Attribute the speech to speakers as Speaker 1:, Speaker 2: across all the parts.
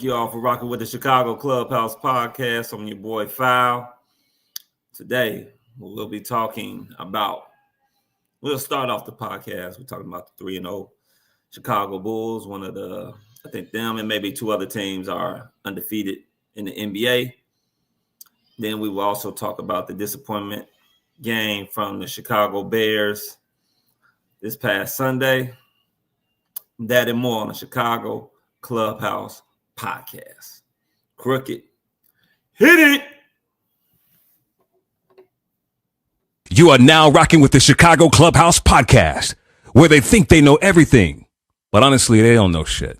Speaker 1: Thank you all for rocking with the Chicago Clubhouse Podcast. I'm your boy, Foul. Today, we'll be talking about, we'll start off the podcast. We're talking about the 3-0 Chicago Bulls. One of the, I think them and maybe two other teams are undefeated in the NBA. Then we will also talk about the disappointment game from the Chicago Bears this past Sunday. That and more on the Chicago Clubhouse Podcast. Crooked. Hit it.
Speaker 2: You are now rocking with the Chicago Clubhouse Podcast, where they think they know everything, but honestly, they don't know shit.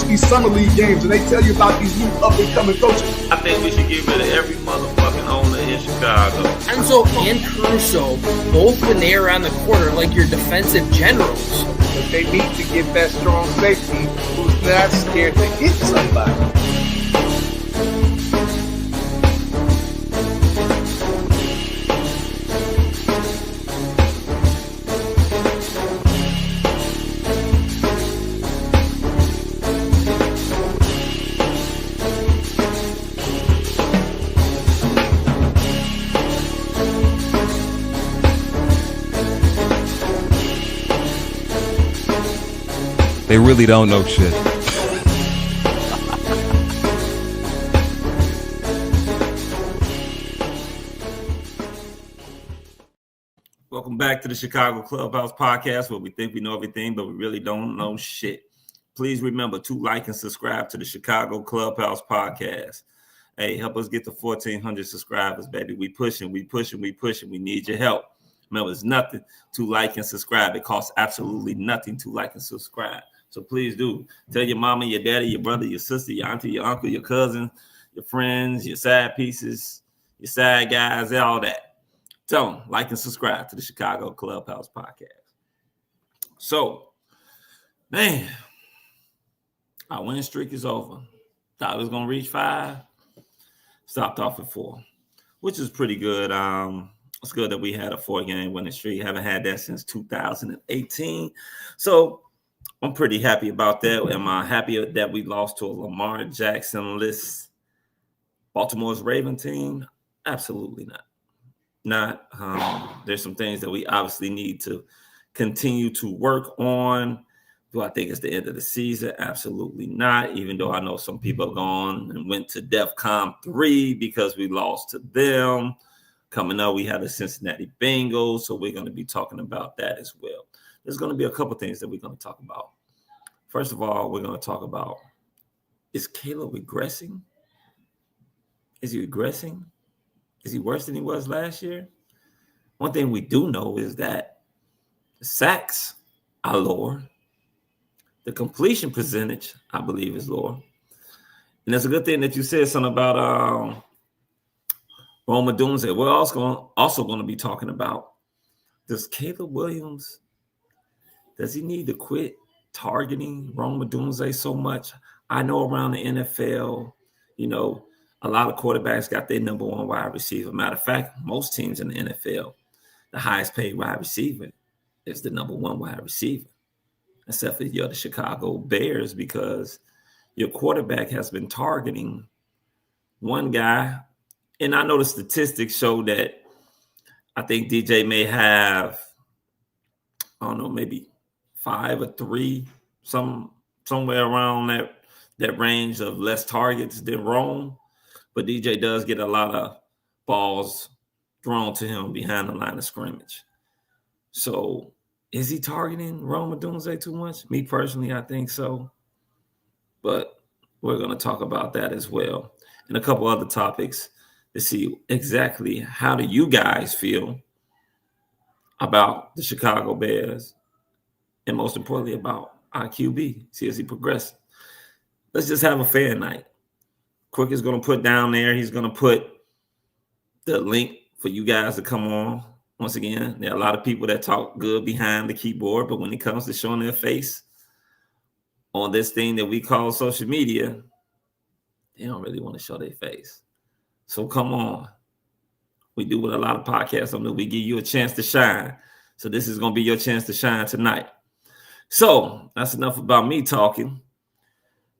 Speaker 3: These summer league games and they tell you about these new up-and-coming coaches.
Speaker 1: I think we should get rid of every motherfucking owner in Chicago.
Speaker 4: Enzo and Caruso both been there on the quarter like your defensive generals.
Speaker 3: But they need to get that strong safety who's not scared to hit somebody.
Speaker 2: They really don't know shit.
Speaker 1: Welcome back to the Chicago Clubhouse Podcast, where we think we know everything, but we really don't know shit. Please remember to like and subscribe to the Chicago Clubhouse Podcast. Hey, help us get to 1,400 subscribers, baby. We pushing. We need your help. Remember, it's nothing to like and subscribe. It costs absolutely nothing to like and subscribe. So please do. Tell your mama, your daddy, your brother, your sister, your auntie, your uncle, your cousin, your friends, your side pieces, your side guys, all that. Tell them, like and subscribe to the Chicago Clubhouse Podcast. So, man, our win streak is over. Thought it was going to reach 5. Stopped off at 4, which is pretty good. It's good that we had a 4-game winning streak. Haven't had that since 2018. So, I'm pretty happy about that. Am I happy that we lost to a Lamar Jackson-less Baltimore's Raven team? Absolutely not. There's some things that we obviously need to continue to work on. Do I think it's the end of the season? Absolutely not, even though I know some people have gone and went to DEFCON 3 because we lost to them. Coming up, we have the Cincinnati Bengals, so we're going to be talking about that as well. There's going to be a couple things that we're going to talk about. First of all, we're going to talk about, is Caleb regressing? Is he regressing? Is he worse than he was last year? One thing we do know is that the sacks are lower. The completion percentage, I believe, is lower. And it's a good thing that you said something about Roma Dunze. We're also going to be talking about, does Caleb Williams, does he need to quit targeting Roma Dunze so much? I know around the NFL, a lot of quarterbacks got their number one wide receiver. Matter of fact, most teams in the NFL, the highest paid wide receiver is the number one wide receiver, except for the Chicago Bears, because your quarterback has been targeting one guy. And I know the statistics show that I think DJ may have, maybe 5 or 3, somewhere around that range of less targets than Rome. But DJ does get a lot of balls thrown to him behind the line of scrimmage. So is he targeting Rome Odunze too much? Me personally, I think so. But we're going to talk about that as well. And a couple other topics to see exactly how do you guys feel about the Chicago Bears, and most importantly about our QB. See, as he progresses. Let's just have a fair night. Quick is going to put down there. He's going to put the link for you guys to come on. Once again, there are a lot of people that talk good behind the keyboard, but when it comes to showing their face on this thing that we call social media, they don't really want to show their face. So come on. We do with a lot of podcasts on that. We give you a chance to shine. So this is going to be your chance to shine tonight. So that's enough about me talking.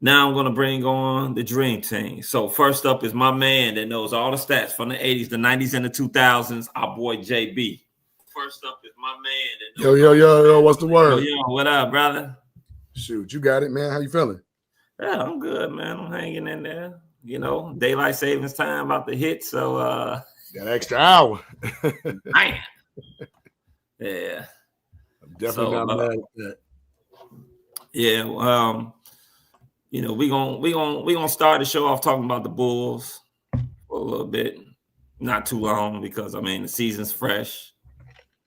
Speaker 1: Now I'm going to bring on the Dream Team. So first up is my man that knows all the stats from the 80s, the 90s, and the 2000s, our boy JB. First up is my man that knows
Speaker 5: Yo, what's the word?
Speaker 1: Yo, what up, brother?
Speaker 5: Shoot, you got it, man. How you feeling?
Speaker 1: Yeah, I'm good, man. I'm hanging in there. You know, daylight savings time about to hit, so
Speaker 5: got an extra hour.
Speaker 1: man. Yeah.
Speaker 5: I'm definitely not mad at that.
Speaker 1: Yeah, you know, we gonna start the show off talking about the Bulls for a little bit, not too long, because I mean the season's fresh.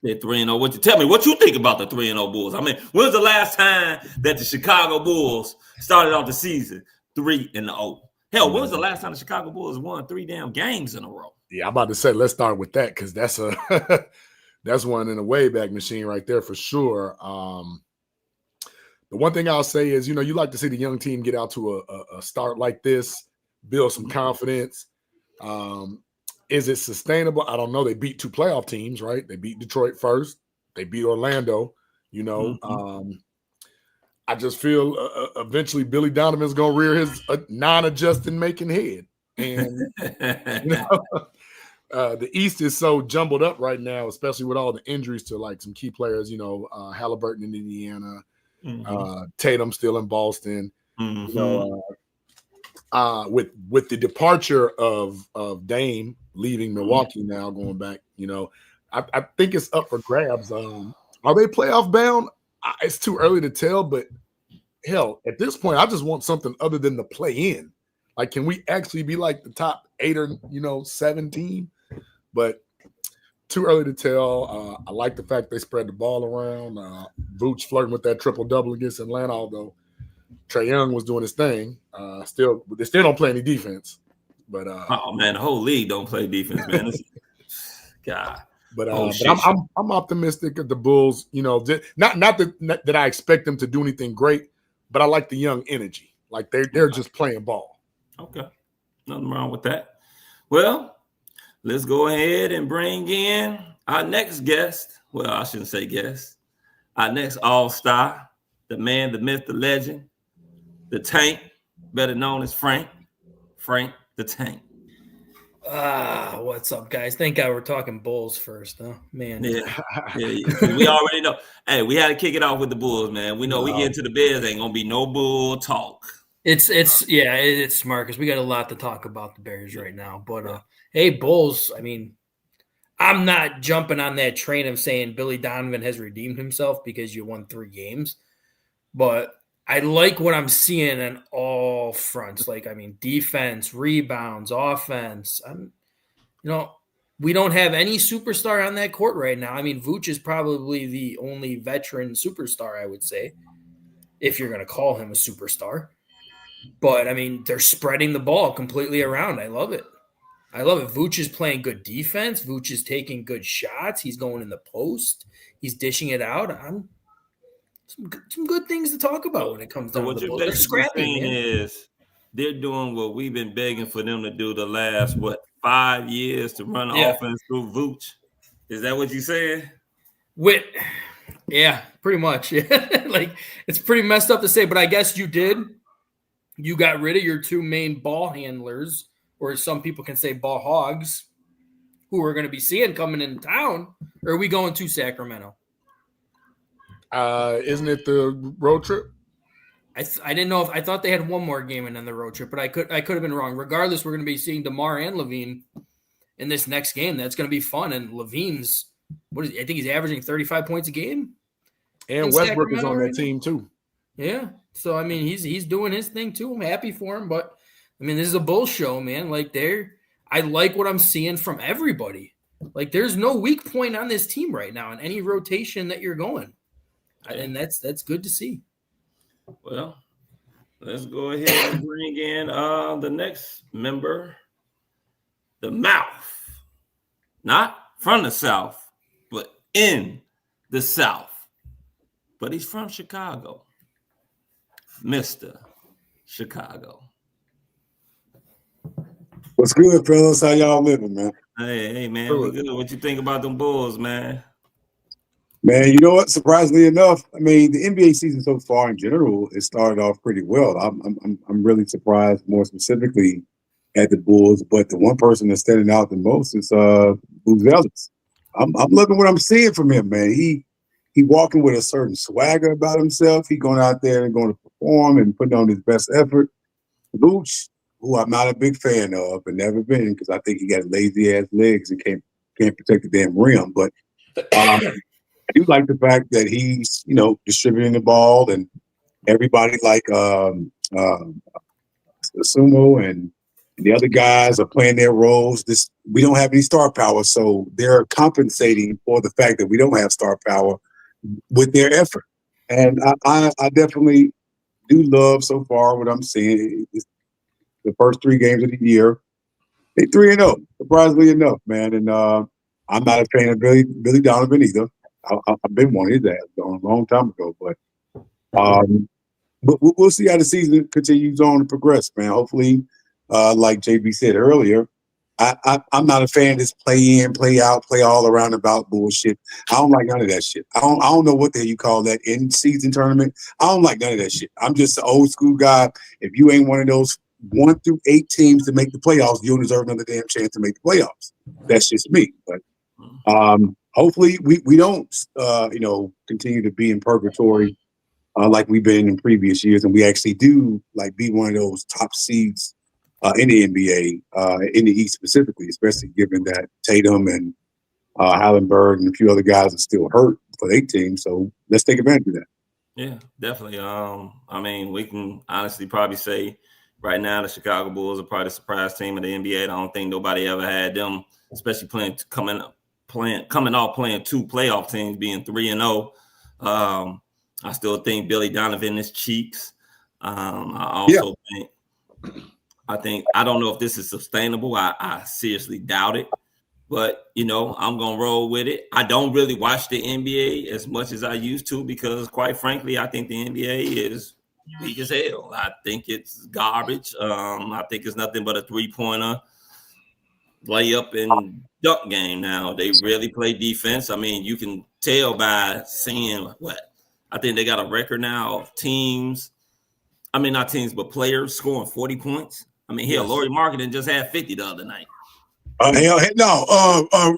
Speaker 1: They're 3-0. Tell me what you think about the 3-0 Bulls? I mean, when's the last time that the Chicago Bulls started off the season 3-0? Hell, when was the last time the Chicago Bulls won 3 damn games in a row?
Speaker 5: Yeah, I'm about to say let's start with that because that's a that's one in a Wayback Machine right there for sure. The one thing I'll say is, you know, you like to see the young team get out to a start like this, build some confidence. Is it sustainable? I don't know. They beat 2 playoff teams, right? They beat Detroit first. They beat Orlando, you know. I just feel eventually Billy Donovan's going to rear his non-adjusting making head. And, you know, the East is so jumbled up right now, especially with all the injuries to like some key players, you know, Halliburton in Indiana, Tatum still in Boston, you know, with the departure of Dame leaving Milwaukee now going back, you know, I think it's up for grabs. Are they playoff bound? It's too early to tell, but hell, at this point, I just want something other than the play in. Like, can we actually be like the top 8 or, you know, 7 team? But too early to tell. I like the fact they spread the ball around. Vooch flirting with that triple-double against Atlanta, although Trae Young was doing his thing. They still don't play any defense. But
Speaker 1: oh man, the whole league don't play defense, man. God.
Speaker 5: But I'm optimistic of the Bulls. You know, not that I expect them to do anything great, but I like the young energy. Like they're just playing ball.
Speaker 1: Okay, nothing wrong with that. Well, let's go ahead and bring in our next guest. Well, I shouldn't say guest. Our next all-star, the man, the myth, the legend, the Tank, better known as Frank the Tank.
Speaker 4: What's up, guys? Thank God we're talking Bulls first, huh? Man.
Speaker 1: Yeah. We already know. Hey, we had to kick it off with the Bulls, man. We know we get into the Bears, ain't gonna be no Bull talk.
Speaker 4: It's smart because we got a lot to talk about the Bears right now. But hey, Bulls, I mean, I'm not jumping on that train of saying Billy Donovan has redeemed himself because you won 3 games. But I like what I'm seeing on all fronts. Like, I mean, defense, rebounds, offense. We don't have any superstar on that court right now. I mean, Vooch is probably the only veteran superstar, I would say, if you're going to call him a superstar. But, I mean, they're spreading the ball completely around. I love it. Vooch is playing good defense. Vooch is taking good shots. He's going in the post. He's dishing it out. Some good things to talk about when it comes down to the Bulls. They're scrappy, man.
Speaker 1: Is they're doing what we've been begging for them to do the last 5 years to run offense through Vooch. Is that what you saying?
Speaker 4: Yeah, pretty much. Like, it's pretty messed up to say, but I guess you did. You got rid of your 2 main ball handlers, or some people can say ball hogs, who we're going to be seeing coming in town. Or are we going to Sacramento?
Speaker 5: Isn't it the road trip?
Speaker 4: I didn't know if I thought they had one more game in on the road trip, but I could have been wrong. Regardless, we're going to be seeing DeMar and Levine in this next game. That's going to be fun. And Levine's I think he's averaging 35 points a game.
Speaker 5: And Westbrook is on that team too.
Speaker 4: Yeah. So I mean, he's doing his thing too. I'm happy for him, but I mean, this is a Bulls show, man. Like I like what I'm seeing from everybody. Like, there's no weak point on this team right now in any rotation that you're going. And that's good to see.
Speaker 1: Well, let's go ahead and bring in the next member, the mouth Not from the South, but in the South. But he's from Chicago. Mr. Chicago.
Speaker 6: What's good, fellas? How y'all living, man?
Speaker 1: Hey, man, we good. What you think about them Bulls, man?
Speaker 6: Man, you know what? Surprisingly enough, I mean, the NBA season so far in general, it started off pretty well. I'm really surprised, more specifically, at the Bulls. But the one person that's standing out the most is Booz Ellis. I'm loving what I'm seeing from him, man. He walking with a certain swagger about himself. He going out there and going to perform and putting on his best effort. Booch, who I'm not a big fan of and never been, because I think he got lazy ass legs and can't protect the damn rim. But I do like the fact that he's, distributing the ball, and everybody like Sumo and the other guys are playing their roles. We don't have any star power, so they're compensating for the fact that we don't have star power with their effort. And I definitely do love so far what I'm seeing. It's the first 3 games of the year, they 3-0, surprisingly enough, man. And I'm not a fan of Billy Donovan either. I've been one of his ass a long time ago, but we'll see how the season continues on to progress, man. Hopefully, like JB said earlier, I'm not a fan of this play in, play out, play all around about bullshit. I don't like none of that shit. I don't know what the hell you call that in season tournament. I don't like none of that shit. I'm just an old school guy. If you ain't one of those 1 through 8 teams to make the playoffs, you don't deserve another damn chance to make the playoffs. That's just me. But hopefully we don't continue to be in purgatory like we've been in previous years, and we actually do like be one of those top seeds in the NBA, in the East specifically, especially given that Tatum and Hallenberg and a few other guys are still hurt for their team. So let's take advantage of that.
Speaker 1: Yeah, definitely. I mean, we can honestly probably say right now the Chicago Bulls are probably the surprise team of the NBA. I don't think nobody ever had them, especially coming off playing 2 playoff teams, being 3-0. I still think Billy Donovan is cheeks. I don't know if this is sustainable. I seriously doubt it. But, I'm going to roll with it. I don't really watch the NBA as much as I used to because, quite frankly, I think the NBA is weak as hell. I think it's garbage. I think it's nothing but a 3-pointer layup and dunk game now. They really play defense. I mean, you can tell by seeing I think they got a record now of teams. I mean, not teams, but players scoring 40 points. I mean, Laurie Marketing just had 50 the other night.
Speaker 6: Hell no.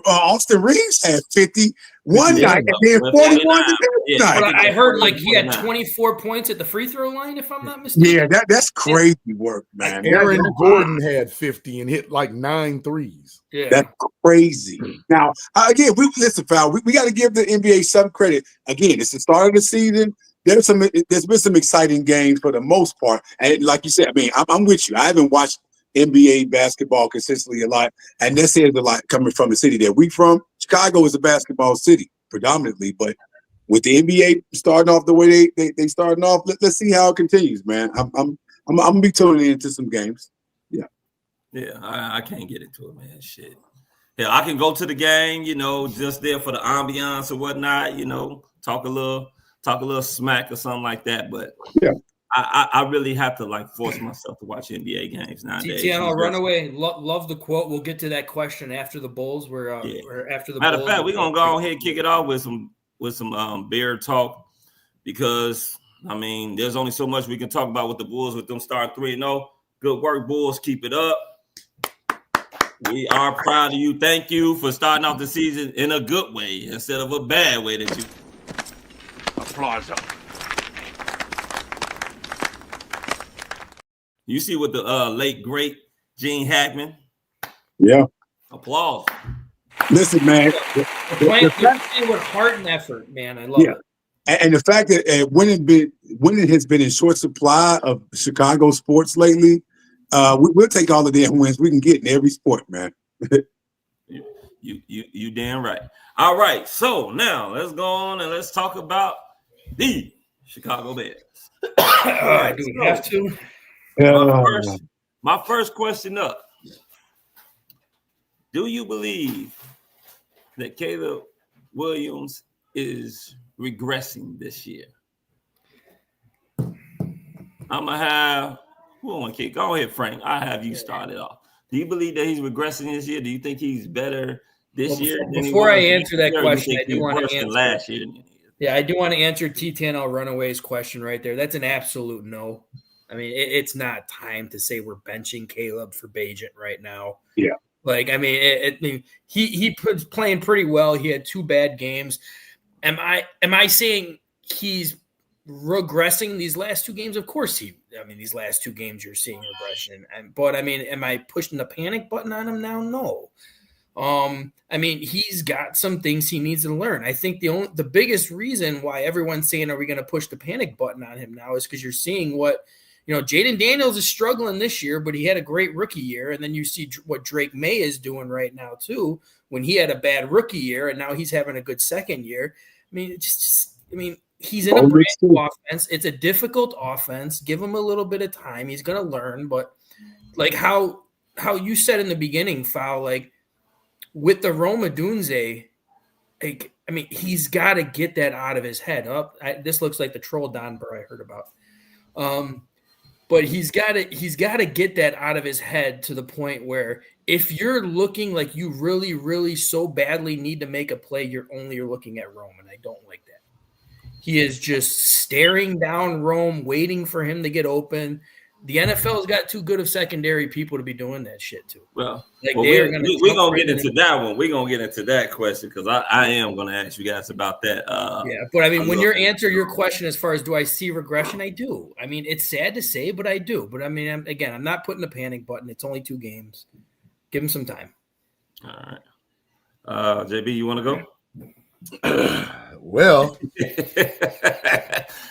Speaker 6: Austin Reeves had 50 one night and then 41 the next night.
Speaker 4: But I heard he had 24 points at the free throw line, if I'm not mistaken.
Speaker 6: Yeah, that's crazy work, man.
Speaker 5: Aaron Gordon had 50 and hit 9 threes.
Speaker 4: Yeah.
Speaker 6: That's crazy. Now, again, listen, Fal, we got to give the NBA some credit. Again, it's the start of the season. There's been some exciting games for the most part. And like you said, I mean, I'm with you. I haven't watched NBA basketball consistently a lot. And this is a lot coming from the city that we from. Chicago is a basketball city predominantly, but with the NBA starting off the way they starting off, let's see how it continues, man. I'm gonna be tuning into some games.
Speaker 1: Yeah, I can't get into it, man. Shit. Yeah, I can go to the game, just there for the ambiance or whatnot, talk a little smack or something like that. But
Speaker 6: yeah,
Speaker 1: I really have to force myself to watch NBA games nowadays.
Speaker 4: TTNL Runaway, love the quote. We'll get to that question after the Bulls. Or after the
Speaker 1: Matter
Speaker 4: Bulls.
Speaker 1: of fact, we're gonna go ahead and kick it off with some beer talk because I mean, there's only so much we can talk about with the Bulls with them starting 3-0. Good work, Bulls. Keep it up. We are proud of you. Thank you for starting off the season in a good way instead of a bad way that you.
Speaker 7: Applause.
Speaker 1: You see what the late great Gene Hackman.
Speaker 6: Yeah.
Speaker 1: Applause.
Speaker 6: Listen, man.
Speaker 4: Playing with heart and effort, man. I love it.
Speaker 6: And the fact that when it has been in short supply of Chicago sports lately, we'll take all the damn wins we can get in every sport, man.
Speaker 1: You damn right. All right, so now let's go on and let's talk about the Chicago Bears.
Speaker 4: All right, do we have to?
Speaker 1: My first question up. Do you believe that Caleb Williams is regressing this year? I'm gonna have who on kick. Go ahead, Frank. I have you start it off. Do you believe that he's regressing this year? Do you think he's better this year?
Speaker 4: Before I answer that question, I do want to answer
Speaker 1: last year.
Speaker 4: Yeah, I do want to answer TTNL Runaways question right there. That's an absolute no. I mean, it's not time to say we're benching Caleb for Bagent right now.
Speaker 6: Yeah.
Speaker 4: Like, I mean, he was playing pretty well. He had 2 bad games. Am I saying he's regressing these last 2 games? Of course these last 2 games you're seeing regression. But I mean, am I pushing the panic button on him now? No. I mean, he's got some things he needs to learn. I think the biggest reason why everyone's saying, are we going to push the panic button on him now, is because you're seeing what, Jaden Daniels is struggling this year, but he had a great rookie year. And then you see what Drake May is doing right now too, when he had a bad rookie year and now he's having a good second year. I mean, he's in a brand new offense. It's a difficult offense. Give him a little bit of time. He's going to learn, but like how you said in the beginning, Foul, like, with the Roma Dunze, like, I mean, he's got to get that out of his head. This looks like the troll Don Burr I heard about. But he's got to get that out of his head to the point where if you're looking like you really, really so badly need to make a play, you're looking at Rome, and I don't like that. He is just staring down Rome, waiting for him to get open. The NFL's got too good of secondary people to be doing that shit too.
Speaker 1: Well, we're going to get into that one. We're going to get into that question because I am going to ask you guys about that.
Speaker 4: But I mean, when you answer your question as far as do I see regression, I do. I mean, it's sad to say, but I do. But I mean, I'm not putting the panic button. It's only 2 games. Give him some time.
Speaker 1: All right. JB, you want to go?
Speaker 5: Well,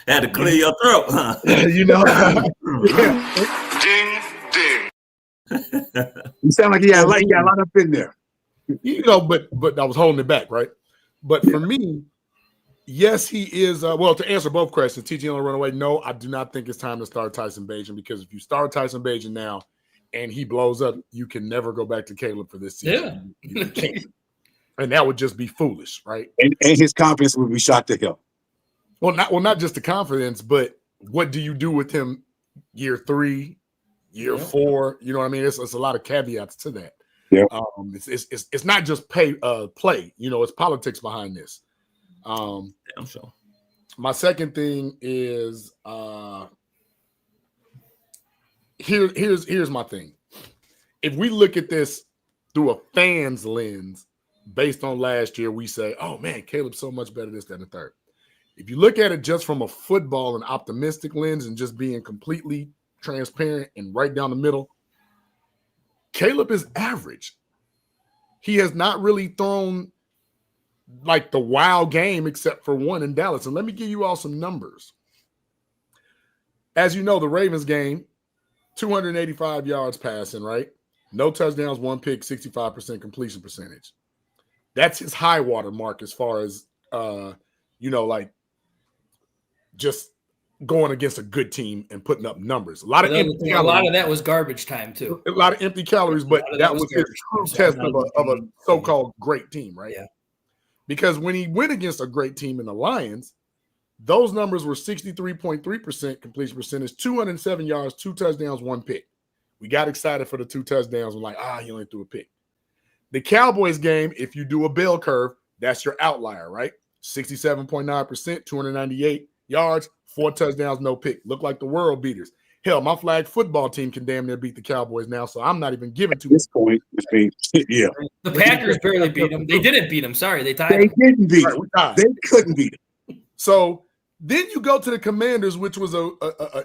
Speaker 1: had to clear your throat, huh?
Speaker 6: Ding, ding. You sound like you got a lot up in there.
Speaker 5: But I was holding it back, right? But for me, yes, he is. To answer both questions, TTL run away. No, I do not think it's time to start Tyson Bagent, because if you start Tyson Bagent now and he blows up, you can never go back to Caleb for this season. Yeah. You can't. And that would just be foolish, right?
Speaker 6: And his confidence would be shot to hell.
Speaker 5: Well, not just the confidence, but what do you do with him year 3, year 4? You know what I mean? It's a lot of caveats to that.
Speaker 6: Yeah.
Speaker 5: It's not just play. It's politics behind this.
Speaker 1: I'm sure.
Speaker 5: My second thing is here's my thing. If we look at this through a fan's lens, based on last year, we say, oh man, Caleb's so much better this, that, and the third. If you look at it just from a football and optimistic lens and just being completely transparent and right down the middle, Caleb is average. He has not really thrown like the wow game except for one in Dallas. And let me give you all some numbers. As you know, the Ravens game, 285 yards passing, right? No touchdowns, 1 pick, 65% completion percentage. That's his high water mark as far as, just going against a good team and putting up numbers. A lot of
Speaker 4: that was garbage time too.
Speaker 5: A lot of empty calories, but that was his true test of a so-called great team, right?
Speaker 4: Yeah.
Speaker 5: Because when he went against a great team in the Lions, those numbers were 63.3% completion percentage, 207 yards, 2 touchdowns, 1 pick. We got excited for the 2 touchdowns. We're like, he only threw a pick. The Cowboys game, if you do a bell curve, that's your outlier, right? 67.9%, 298 yards, 4 touchdowns, no pick. Look like the world beaters. Hell, my flag football team can damn near beat the Cowboys now, so I'm not even giving to
Speaker 6: this point. Yeah,
Speaker 4: the Packers barely beat them. They didn't beat them. Sorry, they tied.
Speaker 6: They didn't beat them. They couldn't beat them.
Speaker 5: So then you go to the Commanders, which was a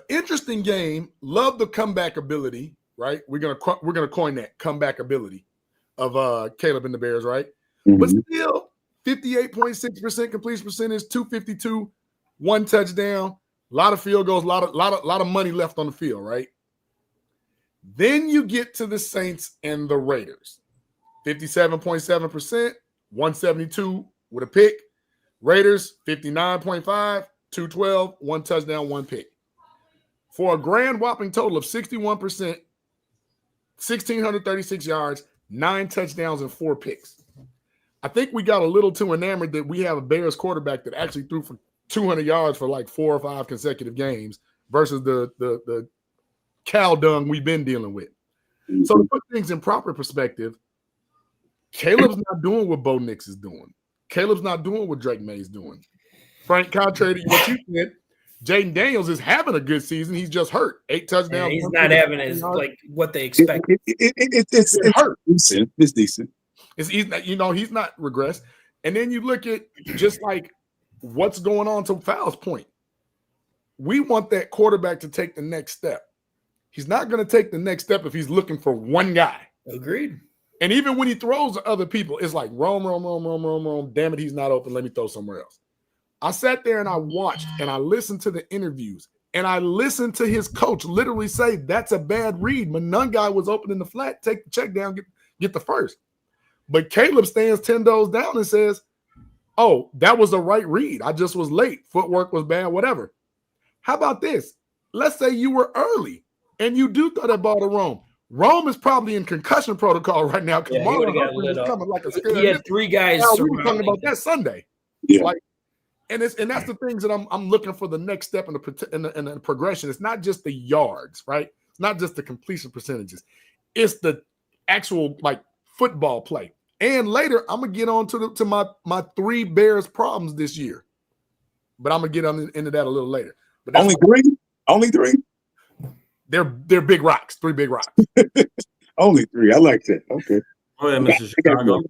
Speaker 5: interesting game. Love the comeback ability, right? We're gonna coin that comeback ability of Caleb and the Bears, right? Mm-hmm. But still, 58.6% completion percentage, 252, 1 touchdown, a lot of field goals, a lot of money left on the field, right? Then you get to the Saints and the Raiders. 57.7%, 172 with a pick. Raiders, 59.5, 212, 1 touchdown, 1 pick. For a grand whopping total of 61%, 1,636 yards, 9 touchdowns, and 4 picks. I think we got a little too enamored that we have a Bears quarterback that actually threw for 200 yards for like 4 or 5 consecutive games versus the cow dung we've been dealing with. So to put things in proper perspective, Caleb's not doing what Bo Nix is doing. Caleb's not doing what Drake May's doing. Frank, contrary to what you said, Jaden Daniels is having a good season. He's just hurt. 8 touchdowns.
Speaker 4: Yeah, he's not having his like what they expect.
Speaker 6: It's hurt. It's decent.
Speaker 5: He's not regressed. And then you look at just like what's going on to Fowler's point. We want that quarterback to take the next step. He's not going to take the next step if he's looking for one guy.
Speaker 4: Agreed.
Speaker 5: And even when he throws to other people, it's like roam. Damn it, he's not open. Let me throw somewhere else. I sat there and I watched and I listened to the interviews and I listened to his coach literally say that's a bad read. Monungai was open in the flat, take the check down, get the first. But Caleb stands 10 toes down and says, oh, that was the right read. I just was late. Footwork was bad, whatever. How about this? Let's say you were early and you do throw that ball to Rome. Rome is probably in concussion protocol right now because Marlon Humphrey is coming like a scared.
Speaker 4: He had 3 guys.
Speaker 5: We were talking about that Sunday.
Speaker 6: Yeah.
Speaker 5: And that's the things that I'm looking for the next step in the progression. It's not just the yards, right? It's not just the completion percentages. It's the actual like football play. And later, I'm gonna get on to my 3 Bears problems this year, but I'm gonna get into that a little later. But
Speaker 6: only 3. Only 3.
Speaker 5: They're big rocks. 3 big rocks.
Speaker 6: Only 3. I like that. Okay.
Speaker 1: Go ahead, Mr. Chicago.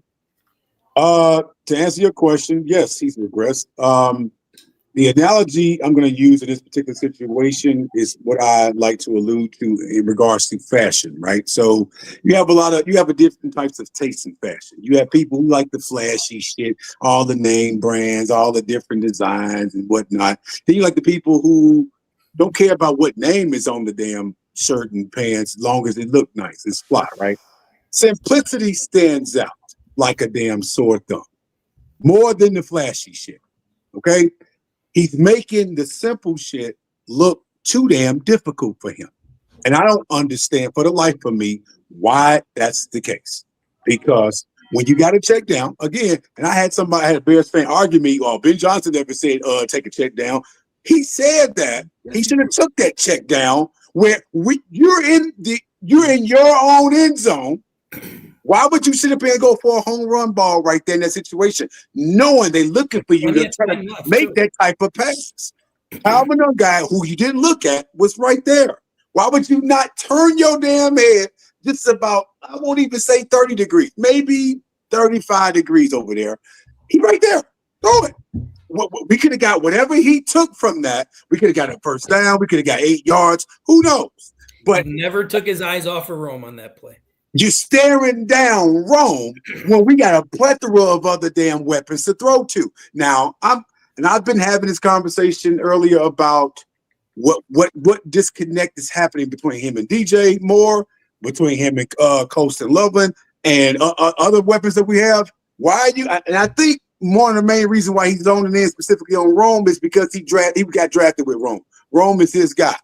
Speaker 6: To answer your question, yes, he's regressed. The analogy I'm going to use in this particular situation is what I like to allude to in regards to fashion, right? So you have different types of taste in fashion. You have people who like the flashy shit, all the name brands, all the different designs and whatnot. Then you like the people who don't care about what name is on the damn shirt and pants, as long as it look nice. It's fly, right? Simplicity stands out like a damn sore thumb, more than the flashy shit. Okay, he's making the simple shit look too damn difficult for him, and I don't understand for the life of me why that's the case. Because when you got to check down again, and I had a Bears fan argue me, "Oh, Ben Johnson never said take a check down." He said that he should have took that check down where you're in your own end zone. Why would you sit up here and go for a home run ball right there in that situation, knowing they're looking for you to try to make that type of pass? Calvin, a guy who you didn't look at, was right there. Why would you not turn your damn head just about, I won't even say 30 degrees, maybe 35 degrees over there? He right there. Throw it. We could have got whatever he took from that. We could have got a first down. We could have got 8 yards. Who knows? But
Speaker 4: he never took his eyes off of Rome on that play.
Speaker 6: You're staring down Rome when we got a plethora of other damn weapons to throw to. Now, I've been having this conversation earlier about what disconnect is happening between him and DJ Moore, between him and Colston Loveland, and other weapons that we have. Why are you? And I think one of the main reasons why he's zoning in specifically on Rome is because he got drafted with Rome. Rome is his guy.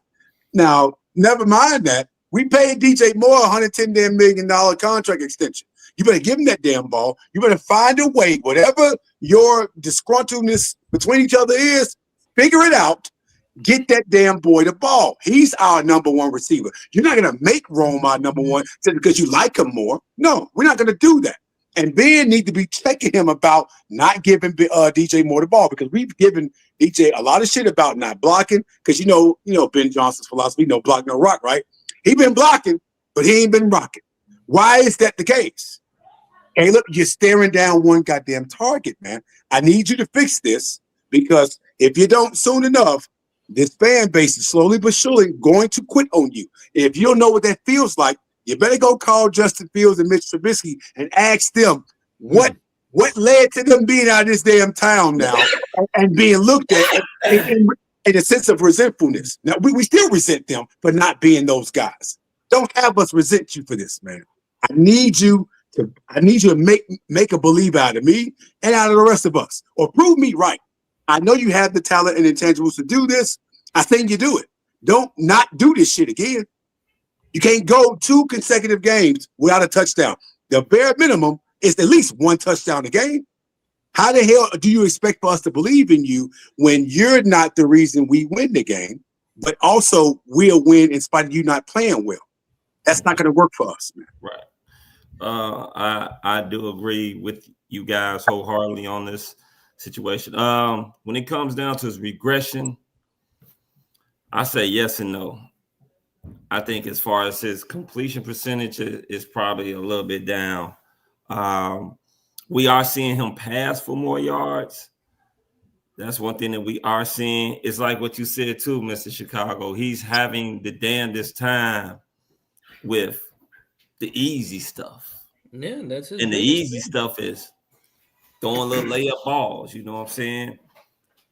Speaker 6: Now, never mind that. We paid DJ Moore $110 million contract extension. You better give him that damn ball. You better find a way, whatever your disgruntledness between each other is, figure it out. Get that damn boy the ball. He's our number one receiver. You're not going to make Rome our number one just because you like him more. No, we're not going to do that. And Ben need to be checking him about not giving DJ Moore the ball, because we've given DJ a lot of shit about not blocking, because you know Ben Johnson's philosophy, no block, no rock, right? He been blocking, but he ain't been rocking. Why is that the case? Hey, look, you're staring down one goddamn target, man. I need you to fix this, because if you don't soon enough, this fan base is slowly but surely going to quit on you. If you don't know what that feels like, you better go call Justin Fields and Mitch Trubisky and ask them what led to them being out of this damn town now and being looked at in a sense of resentfulness. Now, we still resent them for not being those guys. Don't have us resent you for this, man. I need you to make a believe out of me and out of the rest of us, or prove me right. I know you have the talent and intangibles to do this. I think you do it. Don't not do this shit again. You can't go 2 consecutive games without a touchdown. The bare minimum, it's at least one touchdown a game. How the hell do you expect for us to believe in you when you're not the reason we win the game, but also we'll win in spite of you not playing well? That's not going to work for us, man.
Speaker 1: Right. I do agree with you guys wholeheartedly on this situation. When it comes down to his regression, I say yes and no. I think as far as his completion percentage is probably a little bit down. We are seeing him pass for more yards. That's one thing that we are seeing. It's like what you said too, Mr. Chicago. He's having the damnedest time with the easy stuff.
Speaker 4: Yeah, that's his.
Speaker 1: And the easy stuff is throwing little layup balls. You know what I'm saying?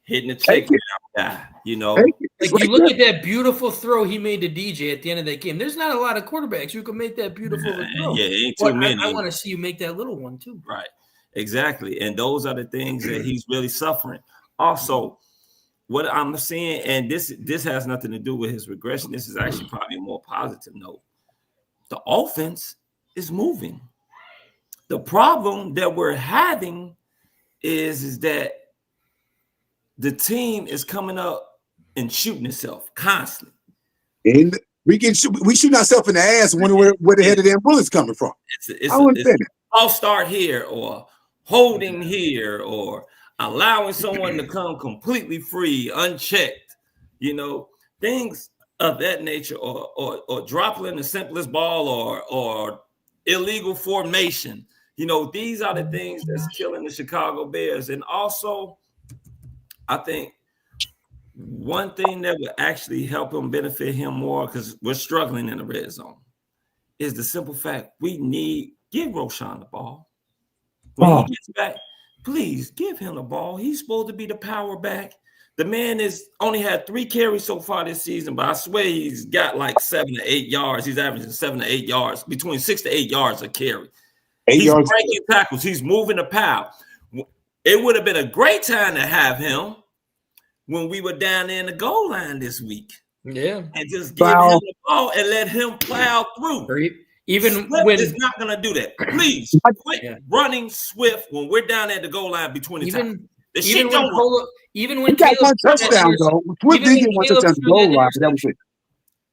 Speaker 1: Hitting the check down guy. You know,
Speaker 4: like you look at that beautiful throw he made to DJ at the end of that game. There's not a lot of quarterbacks who can make that beautiful throw.
Speaker 1: Yeah, ain't too many.
Speaker 4: I want to see you make that little one too.
Speaker 1: Right. Exactly. And those are the things that he's really suffering. Also, what I'm seeing, and this has nothing to do with his regression. This is actually probably a more positive note. The offense is moving. The problem that we're having is that the team is coming up and shooting itself constantly.
Speaker 6: And we shoot ourselves in the ass wondering where the head of them bullets coming from.
Speaker 1: It's I'll start here, or holding here, or allowing someone to come completely free, unchecked, you know, things of that nature, or dropping the simplest ball, or illegal formation. You know, these are the things that's killing the Chicago Bears. And also, I think one thing that would actually help him benefit him more, because we're struggling in the red zone, is the simple fact we give Roschon the ball. When he gets back, please give him the ball. He's supposed to be the power back. The man only had 3 carries so far this season, but I swear he's got like 7 to 8 yards. He's averaging 7 to 8 yards, between 6 to 8 yards a carry. He's breaking tackles. He's moving the pile. It would have been a great time to have him when we were down there in the goal line this week.
Speaker 4: Yeah.
Speaker 1: And just give him the ball and let him plow through.
Speaker 4: Even
Speaker 1: Swift
Speaker 4: when
Speaker 1: is not going to do that. Please quit running Swift when we're down at the goal line between the tackles.
Speaker 6: Even when Caleb touchdown though, Swift did get one touchdown goal line. That was it.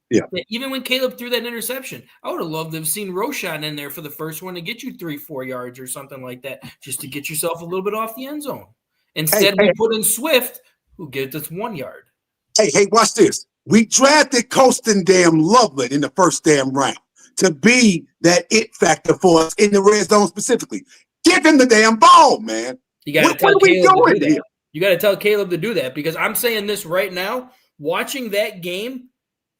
Speaker 6: Yeah.
Speaker 4: Even when Caleb threw that interception, I would have loved to have seen Roschon in there for the first one to get you 3-4 yards or something like that, just to get yourself a little bit off the end zone. Instead, we put in Swift, who gets us 1 yard.
Speaker 6: Hey, watch this. We drafted Colston Loveland in the first round to be that it factor for us in the red zone specifically. Give him the damn ball, man.
Speaker 4: You got to tell Caleb to do that. You got to tell Caleb to do that, because I'm saying this right now. Watching that game,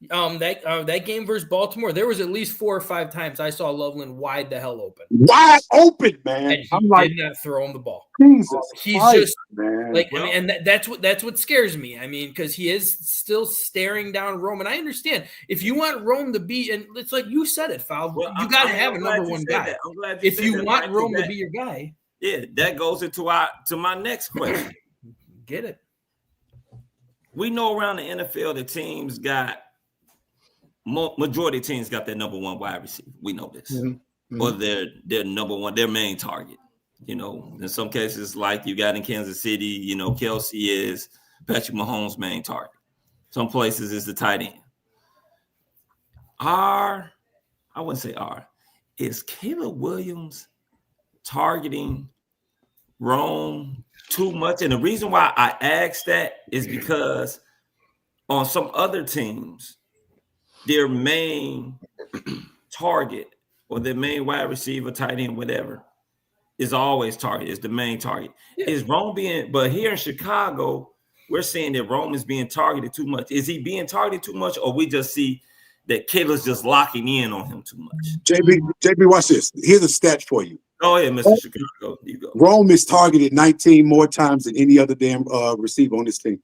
Speaker 4: that game versus Baltimore, there was at least 4 or 5 times I saw Loveland wide the hell open.
Speaker 6: Wide open, man.
Speaker 4: And he did not throw him the ball.
Speaker 6: Jesus
Speaker 4: He's
Speaker 6: Christ,
Speaker 4: just
Speaker 6: man.
Speaker 4: like, well, and that's what scares me. I mean, because he is still staring down Rome, and I understand if you want Rome to be, and it's like you said it, Fal. Well, you got to have a number one guy. If you want Rome to be your guy,
Speaker 1: yeah, that goes into my next question.
Speaker 4: Get it?
Speaker 1: We know around the NFL the teams got. Majority of teams got their number one wide receiver. We know this. Or their number one, their main target. You know, in some cases, like you got in Kansas City, you know, Kelsey is Patrick Mahomes' main target. Some places is the tight end. Is Caleb Williams targeting Rome too much? And the reason why I asked that is because on some other teams, their main target or their main wide receiver, tight end, whatever, is always target, is the main target. Yeah. Is Rome but here in Chicago, we're seeing that Rome is being targeted too much. Is he being targeted too much, or we just see that Caleb's just locking in on him too much?
Speaker 6: JB, watch this. Here's a stat for you.
Speaker 1: Go ahead, Mr. Chicago. You go.
Speaker 6: Rome is targeted 19 more times than any other damn receiver on this team.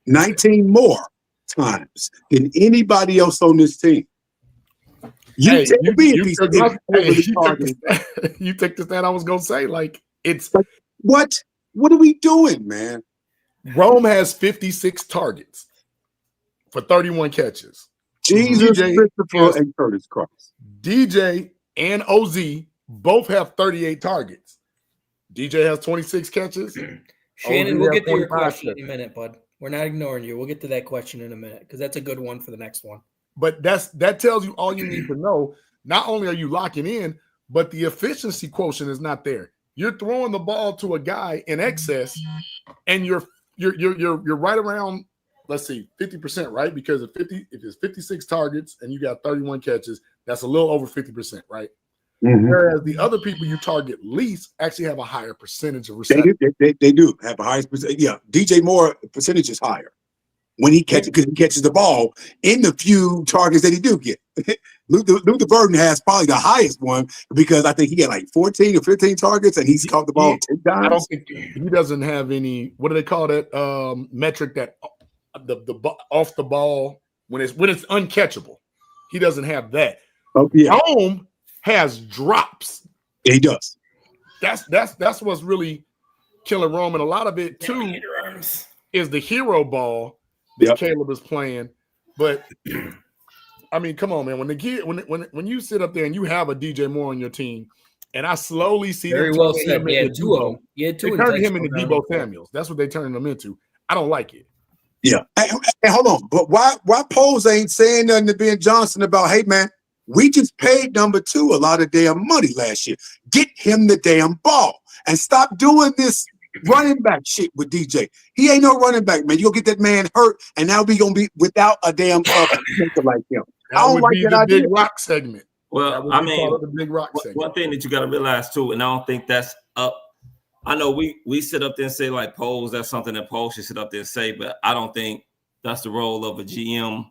Speaker 6: 19 more times than anybody else on this team. You take
Speaker 5: the stat I was gonna say. Like, it's
Speaker 6: like, what are we doing, man?
Speaker 5: Rome has 56 targets for 31 catches.
Speaker 6: Jesus, Christopher, and Curtis Christ.
Speaker 5: DJ and OZ both have 38 targets. DJ has 26 catches.
Speaker 4: Shannon, we'll get to your question in a minute, bud. We're not ignoring you. We'll get to that question in a minute because that's a good one for the next one.
Speaker 5: But that tells you all you need to know. Not only are you locking in, but the efficiency quotient is not there. You're throwing the ball to a guy in excess, and you're right around, let's see, 50%, right? Because if it's 56 targets and you got 31 catches, that's a little over 50%, right? Mm-hmm. Whereas the other people you target least actually have a higher percentage of reception.
Speaker 6: They do have a higher percentage. Yeah, DJ Moore percentage is higher when he catches, because he catches the ball in the few targets that he do get. Luther Burden has probably the highest one because I think he had like 14 or 15 targets and he's caught the ball 10 times.
Speaker 5: I don't think he doesn't have any. What do they call that metric that the off the ball when it's uncatchable? He doesn't have that.
Speaker 6: Oh yeah.
Speaker 5: Home has drops.
Speaker 6: Yeah, he does.
Speaker 5: That's what's really killing Rome, and a lot of it too is the hero ball that Caleb is playing. But I mean, come on, man. When you sit up there and you have a DJ Moore on your team, and I slowly see
Speaker 4: very
Speaker 5: them
Speaker 4: well said.
Speaker 5: They turn him into Debo
Speaker 4: before.
Speaker 5: Samuels. That's what they turning him into. I don't like it.
Speaker 6: Yeah. Hey, hold on. But why Poles ain't saying nothing to Ben Johnson about, hey man, we just paid number 2 a lot of damn money last year. Get him the damn ball and stop doing this running back shit with DJ. He ain't no running back, man. You'll get that man hurt, and now we gonna be without a damn center like him. I don't like that idea.
Speaker 5: Big rock segment.
Speaker 1: Well, I mean,
Speaker 5: the big rock segment.
Speaker 1: One thing that you got to realize too, and I don't think that's up. I know we sit up there and say like Poles, that's something that Poles should sit up there and say, but I don't think that's the role of a GM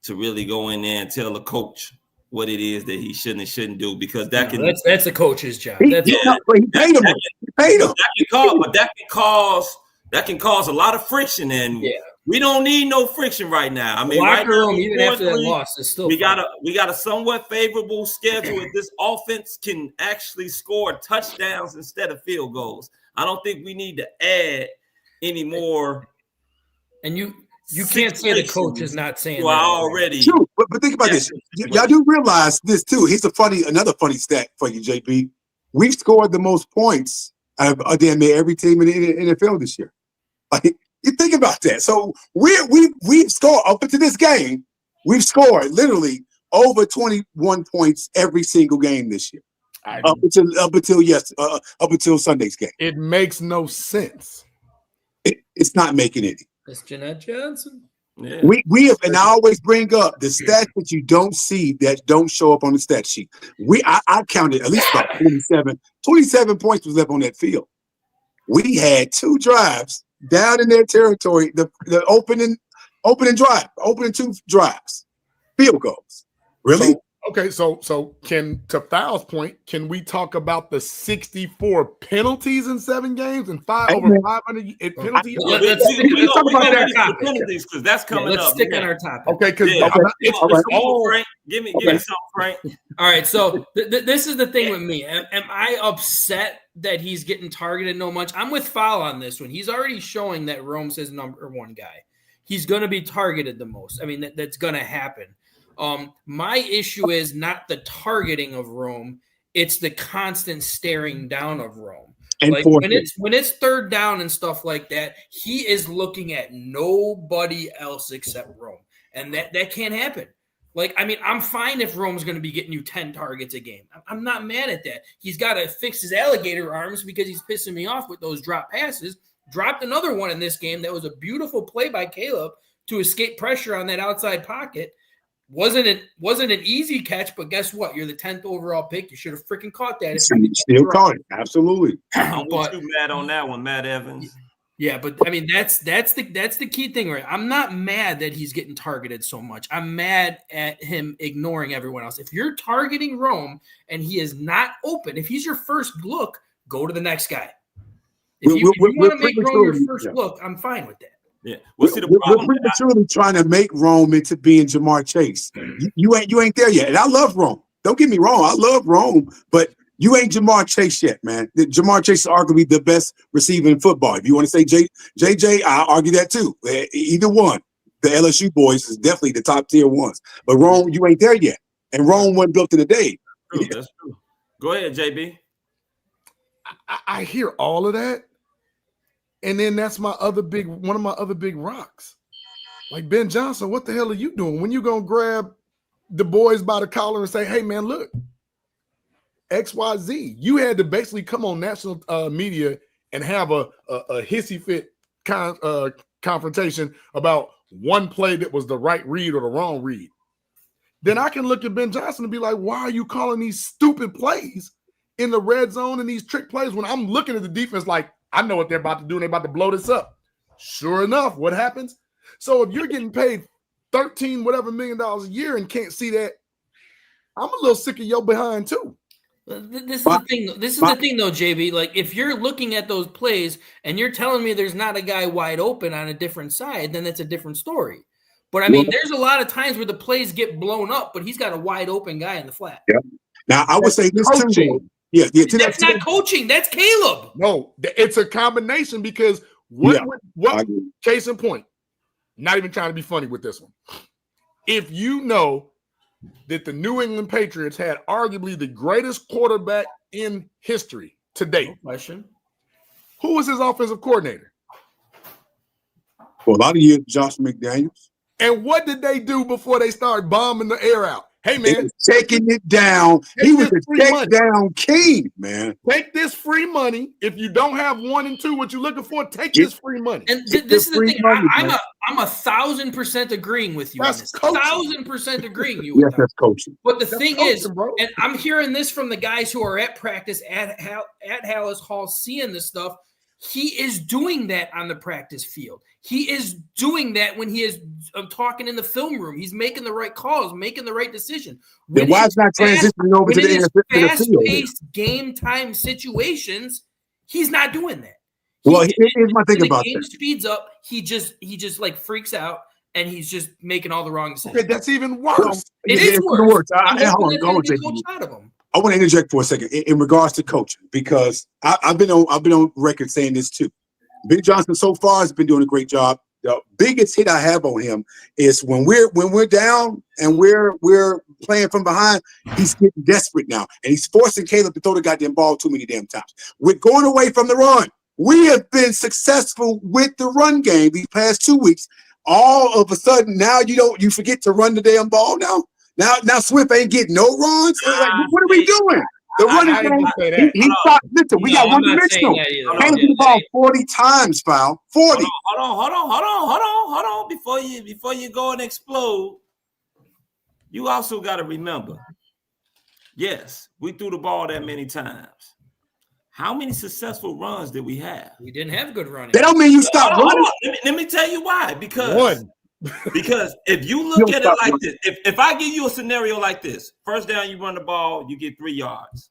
Speaker 1: to really go in there and tell a coach what it is that he should and shouldn't do, because that's a coach's job.
Speaker 6: He paid him.
Speaker 1: That can cause a lot of friction, and we don't need no friction right now. I mean, right now,
Speaker 4: even after that loss, is still
Speaker 1: we got a somewhat favorable schedule. If this offense can actually score touchdowns instead of field goals, I don't think we need to add any more.
Speaker 4: And you can't say the coach is not saying
Speaker 1: that already.
Speaker 6: True, but think about this. Y'all do realize this too. Here's another funny stat for you, JP. We've scored the most points of damn near every team in the NFL this year. Like, you think about that. So we've scored up into this game. We've scored literally over 21 points every single game this year. Up until Sunday's game.
Speaker 5: It makes no sense.
Speaker 6: It's not making any.
Speaker 4: That's Jeanette Johnson.
Speaker 6: Yeah. We have, and I always bring up the stats that you don't see that don't show up on the stat sheet. I counted at least about 27 points was left on that field. We had 2 drives down in their territory, the opening 2 drives, field goals. Really?
Speaker 5: So to Foul's point, can we talk about the 64 penalties in 7 games and over 500 penalties?
Speaker 1: Let's talk about that penalties, because that's coming up.
Speaker 4: Let's stick on our topic.
Speaker 5: Okay, because
Speaker 1: Frank, give me something, Frank.
Speaker 4: All right, so this is the thing with me. Am I upset that he's getting targeted no much? I'm with Foul on this one. He's already showing that Rome's his number 1 guy. He's going to be targeted the most. I mean, that's going to happen. My issue is not the targeting of Rome; it's the constant staring down of Rome. Like when it's third down and stuff like that, he is looking at nobody else except Rome, and that can't happen. Like, I mean, I'm fine if Rome's going to be getting you 10 targets a game. I'm not mad at that. He's got to fix his alligator arms because he's pissing me off with those drop passes. Dropped another one in this game that was a beautiful play by Caleb to escape pressure on that outside pocket. Wasn't an easy catch, but guess what? You're the 10th overall pick. You should have freaking caught that.
Speaker 6: Still caught it. Absolutely.
Speaker 1: I'm too mad on that one, Matt Evans.
Speaker 4: Yeah, but I mean that's the key thing, right? I'm not mad that he's getting targeted so much. I'm mad at him ignoring everyone else. If you're targeting Rome and he is not open, if he's your first look, go to the next guy. If you want to make Rome your first look, I'm fine with that.
Speaker 1: Yeah, we're
Speaker 6: prematurely trying to make Rome into being Jamar Chase. You ain't there yet, and I love Rome. Don't get me wrong, I love Rome, but you ain't Jamar Chase yet, man. Jamar Chase is arguably the best receiver in football. If you want to say JJ, I'll argue that too. Either one, the LSU boys is definitely the top tier ones. But Rome, you ain't there yet, and Rome wasn't built in a day.
Speaker 1: That's true. Go ahead, JB.
Speaker 5: I hear all of that, and then that's one of my other big rocks. Like, Ben Johnson, what the hell are you doing? When you gonna grab the boys by the collar and say, "Hey, man, look, XYZ." You had to basically come on national media and have a hissy fit confrontation about one play that was the right read or the wrong read. Then I can look at Ben Johnson and be like, "Why are you calling these stupid plays in the red zone and these trick plays when I'm looking at the defense like I know what they're about to do and they're about to blow this up?" Sure enough, what happens? So if you're getting paid $13 whatever million a year and can't see that, I'm a little sick of your behind too.
Speaker 4: This is the thing. This is the thing, though, JB. Like, if you're looking at those plays and you're telling me there's not a guy wide open on a different side, then that's a different story. But I mean, there's a lot of times where the plays get blown up, but he's got a wide open guy in the flat.
Speaker 6: Yeah. Now I would say this too. Yeah,
Speaker 4: that's not coaching. That's Caleb.
Speaker 5: No, it's a combination because what case in point, not even trying to be funny with this one. If you know that the New England Patriots had arguably the greatest quarterback in history to date,
Speaker 4: No question.
Speaker 5: Who was his offensive coordinator?
Speaker 6: For a lot of years, Josh McDaniels.
Speaker 5: And what did they do before they started bombing the air out? Hey, man.
Speaker 6: Taking it down. He was a take-down king, man.
Speaker 5: Take this free money. If you don't have 1 and 2, what you're looking for, take this free money.
Speaker 4: And this is the thing. I'm 1,000% agreeing with you.
Speaker 5: That's
Speaker 4: 1,000% agreeing with you.
Speaker 6: Yes, that's coaching.
Speaker 4: But the thing is, and I'm hearing this from the guys who are at practice at Hallis Hall seeing this stuff. He is doing that on the practice field. He is doing that when he is talking in the film room. He's making the right calls, making the right decision.
Speaker 6: Then why is not transitioning over to the
Speaker 4: fast-paced game time situations? He's not doing that.
Speaker 6: Well, here's my thing about
Speaker 4: the game
Speaker 6: that.
Speaker 4: Speeds up. He just like freaks out, and he's just making all the wrong decisions.
Speaker 5: Okay, that's even worse.
Speaker 4: It is worse.
Speaker 6: I want to interject for a second in regards to coaching because I've been on record saying this too. Big Johnson so far has been doing a great job. The biggest hit I have on him is when we're down and we're playing from behind, he's getting desperate now. And he's forcing Caleb to throw the goddamn ball too many damn times. We're going away from the run. We have been successful with the run game these past 2 weeks. All of a sudden, now you forget to run the damn ball now. Now Swift ain't getting no runs. Like, what are we doing? The running game. He stopped. Listen, we got one dimensional. Can't do the ball 40 times, foul. 40.
Speaker 1: Hold on. Before you go and explode, you also got to remember. Yes, we threw the ball that many times. How many successful runs did we have?
Speaker 4: We didn't have good running.
Speaker 6: That don't mean you stop running.
Speaker 1: Let me tell you why. Because if you look at it like this, if I give you a scenario like this, first down you run the ball, you get 3 yards.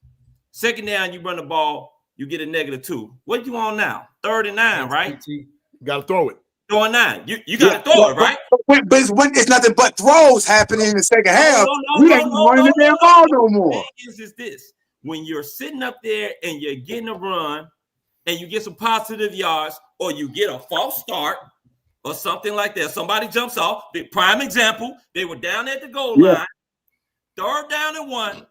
Speaker 1: Second down you run the ball, you get a -2. What you on now? 3rd and 9, right?
Speaker 5: You got to throw it.
Speaker 1: Throwing 9. You got to throw it, right?
Speaker 6: But it's nothing but throws happening in the second half. We ain't running the damn ball no more.
Speaker 1: The thing is this. When you're sitting up there and you're getting a run and you get some positive yards or you get a false start or something like that, somebody jumps off. The prime example, they were down at the goal line, 3rd down and 1.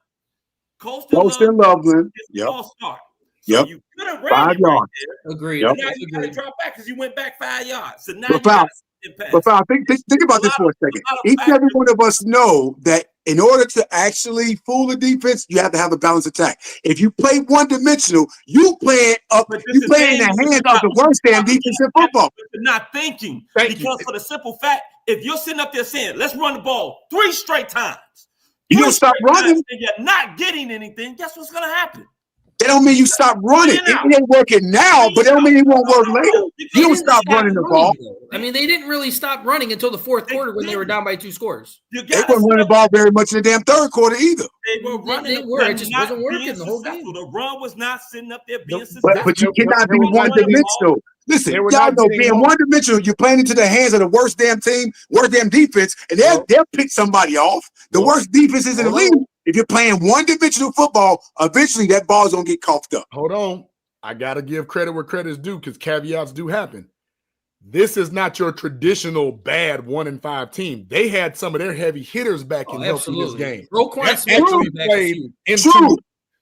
Speaker 1: Colston Loveland. False start. So you could have ran
Speaker 6: 5 yards.
Speaker 1: Right.
Speaker 4: Agreed.
Speaker 1: Now you got to drop back because you went back 5 yards. So now
Speaker 6: But think about this for a second. Each and every one of us know that in order to actually fool the defense, you have to have a balanced attack. If you play one-dimensional, you play in the hands of the worst damn defense in football.
Speaker 1: You're not thinking because for the simple fact, if you're sitting up there saying, let's run the ball 3 straight times,
Speaker 6: you don't stop running,
Speaker 1: and you're not getting anything, guess what's going to happen?
Speaker 6: That don't mean you stop running. It ain't working now, but that don't mean it won't work later. You don't stop running the ball.
Speaker 4: I mean, they didn't really stop running until the 4th quarter when they were down by 2 scores.
Speaker 6: They weren't running the ball very much in the damn 3rd quarter either.
Speaker 1: They were running.
Speaker 4: It just wasn't working the whole game.
Speaker 1: The run was not sitting up there being successful.
Speaker 6: But you cannot be one-dimensional. Listen, y'all know being one-dimensional, you're playing into the hands of the worst damn team, worst damn defense, and they'll pick somebody off. The worst defenses in the league. If you're playing one-dimensional football, eventually that ball's going to get coughed up.
Speaker 5: Hold on. I got to give credit where credit's due because caveats do happen. This is not your traditional bad 1-5 team. They had some of their heavy hitters back in this game.
Speaker 4: Roquan Smith
Speaker 5: played in
Speaker 6: True.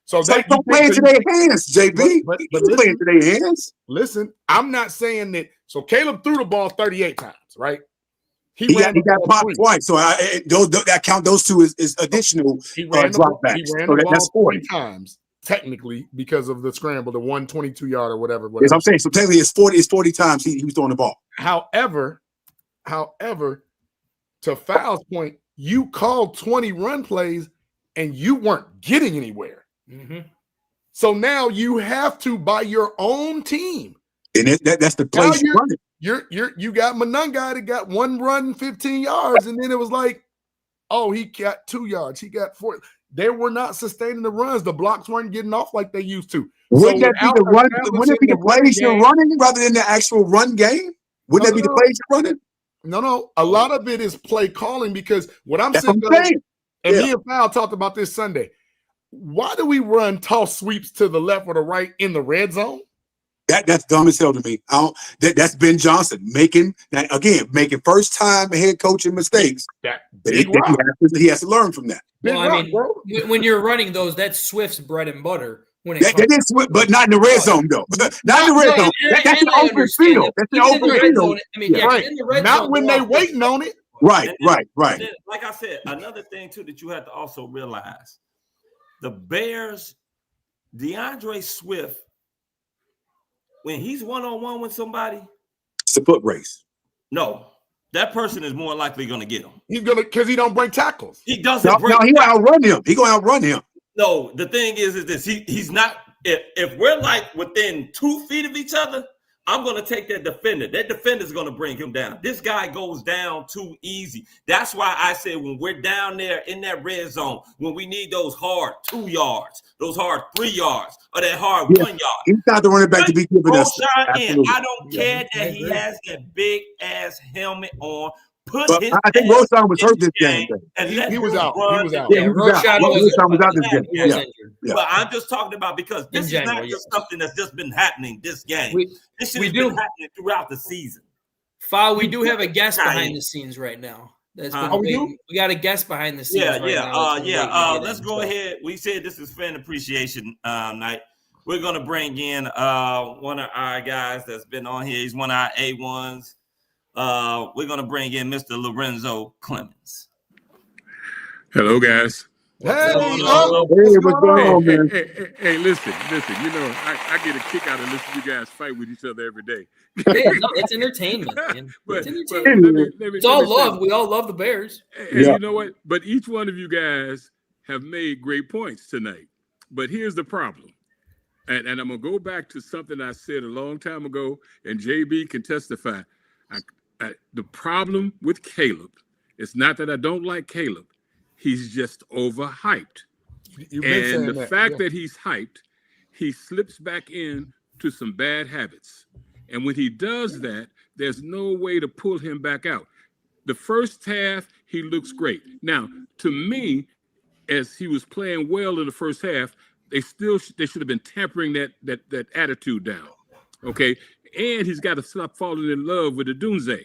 Speaker 5: So that
Speaker 6: don't play into their hands, JB. But play into their hands.
Speaker 5: Listen, I'm not saying that. So Caleb threw the ball 38 times, right?
Speaker 6: He got popped twice. So that count those two is additional dropbacks. So that's 40
Speaker 5: times technically because of the scramble, the 122-yard or whatever.
Speaker 6: Yes, I'm saying so. Technically, it's 40 times he was throwing the ball.
Speaker 5: However, to Foul's point, you called 20 run plays and you weren't getting anywhere.
Speaker 4: Mm-hmm.
Speaker 5: So now you have to, by your own team,
Speaker 6: and that's the place you're running.
Speaker 5: You got Monungai that got one run, 15 yards, and then it was like, oh, he got 2 yards, he got 4. They were not sustaining the runs. The blocks weren't getting off like they used to.
Speaker 6: Wouldn't that be the run? Wouldn't it be the plays you're running rather than the actual run game? Wouldn't that be the plays you're running?
Speaker 5: No. A lot of it is play calling because what I'm saying, and me and Foul talked about this Sunday. Why do we run toss sweeps to the left or the right in the red zone?
Speaker 6: That's dumb as hell to me. That's Ben Johnson making first time head coaching mistakes. He has to learn from that.
Speaker 4: Well, when you're running those, that's Swift's bread and butter.
Speaker 6: That is Swift, but not in the red zone though. Not in the red zone. That's an open field. That's an open field.
Speaker 5: Right. Not when they're waiting on it.
Speaker 6: Right.
Speaker 1: Like I said, another thing too that you have to also realize, the Bears, DeAndre Swift, when he's one-on-one with somebody,
Speaker 6: it's a foot race.
Speaker 1: No, that person is more likely going to get him.
Speaker 5: He's going to, because he don't break tackles.
Speaker 1: He doesn't.
Speaker 6: He going to outrun him. He going to outrun him.
Speaker 1: No, the thing is this. He's not. If we're like within 2 feet of each other, I'm going to take that defender. That defender is going to bring him down. This guy goes down too easy. That's why I said when we're down there in that red zone, when we need those hard 2 yards, those hard 3 yards, or that hard 1 yard.
Speaker 6: He's not the running back to be giving us.
Speaker 1: I don't care that he has that big ass helmet on.
Speaker 6: I think Roshan was hurt this game.
Speaker 5: And he was out.
Speaker 6: Yeah, Roshan was out this game. Yeah.
Speaker 1: But I'm just talking about because this is not just something that's just been happening this game. This has been happening throughout the season.
Speaker 4: We do have a guest behind the scenes right now. We got a guest behind the scenes.
Speaker 1: Let's go ahead. We said this is fan appreciation night. We're gonna bring in one of our guys that's been on here. He's one of our A1s. We're going to bring in Mr. Lorenzo Clemens.
Speaker 8: Hello, guys.
Speaker 6: What's going on, man?
Speaker 8: Hey, listen. You know, I get a kick out of listening to you guys fight with each other every day.
Speaker 4: It's entertainment, man. It's all love. We all love the Bears.
Speaker 8: And you know what? But each one of you guys have made great points tonight. But here's the problem. And I'm going to go back to something I said a long time ago, and JB can testify. The problem with Caleb is not that I don't like Caleb. He's just overhyped. And the fact that he's hyped, he slips back into some bad habits. And when he does that, there's no way to pull him back out. The first half, he looks great. Now, to me, as he was playing well in the first half, they should have been tempering that attitude down. Okay. And he's got to stop falling in love with the Dunze.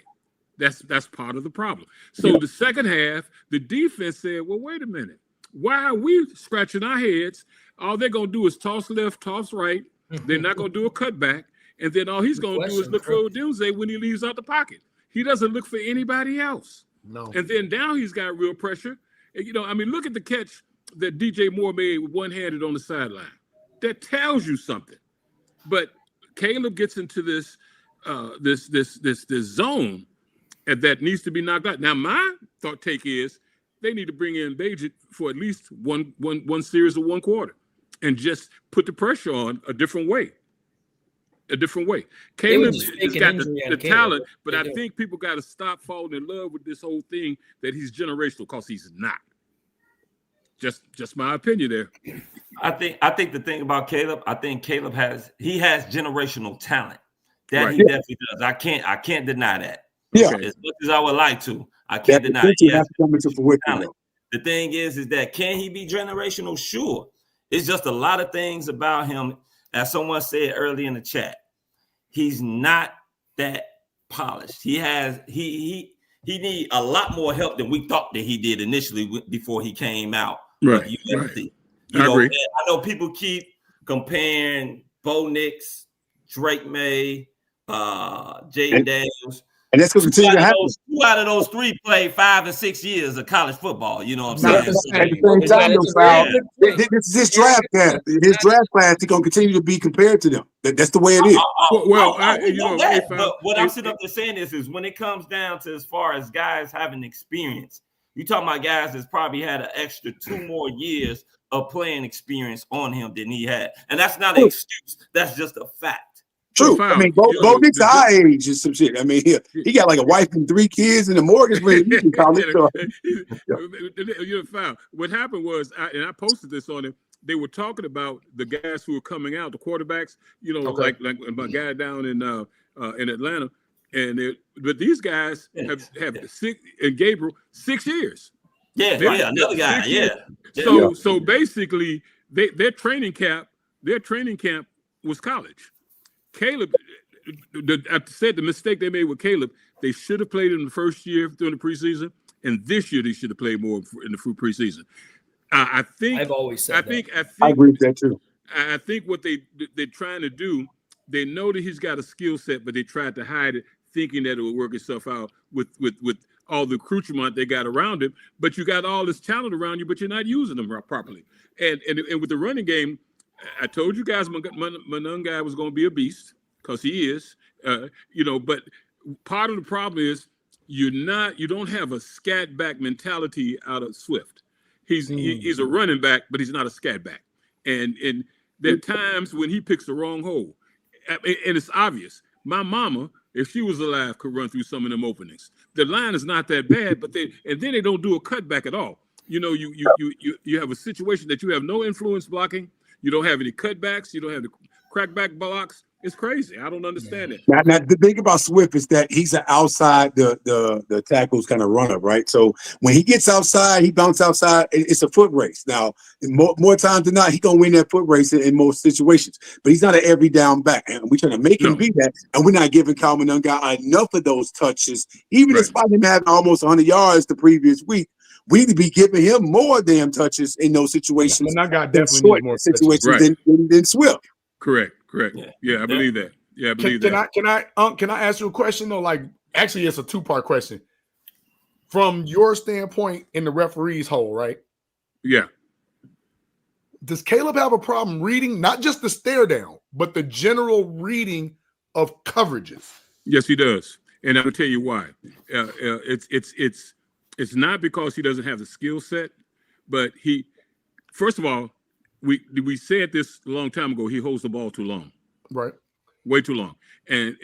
Speaker 8: That's part of the problem. So the second half, the defense said, well, wait a minute. Why are we scratching our heads? All they're going to do is toss left, toss right. They're not going to do a cutback. And then all he's going to do is look for Dunze when he leaves out the pocket. He doesn't look for anybody else.
Speaker 5: No.
Speaker 8: And then now he's got real pressure. And, look at the catch that DJ Moore made one-handed on the sideline. That tells you something. But Caleb gets into this zone and that needs to be knocked out. Now, my take is they need to bring in Bajent for at least one series of 1 quarter and just put the pressure on a different way. Caleb has got the talent, but I think people got to stop falling in love with this whole thing that he's generational, because he's not. Just my opinion there.
Speaker 1: I think the thing about Caleb, I think Caleb has generational talent. That he definitely does. I can't deny that.
Speaker 6: Yeah.
Speaker 1: As much as I would like to, I can't deny it. The thing is that can he be generational? Sure. It's just a lot of things about him. As someone said early in the chat, he's not that polished. He need a lot more help than we thought that he did initially before he came out.
Speaker 8: Right.
Speaker 1: You
Speaker 8: I
Speaker 1: know,
Speaker 8: agree.
Speaker 1: and I know people keep comparing Bo Nix, Drake May, Jaden Daniels.
Speaker 6: And that's going to continue to happen.
Speaker 1: Two out of those three played 5 and 6 years of college football. You know what I'm
Speaker 5: Not
Speaker 1: saying?
Speaker 5: the
Speaker 6: At the same time, though, Sal, this is his draft class. His draft class is going to continue to be compared to them. That's the way it is.
Speaker 1: We know that. But what I'm sitting up there saying is when it comes down to as far as guys having experience, you talking about guys that's probably had an extra 2 more years of playing experience on him than he had. And that's not an excuse. That's just a fact.
Speaker 6: True. I mean, Bo Nix our age is some shit. I mean, he got like a wife and 3 kids and a mortgage.
Speaker 8: What happened was, and I posted this on it. They were talking about the guys who were coming out, the quarterbacks. You know, like my guy down in Atlanta, but these guys have 6 and Gabriel 6 years.
Speaker 1: Yeah, another guy.
Speaker 8: So basically, their training camp was college. Caleb, I said the mistake they made with Caleb, they should have played in the first year during the preseason, and this year they should have played more in the preseason. I think
Speaker 4: I've always said
Speaker 6: I agree with that too.
Speaker 8: I think what they're trying to do, they know that he's got a skill set, but they tried to hide it, thinking that it would work itself out with all the accoutrement they got around him. But you got all this talent around you, but you're not using them properly. And with the running game, I told you guys my guy was going to be a beast because he is, but part of the problem is you don't have a scat back mentality out of Swift. He's a running back, but he's not a scat back. And there are times when he picks the wrong hole. And it's obvious. My mama, if she was alive, could run through some of them openings. The line is not that bad, but then they don't do a cutback at all. You know, you have a situation that you have no influence blocking. You don't have any cutbacks. You don't have the crackback blocks. It's crazy. I don't understand it.
Speaker 6: Now, the thing about Swift is that he's an outside the tackles kind of runner, right? So when he gets outside, he bounces outside. It's a foot race. Now, more times than not, he's going to win that foot race in most situations. But he's not an every down back. And we're trying to make him be that. And we're not giving Calvin Unga enough of those touches. Even despite him having almost 100 yards the previous week, we need to be giving him more damn touches in those situations.
Speaker 5: And I got definitely need more
Speaker 6: situations than Swift.
Speaker 8: Correct. Yeah, I believe that. Yeah, I believe that.
Speaker 5: Can I ask you a question though? Like, actually, it's a 2-part question. From your standpoint in the referee's hole, right?
Speaker 8: Yeah.
Speaker 5: Does Caleb have a problem reading not just the stare down, but the general reading of coverages?
Speaker 8: Yes, he does, and I'm gonna tell you why. It's not because he doesn't have the skill set, but first of all, we said this a long time ago. He holds the ball too long,
Speaker 5: right?
Speaker 8: Way too long, and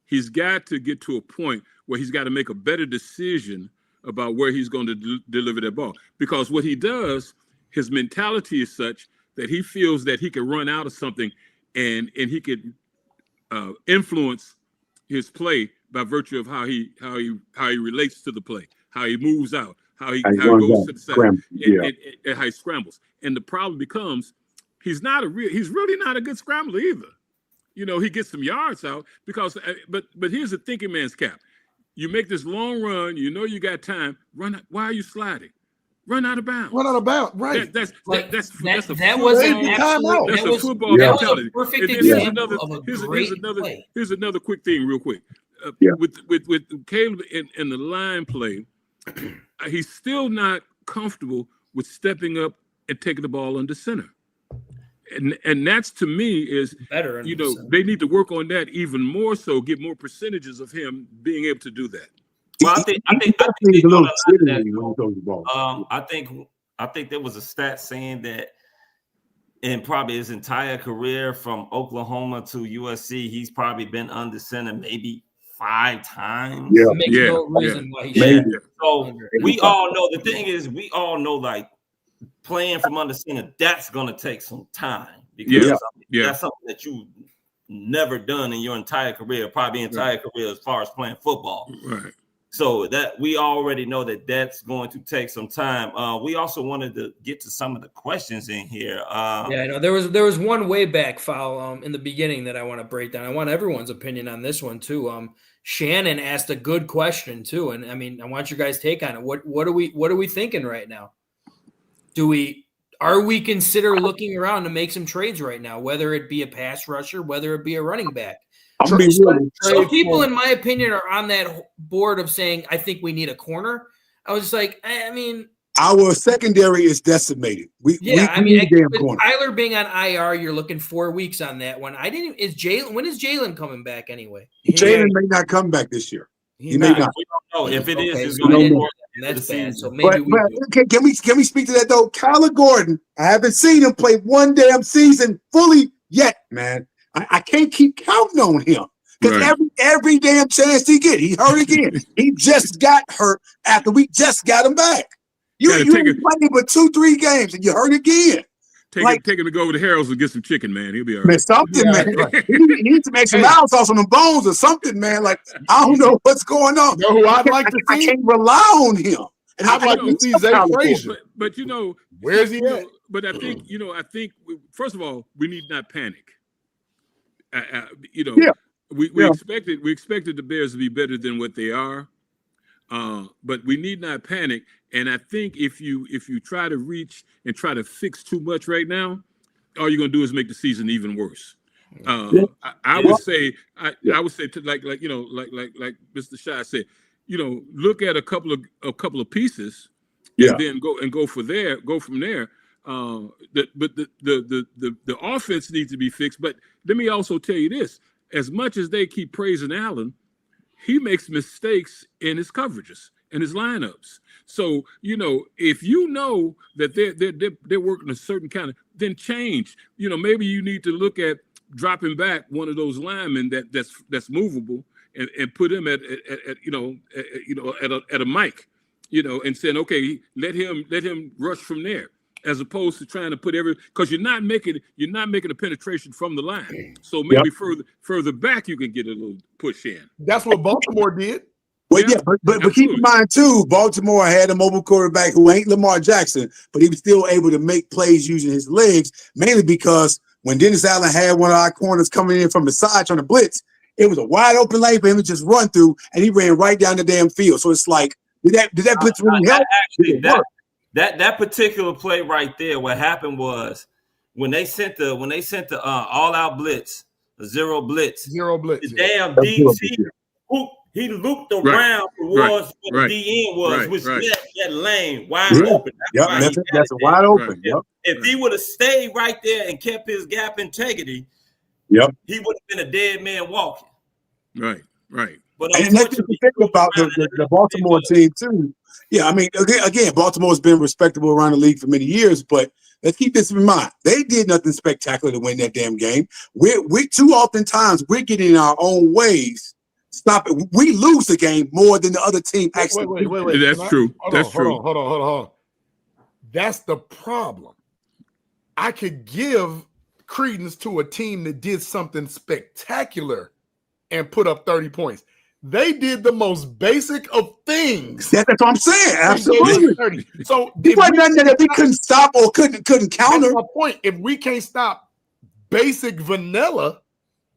Speaker 8: he's got to get to a point where he's got to make a better decision about where he's going to deliver that ball. Because what he does, his mentality is such that he feels that he can run out of something, and he could influence his play by virtue of how he relates to the play, how he moves out, how he goes to the side, and how he scrambles. And the problem becomes he's really not a good scrambler either. He gets some yards out because, but here's the thinking man's cap. You make this long run, you got time. Run. Why are you sliding? Run out of bounds.
Speaker 5: Run out of bounds. Right.
Speaker 8: That's a football mentality.
Speaker 4: Perfect example of a great play.
Speaker 8: Here's another quick thing, real quick. With Caleb in the line play, he's still not comfortable with stepping up and taking the ball under center. And that's, to me, is better. They need to work on that even more so, get more percentages of him being able to do that.
Speaker 1: Well, I think he's a little I think there was a stat saying that in probably his entire career from Oklahoma to USC, he's probably been under center maybe 5 times.
Speaker 4: No reason why he should.
Speaker 1: So we all know, the thing is, like, playing from under center, that's going to take some time because that's something that you've never done in your entire career, probably entire career as far as playing football.
Speaker 8: Right.
Speaker 1: So that we already know that that's going to take some time. We also wanted to get to some of the questions in here.
Speaker 4: I know there was one way back foul in the beginning that I want to break down. I want everyone's opinion on this one too. Shannon asked a good question too, and I mean, I want your guys' take on it. What are we thinking right now? are we consider looking around to make some trades right now, whether it be a pass rusher, whether it be a running back? So people, in my opinion, are on that board of saying, I think we need a corner. I was just like, I mean,
Speaker 6: our secondary is decimated. We need damn corner.
Speaker 4: Tyler being on IR, you're looking 4 weeks on that one. When is Jalen coming back anyway?
Speaker 6: Jalen may not come back this year. He may not.
Speaker 1: We don't know. If it is, it's
Speaker 4: so
Speaker 1: going to be
Speaker 4: that's bad. So maybe
Speaker 6: can we speak to that though? Kyler Gordon, I haven't seen him play one damn season fully yet, man. I can't keep counting on him because every damn chance he get, he hurt again. He just got hurt after we just got him back. You ain't playing but 2-3 games and you hurt again.
Speaker 8: Take him to go over to Harold's and get some chicken, man. He'll be all right.
Speaker 6: Man, something, man. He needs to make some miles off on the bones or something, man. Like, I don't know what's going on.
Speaker 5: You know who I'd like to see?
Speaker 6: I can't rely on him.
Speaker 5: And I'd like to see Zay Frazier.
Speaker 8: But you know,
Speaker 5: where's he at?
Speaker 8: But I think first of all, we need not panic. We expected the Bears to be better than what they are, but we need not panic. And I think if you try to reach and try to fix too much right now, all you're gonna do is make the season even worse. I would say to like Mr. Shai said, look at a couple of pieces, and then go from there. But the offense needs to be fixed. But let me also tell you this: as much as they keep praising Allen, he makes mistakes in his coverages and his lineups. So, if you know that they're working a certain kind of, then change. Maybe you need to look at dropping back one of those linemen that's movable and put him at a mic, and saying, okay, let him rush from there, as opposed to trying to put because you're not making a penetration from the line. So maybe further back you can get a little push in.
Speaker 5: That's what Baltimore did.
Speaker 6: Well, but keep in mind too, Baltimore had a mobile quarterback who ain't Lamar Jackson, but he was still able to make plays using his legs, mainly because when Dennis Allen had one of our corners coming in from the side trying to blitz, it was a wide open lane for him to just run through, and he ran right down the damn field. So it's like, did that blitz really help?
Speaker 1: Actually, that particular play right there, what happened was when they sent the all out blitz, zero blitz, the damn DC he looped around towards where the DN was, which left that lane wide open.
Speaker 6: That's wide open.
Speaker 1: If he would have stayed right there and kept his gap integrity, he would have been a dead man walking.
Speaker 8: Right.
Speaker 6: But and that's what you think about the Baltimore team too. Yeah, I mean, again, Baltimore's been respectable around the league for many years, but let's keep this in mind. They did nothing spectacular to win that damn game. We too oftentimes we're getting in our own ways. Stop it. We lose the game more than the other team actually.
Speaker 5: Wait.
Speaker 8: That's true.
Speaker 5: Hold on. That's the problem. I could give credence to a team that did something spectacular and put up 30 points. They did the most basic of things.
Speaker 6: That's what I'm saying. Absolutely.
Speaker 5: So
Speaker 6: it wasn't nothing that we couldn't stop or couldn't counter.
Speaker 5: That's my point. If we can't stop basic vanilla,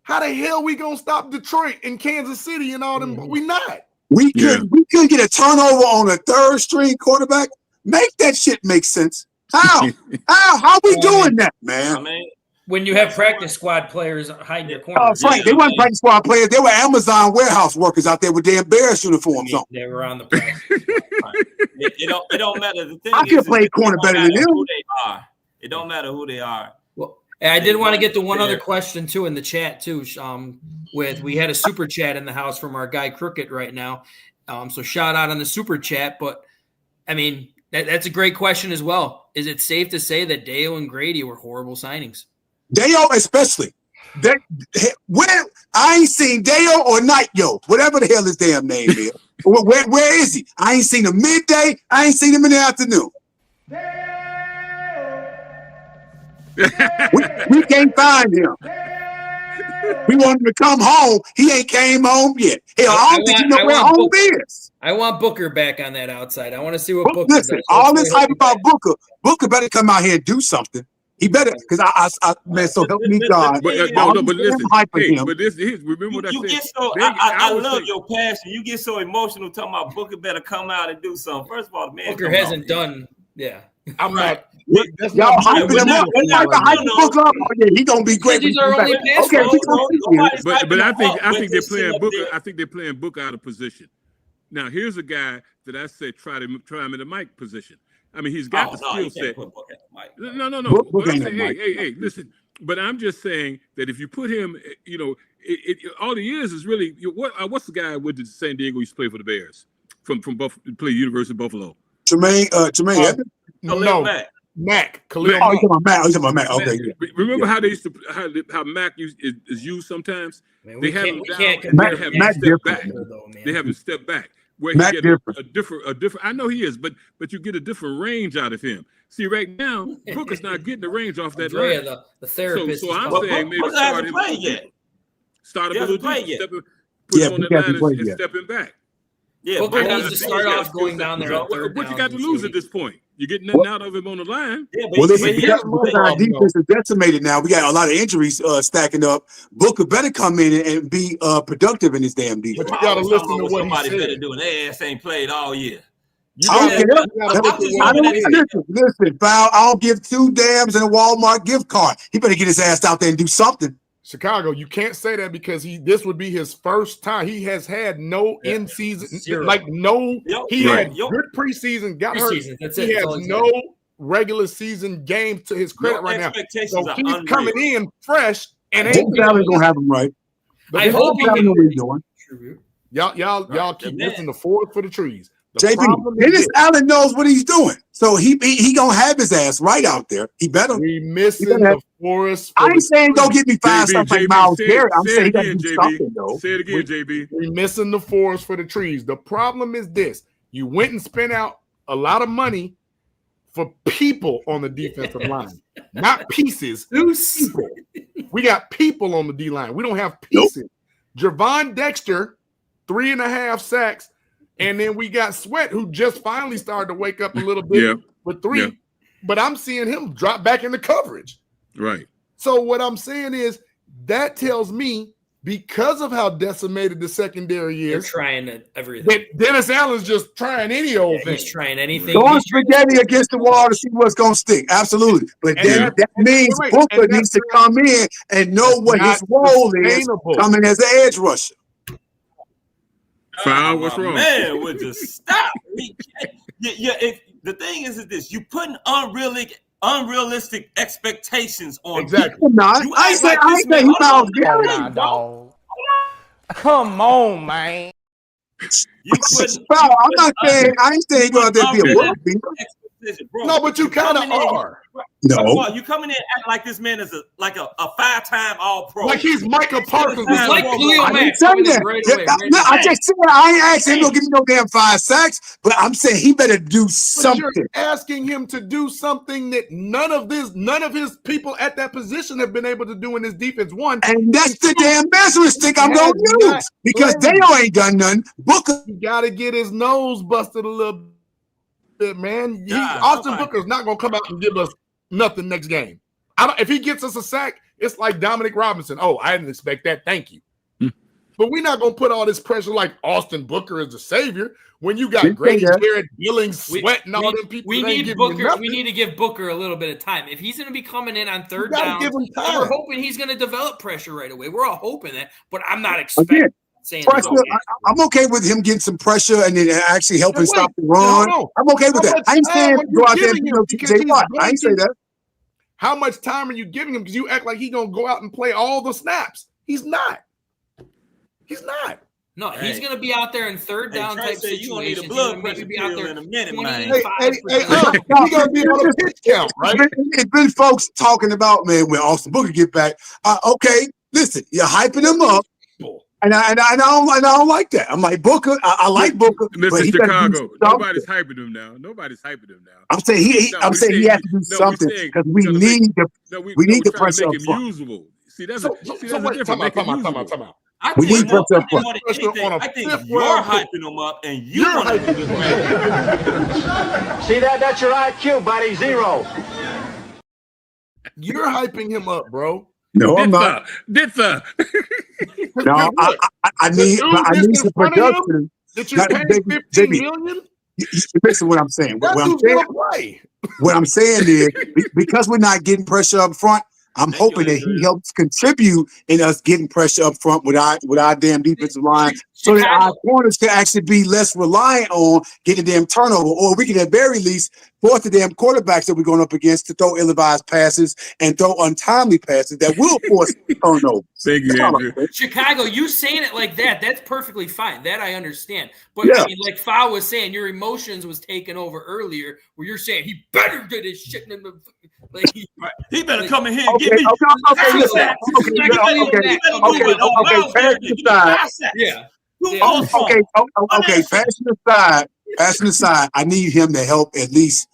Speaker 5: how the hell we gonna stop Detroit and Kansas City and all them? We not.
Speaker 6: We couldn't get a turnover on a third string quarterback. Make that shit make sense. How? How we doing that, man?
Speaker 4: I mean, when you have practice squad players hiding your corner.
Speaker 6: Frank, they weren't practice squad players. They were Amazon warehouse workers out there with damn Bears uniforms on.
Speaker 4: They were on the practice.
Speaker 1: It don't matter. The thing
Speaker 6: I could play corner better than them.
Speaker 1: Who they are. It don't matter who they are.
Speaker 4: Well, and I did want to get to one other question too in the chat too. We had a super chat in the house from our guy Crooked right now. So shout out on the super chat. But I mean, that's a great question as well. Is it safe to say that Deo and Grady were horrible signings?
Speaker 6: Deo especially. Where I ain't seen Deo or Night Yo, whatever the hell his damn name is. Where is he? I ain't seen him midday. I ain't seen him in the afternoon. we can't find him. We want him to come home. He ain't came home yet. Hell, I don't think you know where home is.
Speaker 4: I want Booker back on that outside. I want to see what Booker
Speaker 6: does.
Speaker 4: Listen,
Speaker 6: all this hype about Booker better come out here and do something. He better, because I man, so help me God.
Speaker 8: But listen, but this remember what I said.
Speaker 1: I love your passion. You get so emotional talking about Booker better come out and do something. First of all, the man
Speaker 4: Booker hasn't done. Yeah,
Speaker 5: I'm not. That's
Speaker 6: Y'all
Speaker 5: not
Speaker 6: hyping him up. They like to hype the book up. Oh yeah, he gonna be great.
Speaker 4: These are only pass
Speaker 6: Okay,
Speaker 8: but I think they're playing Booker. I think they're playing Booker out of position. Now here's a guy that I said try him in the Mike position. I mean, he's got the skill set. No. But I'm saying, hey, listen. But I'm just saying that if you put him, you know, all he is really what's the guy with the San Diego used to play for the Bears from Buffalo, play University of Buffalo?
Speaker 6: Tremaine Evans?
Speaker 5: No, Mac. Khalil.
Speaker 6: Oh, you're talking about Mac. Okay. Yeah.
Speaker 8: Remember how they used to how Mac is used sometimes?
Speaker 4: Man,
Speaker 8: they have him
Speaker 4: They
Speaker 8: have him step back where
Speaker 6: Mac
Speaker 8: he get a different. I know he is, but you get a different range out of him. See, right now Booker's not getting the range off that line.
Speaker 4: The therapist.
Speaker 8: So I'm saying maybe start him. Start him a little deep, put him on the line and step him back.
Speaker 4: Yeah, Booker needs to start off going down there.
Speaker 8: What you got to lose at this point? You're getting nothing out of him on the line.
Speaker 6: Yeah, because our defense is decimated now. We got a lot of injuries stacking up. Booker better come in and be productive in this damn defense.
Speaker 5: But you got to listen to what
Speaker 1: somebody
Speaker 5: he said.
Speaker 1: better do. Their ass ain't played all year.
Speaker 6: Listen, Foul. I don't give two damns in a Walmart gift card. He better get his ass out there and do something.
Speaker 5: Chicago, you can't say that because this would be his first time. He has had no in season, had good preseason, got hurt. He has no regular season game to his credit right now. So he's coming in fresh and ain't
Speaker 6: gonna have him right.
Speaker 4: I hope he can.
Speaker 5: Y'all keep missing the forest for the trees.
Speaker 6: JB, Dennis Allen knows what he's doing, so he gonna have his ass right out there. He better.
Speaker 5: We missing the forest.
Speaker 6: I ain't saying go get me 5 stuff like Miles Garrett. I'm saying he gotta do something though.
Speaker 8: Say it again, JB.
Speaker 5: We missing the forest for the trees. The problem is this: you went and spent out a lot of money for people on the defensive line, not pieces. People. We got people on the D line. We don't have pieces. Javon Dexter, 3.5 sacks. And then we got Sweat, who just finally started to wake up a little bit with 3. Yeah. But I'm seeing him drop back into coverage.
Speaker 8: Right.
Speaker 5: So what I'm saying is that tells me because of how decimated the secondary is,
Speaker 4: they're trying everything.
Speaker 5: That Dennis Allen's just trying any old thing.
Speaker 4: He's trying anything.
Speaker 6: Throwing spaghetti against the wall to see what's going to stick. Absolutely. But then that means Booker needs to come in and know what his role is coming as an edge rusher.
Speaker 8: Foul, what's wrong?
Speaker 1: Man, would just stop. The thing is this: you putting unrealistic expectations on
Speaker 6: people. I say he Miles Garrett.
Speaker 9: Come on, man.
Speaker 6: I ain't saying you out there be a work
Speaker 1: bro.
Speaker 5: No, but you kind of are.
Speaker 6: No,
Speaker 1: you coming in acting like this man is a 5-time All-Pro.
Speaker 5: Like he's Michael Parsons.
Speaker 4: Like Khalil Mack.
Speaker 6: I just said I ain't asking him to give me no damn 5 sacks, but I'm saying he better do something.
Speaker 5: You're asking him to do something that none of his people at that position have been able to do in his defense.
Speaker 6: And that's the damn measuring stick I'm gonna use because Dale ain't done nothing. Booker,
Speaker 5: you gotta get his nose busted a little bit, man. Austin Booker's not gonna come out and give us nothing next game. If he gets us a sack, it's like Dominic Robinson. Oh, I didn't expect that. Thank you. But we're not gonna put all this pressure like Austin Booker is the savior when you got Grady Jarrett, Billings, Sweat, and all them people.
Speaker 4: We need Booker. We need to give Booker a little bit of time. If he's gonna be coming in on third down, we're hoping he's gonna develop pressure right away. We're all hoping that, but I'm not expecting.
Speaker 6: Pressure, I'm okay with him getting some pressure and then actually helping stop the run. I'm okay with that. I ain't saying go out there and TJ Watt. I ain't say that.
Speaker 5: How much time are you giving him? Because you act like he's gonna go out and play all the snaps. He's not. He's not.
Speaker 4: No, he's gonna be out there in third down type situations.
Speaker 1: You gonna need a blood pressure pill in a minute, man.
Speaker 5: He's gonna be on the pitch count, right?
Speaker 6: It's been folks talking about, man, when Austin Booker get back. Okay, listen, you're hyping him up. And I don't like that. I'm like Booker. I like Booker.
Speaker 8: Listen, Chicago. Nobody's hyping him now.
Speaker 6: I'm saying he has to do something because we need the pressure up front.
Speaker 8: Usable. See, that's a different. Come on.
Speaker 6: We need pressure up front.
Speaker 1: I think you're hyping him up, and you're hyping him up.
Speaker 9: See that? That's your IQ, buddy. 0.
Speaker 5: You're hyping him up, bro.
Speaker 6: No, I'm not.
Speaker 8: Ditza.
Speaker 6: No, I need some production.
Speaker 5: That you're paying $15 million?
Speaker 6: Listen, what I'm saying.
Speaker 5: That's
Speaker 6: What I'm
Speaker 5: who's
Speaker 6: saying.
Speaker 5: gonna play.
Speaker 6: What I'm saying is because we're not getting pressure up front. I'm hoping that he helps contribute in us getting pressure up front with our damn defensive line, so that our corners can actually be less reliant on getting damn turnover, or we can at very least force the damn quarterbacks that we're going up against to throw ill-advised passes and throw untimely passes that will force turnovers.
Speaker 8: Thank you, Andrew.
Speaker 4: Chicago, you saying it like that's perfectly fine. That I understand. But I mean, like Fa was saying, your emotions was taken over earlier, where you're saying he better get his shit in the
Speaker 1: he better come in here and
Speaker 6: Okay, passing aside, I need him to help at least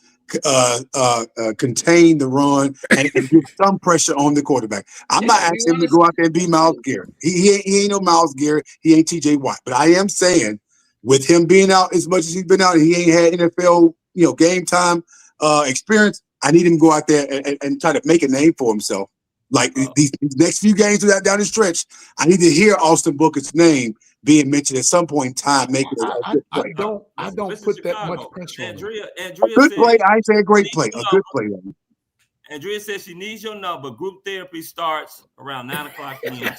Speaker 6: contain the run and get some pressure on the quarterback. I'm not asking him to go out there and be Myles Garrett. He ain't no Myles Garrett. He ain't TJ Watt. But I am saying, with him being out as much as he's been out, he ain't had NFL game time experience. I need him to go out there and try to make a name for himself. Like these next few games down the stretch, I need to hear Austin Booker's name being mentioned at some point in time. Making
Speaker 5: I don't put that much pressure on him.
Speaker 6: A good play. I ain't saying a great play. A good play.
Speaker 1: Andrea says she needs your number. Group therapy starts around 9:00 p.m.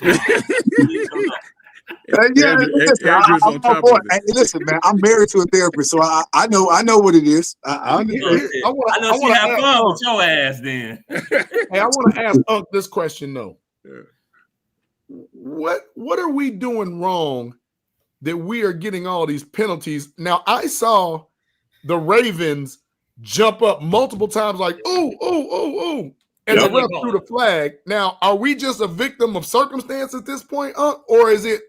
Speaker 6: Listen, man, I'm married to a therapist, so I know what it is. I understand.
Speaker 1: I know she have fun with your ass then.
Speaker 5: Hey, I want to ask Unc this question though. What are we doing wrong that we are getting all these penalties? Now, I saw the Ravens jump up multiple times like, ooh, and the ref threw the flag. Now, are we just a victim of circumstance at this point, Unc, or is it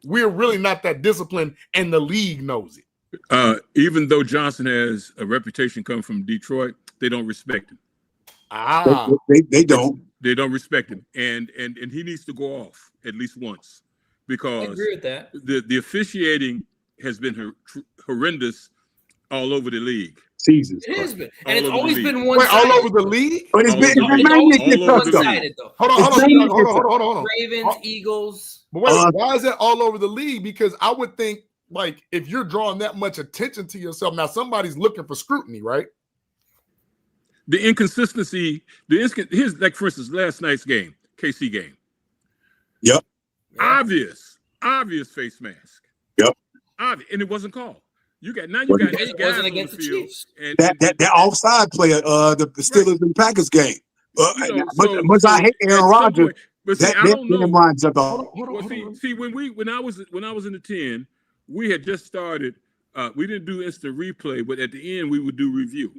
Speaker 5: we're really not that disciplined and the league knows it?
Speaker 8: Even though Johnson has a reputation coming from Detroit, they don't respect him.
Speaker 6: They don't.
Speaker 8: They don't respect him, and he needs to go off at least once, because
Speaker 4: I agree with that.
Speaker 8: The officiating has been horrendous all over the league.
Speaker 6: Jesus,
Speaker 4: it has been, and it's always been one
Speaker 5: all over the league.
Speaker 6: But it's been
Speaker 4: one-sided though.
Speaker 5: Hold on.
Speaker 4: Ravens, Eagles.
Speaker 5: But wait, why is that all over the league? Because I would think, like, if you're drawing that much attention to yourself, now somebody's looking for scrutiny, right?
Speaker 8: The inconsistency, here's like, for instance, last night's game, KC game.
Speaker 6: Yep.
Speaker 8: Obvious face mask.
Speaker 6: Yep.
Speaker 8: Obvious, and it wasn't called. You got 8 guys on the field.
Speaker 6: That offside play, the Steelers and Packers game. Much I hate Aaron Rodgers.
Speaker 8: But see, I don't know. See, when I was in the 10, we had just started. We didn't do instant replay, but at the end we would do review.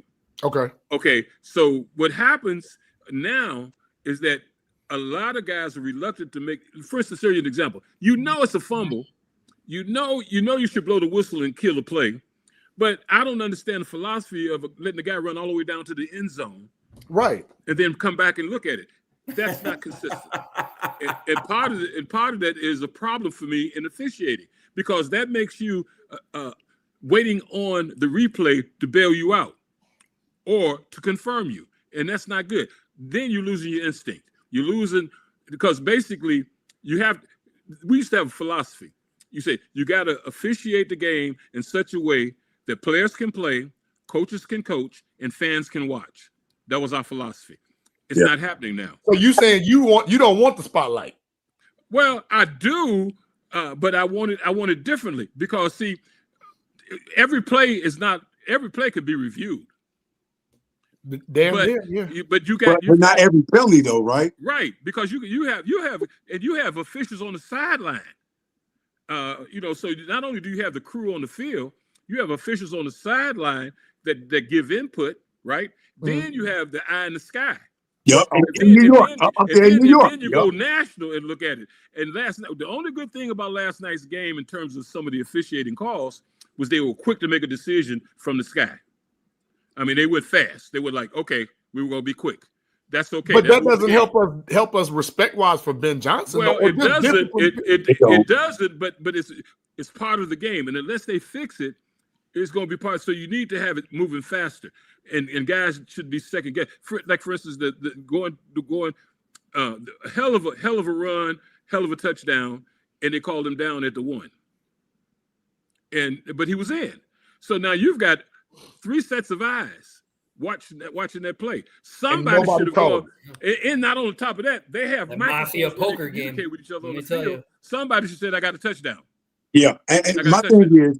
Speaker 8: Okay. So what happens now is that a lot of guys are reluctant to make. For instance, here's an example. It's a fumble. You should blow the whistle and kill the play, but I don't understand the philosophy of letting the guy run all the way down to the end zone,
Speaker 5: right,
Speaker 8: and then come back and look at it. That's not consistent. and part of that is a problem for me in officiating, because that makes you waiting on the replay to bail you out or to confirm you, and that's not good. Then you're losing your instinct. You're losing, because basically we used to have a philosophy. You say you got to officiate the game in such a way that players can play, coaches can coach, and fans can watch. That was our philosophy. It's not happening now.
Speaker 5: So you saying you don't want the spotlight?
Speaker 8: Well, I do, but I want it differently, because see, every play could be reviewed.
Speaker 5: But
Speaker 6: not every penalty though, right?
Speaker 8: Right, because you have officials on the sideline. So not only do you have the crew on the field, you have officials on the sideline that give input, right? Mm-hmm. Then you have the eye in the sky.
Speaker 6: Yep.
Speaker 8: In New York. Then you go national and look at it. And the only good thing about last night's game in terms of some of the officiating calls was they were quick to make a decision from the sky. I mean, they went fast. They were like, okay, we were going to be quick. That's okay.
Speaker 5: But that doesn't help us respect-wise for Ben Johnson.
Speaker 8: Well, it doesn't. It doesn't. But it's part of the game, and unless they fix it, it's going to be part. So you need to have it moving faster, and guys should be second guess. Like for instance, the going hell of a run, hell of a touchdown, and they called him down at the 1. But he was in. So now you've got 3 sets of eyes watching that play. Somebody should have gone. And not on top of that, they have
Speaker 4: mafia poker game
Speaker 8: with each other on the field. Somebody should say, "I got a touchdown."
Speaker 6: Yeah, and my thing is,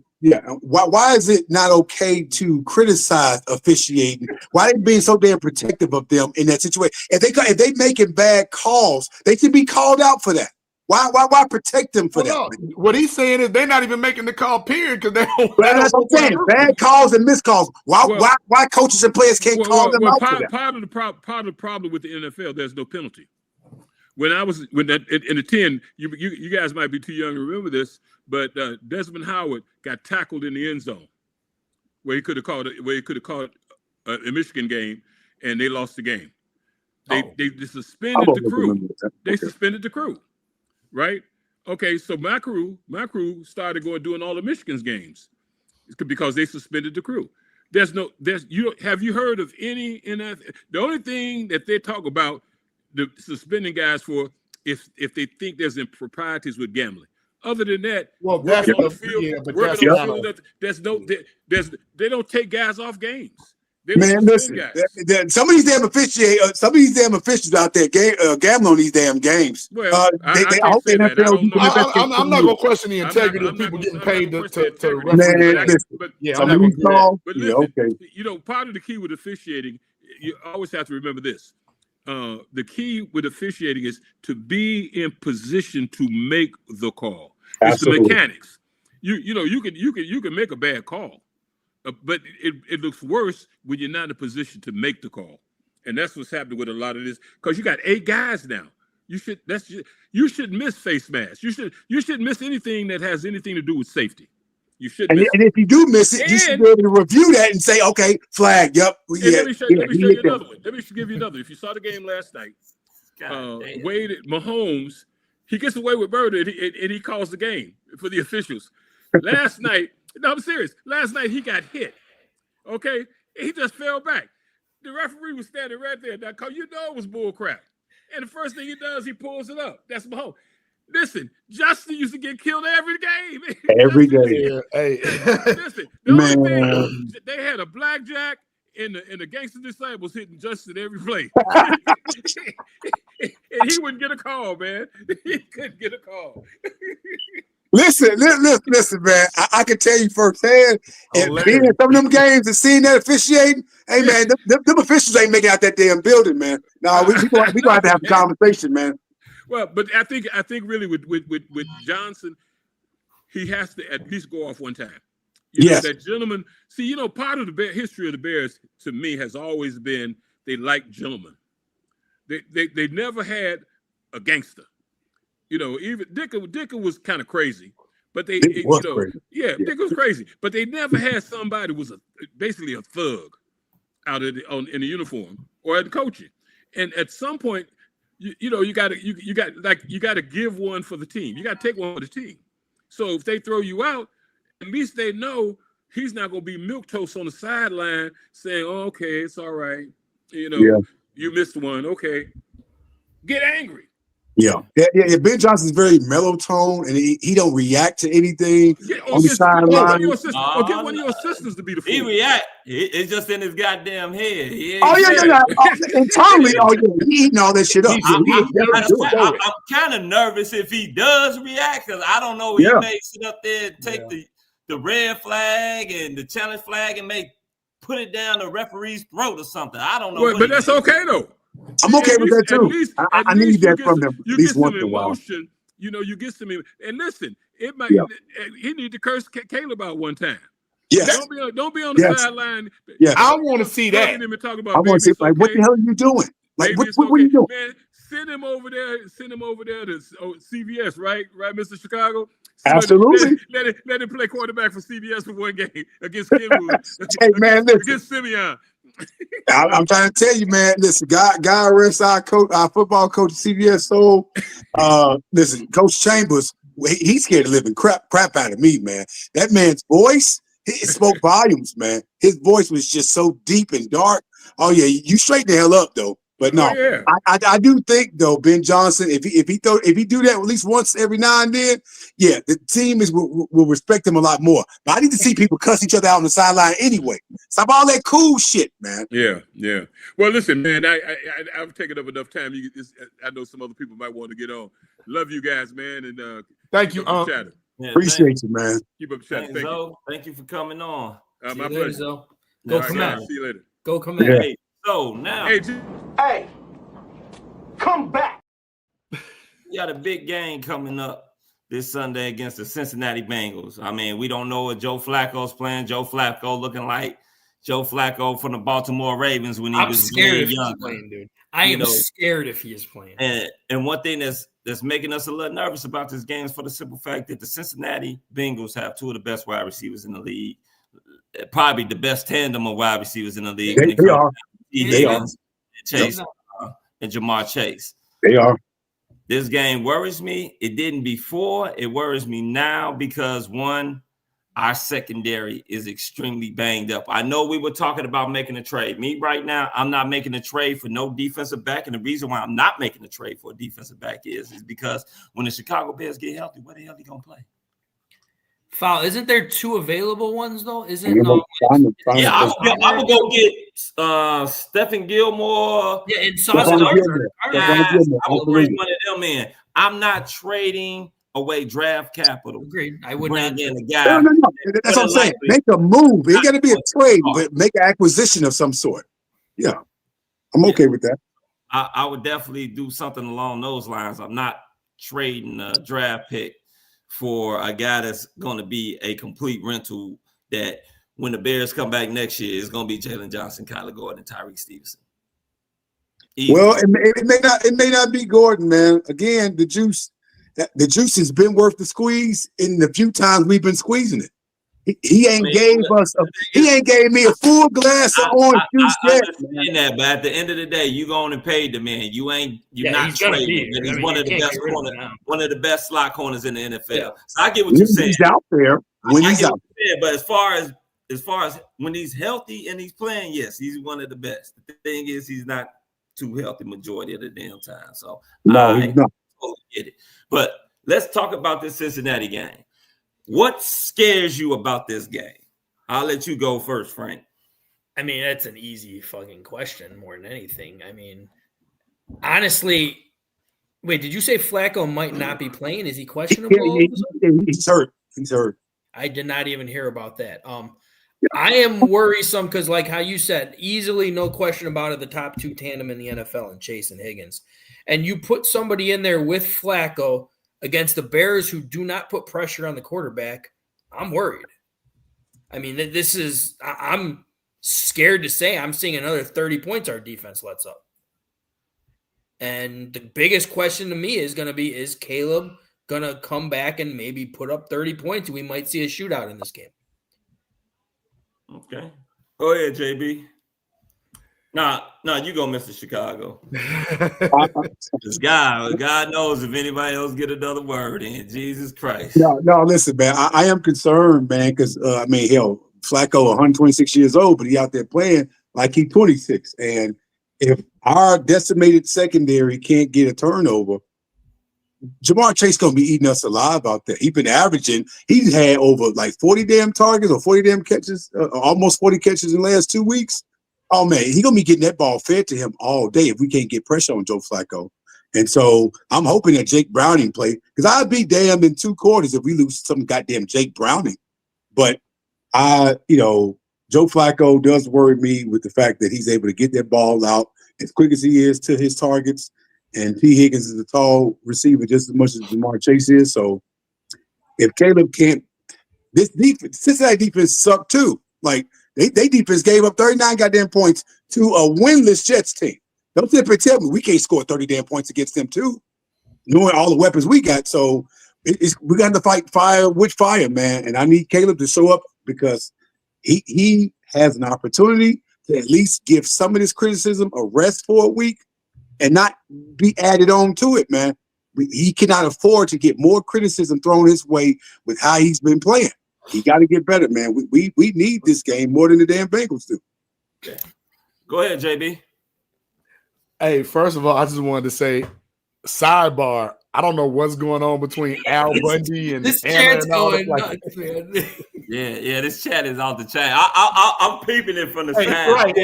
Speaker 6: why is it not okay to criticize officiating? Why they being so damn protective of them in that situation? If they making bad calls, they should be called out for that. Why protect them for that?
Speaker 5: No. What he's saying is they're not even making the call, period, because they don't.
Speaker 6: That's what I'm saying. Bad calls and missed calls. Why coaches and players can't call them out for that?
Speaker 8: Part of the problem with the NFL, there's no penalty. When I was in the 10, you guys might be too young to remember this, but Desmond Howard got tackled in the end zone, where he could have called a Michigan game, and they lost the game. They suspended the crew. They suspended the crew. Right? Okay, so my crew started doing all the Michigan's games because they suspended the crew. Have you heard of any NFL? The only thing that they talk about the suspending guys for if they think there's improprieties with gambling. Other than that, they don't take guys off games.
Speaker 6: Man, listen. Some of these damn officials out there gambling on these damn games.
Speaker 5: Well, I'm not gonna question the integrity of people getting paid to referee.
Speaker 8: Part of the key with officiating, you always have to remember this. The key with officiating is to be in position to make the call. Absolutely. It's the mechanics. You can make a bad call. But it looks worse when you're not in a position to make the call, and that's what's happening with a lot of this. Because you got 8 guys now. You should miss face masks. You shouldn't miss anything that has anything to do with safety. You should. And
Speaker 6: if you do miss it, you should be able to review that and say, "Okay, flag. Yep."
Speaker 8: Let me show you another one. Let me give you another. If you saw the game last night, Mahomes, he gets away with murder, and he calls the game for the officials. Last night. No, I'm serious. Last night he got hit. Okay, he just fell back. The referee was standing right there. Now, it was bull crap. And the first thing he does, he pulls it up. That's Mahomes. Listen, Justin used to get killed every game.
Speaker 6: Every day.
Speaker 5: Yeah. Hey.
Speaker 8: Listen, the only thing, they had a blackjack and the gangster disciples hitting Justin every play. And he wouldn't get a call, man. He couldn't get a call.
Speaker 6: Listen, man. I can tell you firsthand, and being in some of them games and seeing that officiating, hey, man, them officials ain't making out that damn building, man. No, we gonna have to have a conversation, man.
Speaker 8: Well, but I think really with Johnson, he has to at least go off one time.
Speaker 6: Yes.
Speaker 8: That gentleman. See, part of the history of the Bears to me has always been they like gentlemen. They never had a gangster. Even Dicker was kind of crazy, but Dick was crazy. But they never had somebody who was basically a thug out in the uniform or at the coaching. And at some point, you got to give one for the team. You got to take one for the team. So if they throw you out, at least they know he's not going to be milquetoast on the sideline saying, "Oh, okay, it's all right. You missed one. Okay, get angry."
Speaker 6: Yeah. Ben Johnson's very mellow tone, and he don't react to anything on the sideline.
Speaker 8: Or get one of your assistants to be the fool.
Speaker 1: He react. It's just in his goddamn head.
Speaker 6: Internally, he eating all that shit up.
Speaker 1: I'm kind of nervous if he does react, because I don't know. He may sit up there and take the red flag and the challenge flag and may put it down the referee's throat or something. I don't know.
Speaker 8: But that's okay though.
Speaker 6: I'm okay with that too. I need that from him at least once in a while.
Speaker 8: You get some, and listen, it might. He need to curse Caleb out one time.
Speaker 6: Yes.
Speaker 8: Don't be on the sideline.
Speaker 6: Yes.
Speaker 5: I want to see that.
Speaker 8: I
Speaker 6: want to see what the hell are you doing? Like what are you doing?
Speaker 8: Man, send him over there to CBS, right, Mr. Chicago.
Speaker 6: Absolutely.
Speaker 8: Let him play quarterback for CBS for one game against Kenwood.
Speaker 6: Hey man, listen.
Speaker 8: Against Simeon.
Speaker 6: I'm trying to tell you, man. Listen, God arrests our football coach, CBS. So, listen, Coach Chambers, he's scared of living crap out of me, man. That man's voice, it spoke volumes, man. His voice was just so deep and dark. Oh yeah, you straighten the hell up though. But no,
Speaker 8: yeah.
Speaker 6: I do think though, Ben Johnson, if he do that at least once every now and then, yeah, the team will respect him a lot more. But I need to see people cuss each other out on the sideline anyway. Stop all that cool shit, man.
Speaker 8: Yeah. Well, listen, man, I've taken up enough time. I know some other people might want to get on. Love you guys, man, and
Speaker 5: thank you,
Speaker 1: Yeah,
Speaker 6: appreciate you, man.
Speaker 8: Keep up chatting. Thank you.
Speaker 1: Thank you for coming on.
Speaker 8: My pleasure.
Speaker 4: Go come out.
Speaker 8: See you later.
Speaker 4: Go come out.
Speaker 1: Hey, so now,
Speaker 9: Hey, come back.
Speaker 1: we got a big game coming up this Sunday against the Cincinnati Bengals. I mean, we don't know what Joe Flacco's playing. Joe Flacco looking like Joe Flacco from the Baltimore Ravens when he was
Speaker 4: scared
Speaker 1: young.
Speaker 4: Playing, dude. I am scared if he is playing.
Speaker 1: And one thing that's making us a little nervous about this game is for the simple fact that the Cincinnati Bengals have two of the best wide receivers in the league. Probably the best tandem of wide receivers in the league.
Speaker 6: They are.
Speaker 1: They are. Chase and Jamar Chase.
Speaker 6: They are.
Speaker 1: This game worries me. It didn't before. It worries me now because, one, our secondary is extremely banged up. I know we were talking about making a trade. Me right now, I'm not making a trade for no defensive back. And the reason why I'm not making a trade for a defensive back is because when the Chicago Bears get healthy, where the hell are they going to play?
Speaker 4: Foul. Isn't there two available ones though?
Speaker 1: I would go get Stephen Gilmore.
Speaker 4: Yeah, and Sauce Gardner.
Speaker 1: I would bring one of them in. I'm not trading away draft capital.
Speaker 4: Agreed. I would not
Speaker 1: in a guy.
Speaker 6: No. That's what I'm saying. Make a move. It got to be a trade, but make an acquisition of some sort. Yeah, I'm okay with that.
Speaker 1: I would definitely do something along those lines. I'm not trading a draft pick for a guy that's going to be a complete rental that when the Bears come back next year, it's going to be Jalen Johnson, Kyler Gordon, and Tyreek Stevenson. Easy.
Speaker 6: Well, it may not be Gordon, man. Again, the juice has been worth the squeeze in the few times we've been squeezing it. He ain't gave me a full glass of orange juice yet.
Speaker 1: I understand that, but at the end of the day, you going and paid the man. You're not trading. And he's one of the best slot corners in the NFL. Yeah. So I get what you're saying.
Speaker 6: He's out there. He's out there.
Speaker 1: But as far as when he's healthy and he's playing, yes, he's one of the best. The thing is, he's not too healthy majority of the damn time. So
Speaker 6: no, he's not.
Speaker 1: Totally get it. But let's talk about this Cincinnati game. What scares you about this game? I'll let you go first, Frank.
Speaker 4: I mean, that's an easy fucking question more than anything. I mean, honestly, wait, did you say Flacco might not be playing? Is he questionable?
Speaker 6: He's hurt. He's hurt.
Speaker 4: I did not even hear about that. I am worrisome because, like how you said, easily, no question about it, the top two tandem in the NFL and Chase and Higgins. And you put somebody in there with Flacco against the Bears who do not put pressure on the quarterback, I'm worried. I mean, I'm scared to say I'm seeing another 30 points our defense lets up. And the biggest question to me is going to be, is Caleb going to come back and maybe put up 30 points? We might see a shootout in this game.
Speaker 1: Okay. Go ahead, JB. Nah, you go, Mr. Chicago. This guy, God knows if anybody else get another word in. Jesus Christ.
Speaker 6: No, listen, man. I am concerned, man, because Flacco, 126 years old, but he out there playing like he's 26. And if our decimated secondary can't get a turnover, Jamar Chase gonna be eating us alive out there. He's been averaging. He's had over like 40 damn targets or 40 damn catches, almost 40 catches in the last 2 weeks. Oh, man, he's going to be getting that ball fed to him all day if we can't get pressure on Joe Flacco. And so I'm hoping that Jake Browning play because I'd be damned in 2 quarters if we lose some goddamn Jake Browning. But, Joe Flacco does worry me with the fact that he's able to get that ball out as quick as he is to his targets. And T. Higgins is a tall receiver just as much as Jamar Chase is. So if Caleb can't – this defense, Cincinnati defense sucked too. Like, They defense gave up 39 goddamn points to a winless Jets team. Don't sit there and tell me we can't score 30 damn points against them too, knowing all the weapons we got. So we got to fight fire with fire, man. And I need Caleb to show up because he has an opportunity to at least give some of this criticism a rest for a week and not be added on to it, man. He cannot afford to get more criticism thrown his way with how he's been playing. He got to get better, man. We need this game more than the damn Bengals do.
Speaker 1: Okay. Go ahead, JB.
Speaker 5: Hey, first of all, I just wanted to say, sidebar. I don't know what's going on between Al Bundy and
Speaker 4: this
Speaker 5: Anna
Speaker 4: chat's
Speaker 5: and all
Speaker 4: going
Speaker 5: that.
Speaker 4: nuts, man.
Speaker 1: Yeah, this chat is off the chain. I'm peeping it from the
Speaker 5: Hey,
Speaker 1: side.
Speaker 5: right.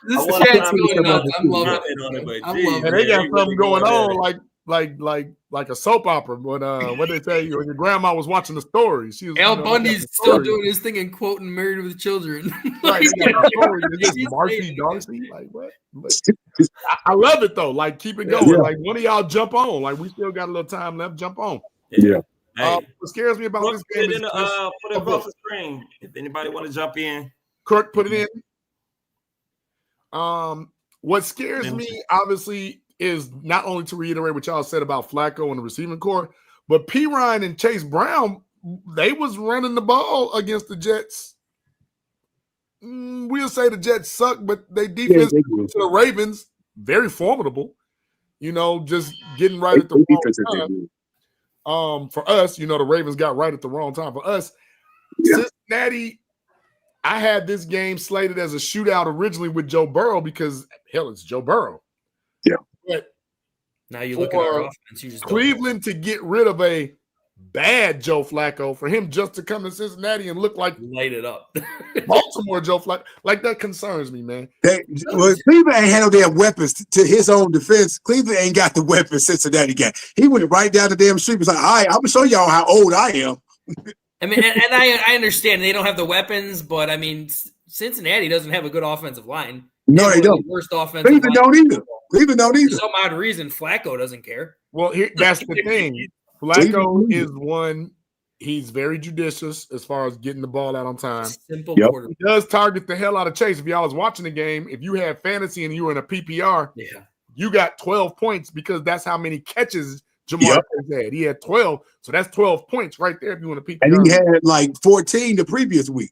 Speaker 4: This chat's going nuts. I'm loving
Speaker 1: it.
Speaker 4: I'm loving
Speaker 5: And they got something going on
Speaker 1: like
Speaker 5: like a soap opera. When what they tell you, when your grandma was watching the story, she was
Speaker 4: Al Bundy's still doing his thing and quoting Married with Children.
Speaker 5: Right, they got the story. It's Marcy Darcy. Like what? I love it though. Like keep it going.
Speaker 6: Yeah.
Speaker 5: Like one of y'all jump on. Like we still got a little time left. Jump on.
Speaker 6: Yeah.
Speaker 1: Hey,
Speaker 5: what scares me about this game is
Speaker 1: put it across the screen. If anybody want to jump in,
Speaker 5: Kirk, put it in. What scares me, obviously, is not only to reiterate what y'all said about Flacco and the receiving core, but P. Ryan and Chase Brown, they was running the ball against the Jets. We'll say the Jets suck, but they defense to the Ravens, very formidable. You know, just getting right at the wrong time. For us, you know, the Ravens got right at the wrong time. For us, Cincinnati, I had this game slated as a shootout originally with Joe Burrow because, hell, it's Joe Burrow.
Speaker 6: Yeah.
Speaker 5: But
Speaker 4: now you look at our offense. You just
Speaker 5: Cleveland to get rid of a bad Joe Flacco, for him just to come to Cincinnati and look like
Speaker 4: light it up.
Speaker 5: Baltimore Joe Flacco, like that concerns me, man.
Speaker 6: Cleveland ain't had no damn weapons to his own defense. Cleveland ain't got the weapons Cincinnati got. He went right down the damn street. Was like, all right, I'm gonna show y'all how old I am.
Speaker 4: I mean, and I understand they don't have the weapons, but I mean, Cincinnati doesn't have a good offensive line.
Speaker 6: No, they don't.
Speaker 4: Worst offensive
Speaker 6: Cleveland
Speaker 4: line.
Speaker 6: Cleveland don't either.
Speaker 4: For some odd reason, Flacco doesn't care.
Speaker 5: Well, that's the thing. Flacco is one. He's very judicious as far as getting the ball out on time.
Speaker 4: Simple quarterback.
Speaker 5: He does target the hell out of Chase. If y'all was watching the game, if you had fantasy and you were in a PPR, you got 12 points because that's how many catches Jamar Chase had. He had 12, so that's 12 points right there if you want a PPR.
Speaker 6: And he had like 14 the previous week.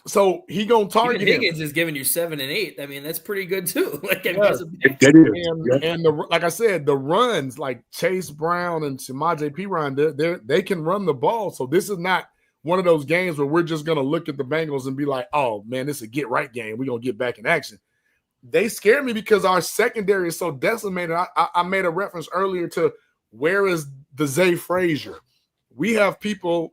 Speaker 5: So he gonna target
Speaker 4: Even Higgins is giving you 7 and 8. I mean, that's pretty good too. Like, I mean,
Speaker 5: and like I said, the runs like Chase Brown and Samaje Perine, they can run the ball. So this is not one of those games where we're just gonna look at the Bengals and be like, "Oh man, this is a get right game. We're gonna get back in action." They scare me because our secondary is so decimated. I made a reference earlier to where is the Zay Frazier? We have people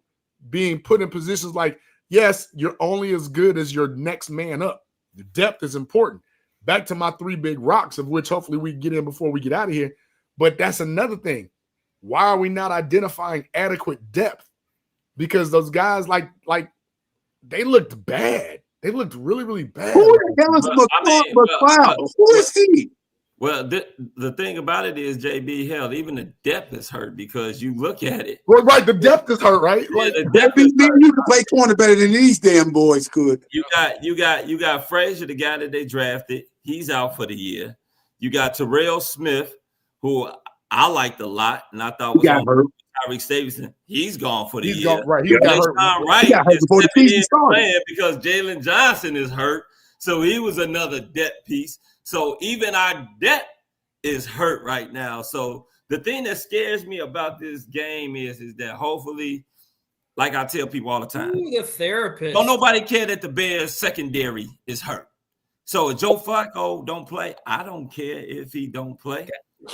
Speaker 5: being put in positions like, yes, you're only as good as your next man up. The depth is important. Back to my 3 big rocks, of which hopefully we get in before we get out of here. But that's another thing. Why are we not identifying adequate depth? Because those guys, like they looked bad. They looked really, really bad.
Speaker 6: Who is he?
Speaker 1: Well, the thing about it is, JB, hell, even the depth is hurt because you look at it.
Speaker 5: Well, right, the depth is hurt, right? Like,
Speaker 1: the depth is hurt.
Speaker 6: You can play corner better than these damn boys could.
Speaker 1: You got Frazier, the guy that they drafted. He's out for the year. You got Terrell Smith, who I liked a lot, and I thought was hurt. Tyreek Stevenson. He's gone for the year.
Speaker 5: He got hurt
Speaker 6: before the season
Speaker 1: started because Jalen Johnson is hurt, so he was another depth piece. So even our depth is hurt right now. So the thing that scares me about this game is that hopefully, like I tell people all the time,
Speaker 4: the therapist.
Speaker 1: Don't nobody care that the Bears secondary is hurt. So if Joe Flacco don't play, I don't care if he don't play.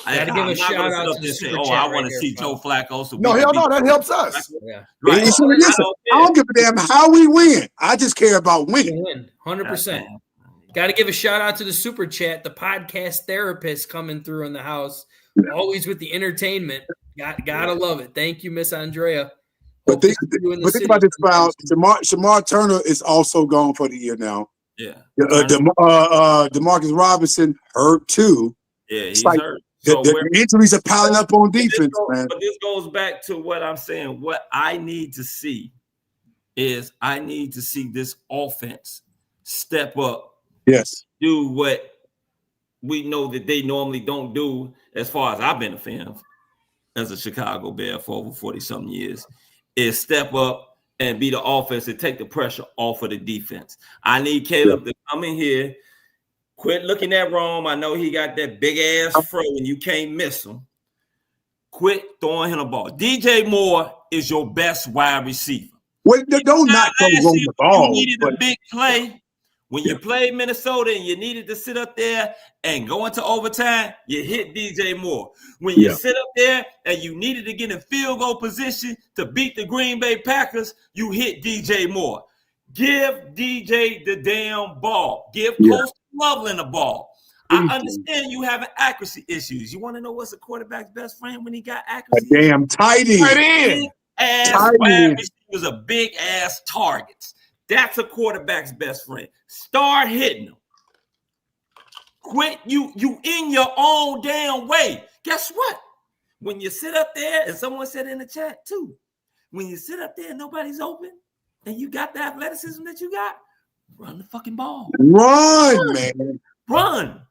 Speaker 4: Got to give a shout out to the super chat.
Speaker 1: I want to see Joe Flacco. So
Speaker 5: no, hell no, that helps us.
Speaker 6: Yeah. Right. Listen, I don't give a damn how we win. I just care about winning.
Speaker 4: 100%. Got to give a shout out to the super chat, the podcast therapist coming through in the house, always with the entertainment. Gotta love it. Thank you, Miss Andrea.
Speaker 6: But think about this: about Shamar Turner is also gone for the year now.
Speaker 1: Yeah.
Speaker 6: Demarcus Robinson hurt too.
Speaker 1: Yeah, he's hurt.
Speaker 6: So the injuries are piling up on defense, man.
Speaker 1: But this goes back to what I'm saying. What I need to see is this offense step up.
Speaker 6: Yes.
Speaker 1: Do what we know that they normally don't do, as far as I've been a fan of, as a Chicago Bear for over 40-something years, is step up and be the offense and take the pressure off of the defense. I need Caleb to come in here, quit looking at Rome. I know he got that big-ass fro and you can't miss him. Quit throwing him the ball. DJ Moore is your best wide receiver.
Speaker 6: Well, don't not throw the ball.
Speaker 1: You needed a big play. When you played Minnesota and you needed to sit up there and go into overtime, you hit DJ Moore. When you sit up there and you needed to get in field goal position to beat the Green Bay Packers, you hit DJ Moore. Give DJ the damn ball. Give Coach Loveland the ball. I understand you having accuracy issues. You want to know what's a quarterback's best friend when he got accuracy?
Speaker 6: A damn tight end.
Speaker 1: He was a big ass targets. That's a quarterback's best friend. Start hitting them. Quit you in your own damn way. Guess what? When you sit up there, and someone said in the chat too, when you sit up there and nobody's open, and you got the athleticism that you got, run the fucking ball.
Speaker 6: Run, man.
Speaker 1: Run.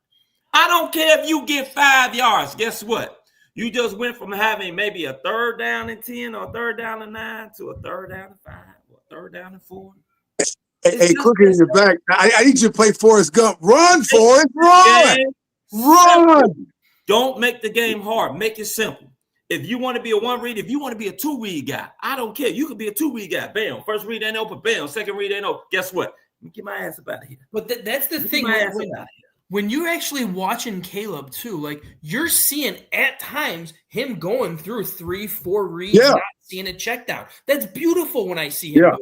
Speaker 1: I don't care if you get 5 yards. Guess what? You just went from having maybe a 3rd down and 10 or a 3rd down and 9 to a 3rd down and 5 or a 3rd down and 4.
Speaker 6: Hey, Crooked in the back. I need you to play Forrest Gump. Run, Forrest. Run. Run.
Speaker 1: Don't make the game hard. Make it simple. If you want to be a 1 read, if you want to be a 2 read guy, I don't care. You could be a 2 read guy. Bam. First read ain't open. Bam. Second read ain't open. Guess what? Let me get my ass up out of here.
Speaker 4: But that's the thing. When you're actually watching Caleb too, like you're seeing at times him going through 3-4 reads, not seeing it checked out. That's beautiful when I see him.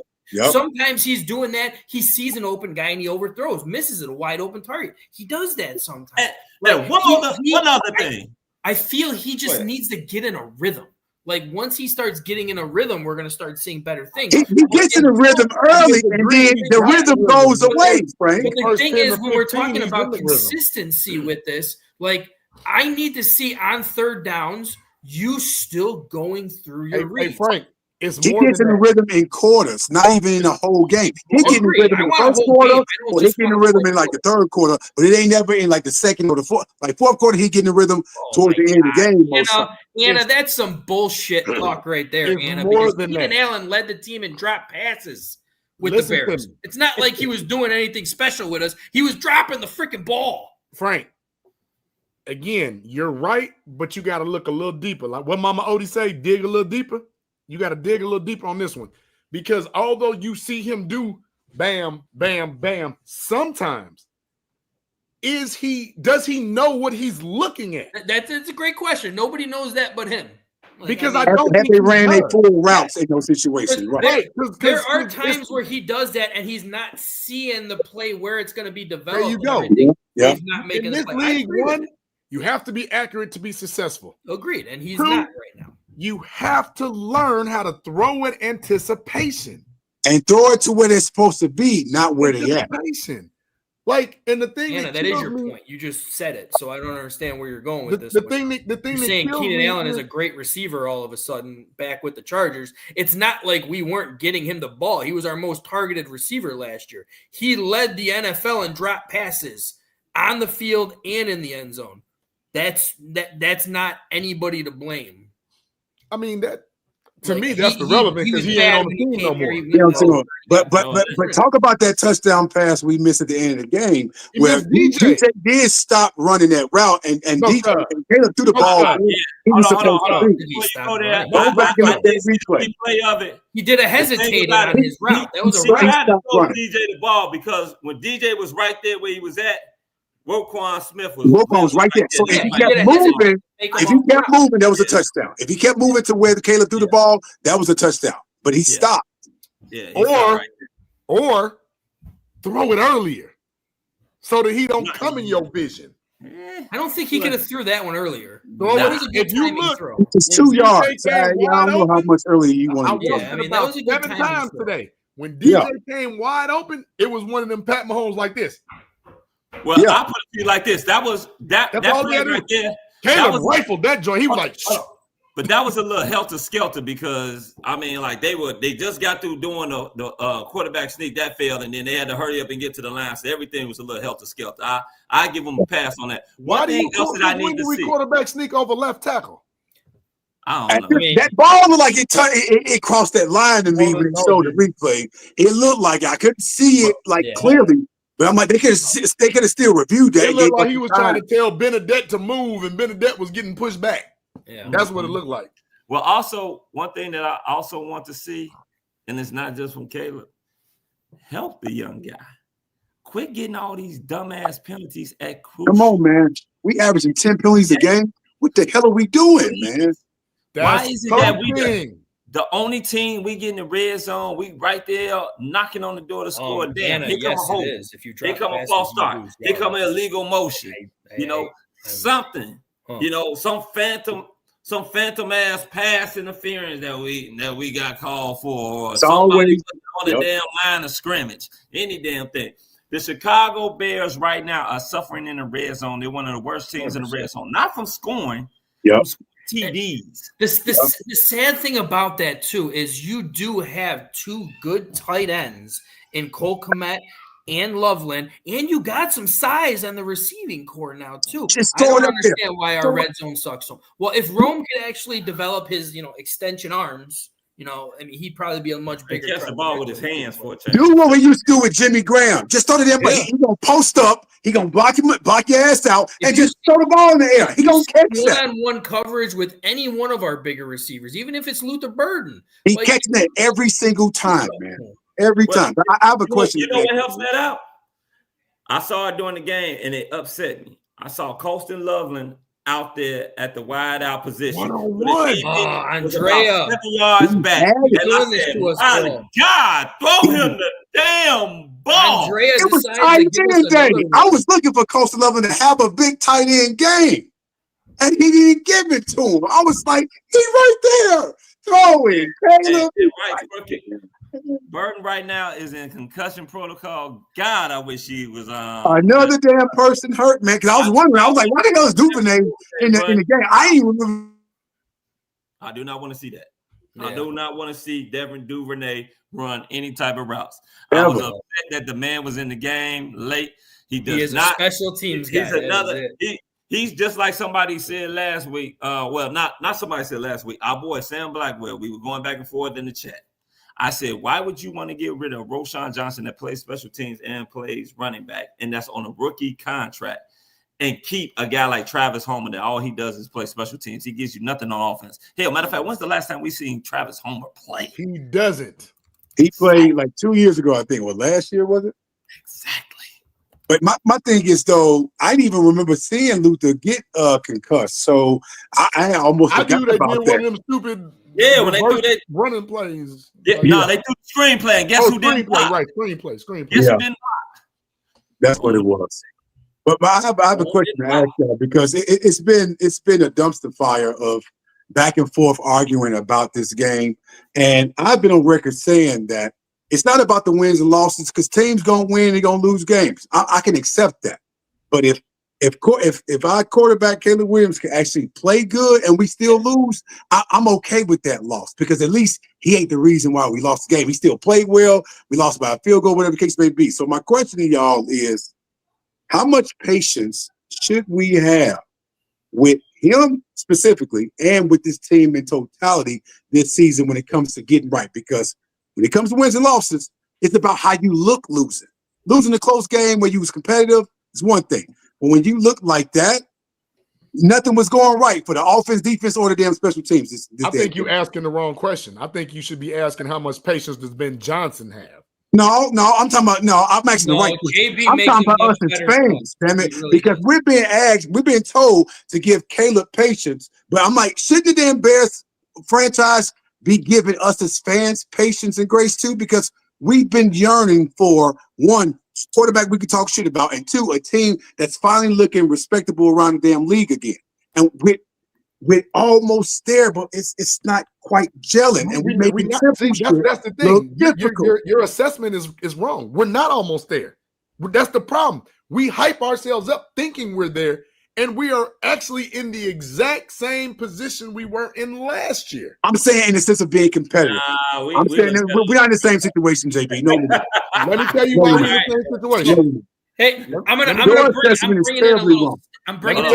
Speaker 4: Sometimes he's doing that. He sees an open guy and he overthrows, misses it, a wide open target. He does that sometimes.
Speaker 1: One other thing.
Speaker 4: I feel he just needs to get in a rhythm. Like once he starts getting in a rhythm, we're going to start seeing better things.
Speaker 6: He gets in a rhythm early, and then the rhythm goes away, Frank.
Speaker 4: But the thing is, when we're talking about consistency with this, like I need to see on 3rd downs, you still going through your reads.
Speaker 5: Hey, Frank.
Speaker 6: He gets in the rhythm in quarters, not even in the whole game. He gets in the rhythm in the first quarter, or he gets in the rhythm in like the 3rd quarter, but it ain't never in like the 2nd or the 4th. Like 4th quarter, he get in the rhythm towards the end of the game.
Speaker 4: Anna, that's some bullshit talk right there, Anna. Because Keenan Allen led the team in drop passes with the Bears. It's not like he was doing anything special with us. He was dropping the freaking ball.
Speaker 5: Frank, again, you're right, but you got to look a little deeper. Like what Mama Odie say, dig a little deeper. You got to dig a little deeper on this one because although you see him do bam, bam, bam, sometimes does he know what he's looking at?
Speaker 4: That's a great question. Nobody knows that but him.
Speaker 5: Because I don't think
Speaker 6: they ran a full routes in those situations. Right.
Speaker 4: There are times where he does that and he's not seeing the play where it's going to be developed.
Speaker 5: There you go.
Speaker 6: Yeah.
Speaker 4: He's not making
Speaker 5: in this league, you have to be accurate to be successful.
Speaker 4: Agreed. And he's not right now.
Speaker 5: You have to learn how to throw with anticipation.
Speaker 6: And throw it to where they're supposed to be, not where they're at.
Speaker 5: Like, and the thing
Speaker 4: Anna, that is your point. You just said it, so I don't understand where you're going with this.
Speaker 5: The thing you're
Speaker 4: saying Keenan Allen is a great receiver all of a sudden back with the Chargers. It's not like we weren't getting him the ball. He was our most targeted receiver last year. He led the NFL in drop passes on the field and in the end zone. That's not anybody to blame.
Speaker 5: I mean, that to me, that's irrelevant because he ain't on the team no more.
Speaker 6: But talk about that touchdown pass we missed at the end of the game where DJ did stop running that route and DJ and Caleb threw the ball. He was supposed
Speaker 1: to.
Speaker 4: He did a hesitating on his route. That was a
Speaker 1: right. He had to throw DJ the ball because when DJ was right there where he was at, Roquan Smith was
Speaker 6: right there. So if he kept moving, that was a touchdown. If he kept moving to where Caleb threw the ball, that was a touchdown. But he stopped.
Speaker 5: Or throw it earlier so that he don't come in your vision.
Speaker 4: I don't think he could have threw that one earlier.
Speaker 5: If you look,
Speaker 6: it's 2 yards. I don't know how much earlier you want to
Speaker 5: go. That was 7 times today. When DJ came wide open, it was one of them Pat Mahomes like this.
Speaker 1: Well, I'll put it to you like this. That play right there.
Speaker 5: Caleb rifled that joint. He was like,
Speaker 1: but that was a little helter-skelter because, I mean, like they just got through doing the quarterback sneak. That failed, and then they had to hurry up and get to the line. So everything was a little helter-skelter. I give them a pass on that.
Speaker 5: Why do we quarterback sneak over left tackle?
Speaker 1: I don't know.
Speaker 6: That ball looked like it crossed that line to me when it showed the replay. It looked like I couldn't see it clearly. But I'm like, they could have still reviewed that.
Speaker 5: It looked like he was trying to tell Bernadette to move, and Bernadette was getting pushed back.
Speaker 4: Yeah,
Speaker 5: that's what it looked like.
Speaker 1: Well, also, one thing that I also want to see, and it's not just from Caleb, help the young guy. quit getting all these dumbass penalties at crucial.
Speaker 6: Come on, man. We averaging 10 penalties a game. What the hell are we doing, man?
Speaker 1: Why is it that we the only team we get in the red zone? We right there knocking on the door to score. Damn, here come a hold.
Speaker 4: If you
Speaker 1: here come a false start. Here come an illegal motion. Something. Some phantom ass pass interference that we got called for, or somebody on the damn line of scrimmage. Any damn thing. The Chicago Bears right now are suffering in the red zone. They're one of the worst teams in the red zone. Not from scoring. From TDs.
Speaker 4: The sad thing about that too is you do have two good tight ends in Cole Kmet and Loveland, and you got some size on the receiving core now too. I don't understand why our red zone sucks so. Well, if Rome could actually develop his, extension arms, he'd probably be a much bigger.
Speaker 1: He catch the ball with his hands for a change.
Speaker 6: Do what we used to do with Jimmy Graham. Just throw it in, but he gonna post up. He gonna block your ass out, and just throw the ball in the air. He gonna catch that.
Speaker 4: One-on-one coverage with any one of our bigger receivers, even if it's Luther Burden.
Speaker 6: He catching that every single time, man. Every time. But I have a question.
Speaker 1: You know what helps that out? I saw it during the game, and it upset me. I saw Colston Loveland out there at the wide out position.
Speaker 6: One-on-one.
Speaker 4: Andrea.
Speaker 1: 7 yards back. And I said, my God, throw him the damn ball.
Speaker 4: Andrea
Speaker 6: it was tight end game. I was looking for Colston Loveland to have a big tight end game. And he didn't give it to him. I was like, he's right there. Throw it.
Speaker 1: Burton right now is in concussion protocol. God, I wish he was
Speaker 6: another damn person hurt, man. Because I was wondering, I was like, why the hell is Duvernay in the game? I ain't remember.
Speaker 1: I do not want to see that. Yeah. I do not want to see Devin Duvernay run any type of routes. I was upset that the man was in the game late. He is not
Speaker 4: a special teams guy.
Speaker 1: He's another. He's just like somebody said last week. Not somebody said last week. Our boy Sam Blackwell. We were going back and forth in the chat. I said, why would you want to get rid of Roschon Johnson that plays special teams and plays running back, and that's on a rookie contract, and keep a guy like Travis Homer that all he does is play special teams? He gives you nothing on offense. Hell, matter of fact, when's the last time we seen Travis Homer play?
Speaker 5: He doesn't.
Speaker 6: He played like 2 years ago, I think. Well, last year, was it?
Speaker 1: Exactly.
Speaker 6: But my thing is, though, I didn't even remember seeing Luther get concussed. So I almost forgot about that.
Speaker 5: One of them stupid
Speaker 1: when they do that
Speaker 5: running plays.
Speaker 1: They threw the screenplay. And guess who didn't block?
Speaker 5: Right, screenplay.
Speaker 1: Guess who didn't block?
Speaker 6: That's what it was. But I have a question to ask y'all, because it's been a dumpster fire of back and forth arguing about this game. And I've been on record saying that it's not about the wins and losses, because teams gonna win, they're gonna lose games. I can accept that. But if our quarterback Caleb Williams can actually play good and we still lose, I'm okay with that loss, because at least he ain't the reason why we lost the game. He still played well. We lost by a field goal, whatever the case may be. So my question to y'all is, how much patience should we have with him specifically and with this team in totality this season when it comes to getting right? Because when it comes to wins and losses, it's about how you look losing. Losing a close game where you was competitive is one thing. But when you look like that, nothing was going right for the offense, defense, or the damn special teams.
Speaker 5: I think you're asking the wrong question. I think you should be asking how much patience does Ben Johnson have?
Speaker 6: I'm asking the right question. I'm talking about us as fans, damn it, because we're being told to give Caleb patience. But I'm like, should the damn Bears franchise be giving us as fans patience and grace too? Because we've been yearning for, one, quarterback we could talk shit about, and two, a team that's finally looking respectable around the damn league again. And we're almost there, but it's not quite gelling. And that's
Speaker 5: the thing. Your assessment is wrong. We're not almost there. That's the problem. We hype ourselves up thinking we're there, and we are actually in the exact same position we were in last year.
Speaker 6: I'm saying in the sense of being competitive. We're not in the same situation, JB. No,
Speaker 5: let me tell you why we're in the same situation.
Speaker 4: Hey, I'm bringing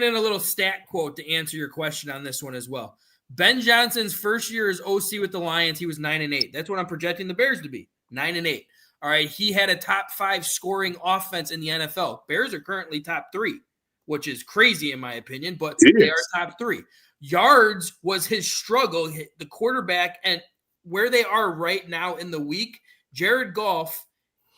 Speaker 4: in a little stat quote to answer your question on this one as well. Ben Johnson's first year as OC with the Lions, he was 9-8. That's what I'm projecting the Bears to be, 9-8. All right, he had a top 5 scoring offense in the NFL. Bears are currently top 3, which is crazy in my opinion, but they are top 3. Yards was his struggle. The quarterback, and where they are right now in the week, Jared Goff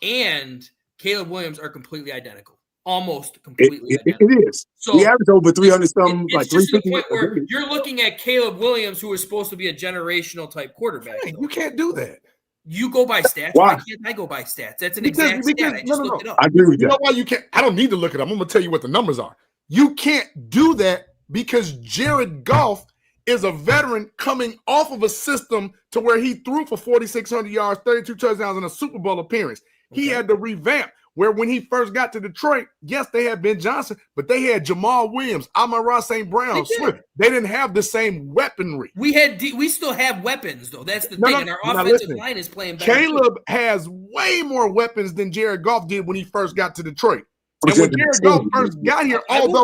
Speaker 4: and Caleb Williams are completely identical. Almost completely identical.
Speaker 6: It is.
Speaker 4: So
Speaker 6: he averaged over 300 something, like
Speaker 4: it's just to
Speaker 6: 350.
Speaker 4: the point where you're looking at Caleb Williams, who is supposed to be a generational type quarterback.
Speaker 5: You can't do that.
Speaker 4: You go by stats.
Speaker 6: Why?
Speaker 4: Why can't I go by stats? That's an exact stat. I just looked it up.
Speaker 6: I agree with
Speaker 5: You
Speaker 6: that.
Speaker 5: know why you can't? I don't need to look it up. I'm going to tell you what the numbers are. You can't do that because Jared Goff is a veteran coming off of a system to where he threw for 4,600 yards, 32 touchdowns, and a Super Bowl appearance. He had to revamp. Where when he first got to Detroit, yes, they had Ben Johnson, but they had Jamal Williams, Amon-Ra St. Brown, Swift. They didn't have the same weaponry.
Speaker 4: We still have weapons, though. That's the thing. And our offensive line is playing better.
Speaker 5: Caleb has way more weapons than Jared Goff did when he first got to Detroit. And when Jared Goff first got here, although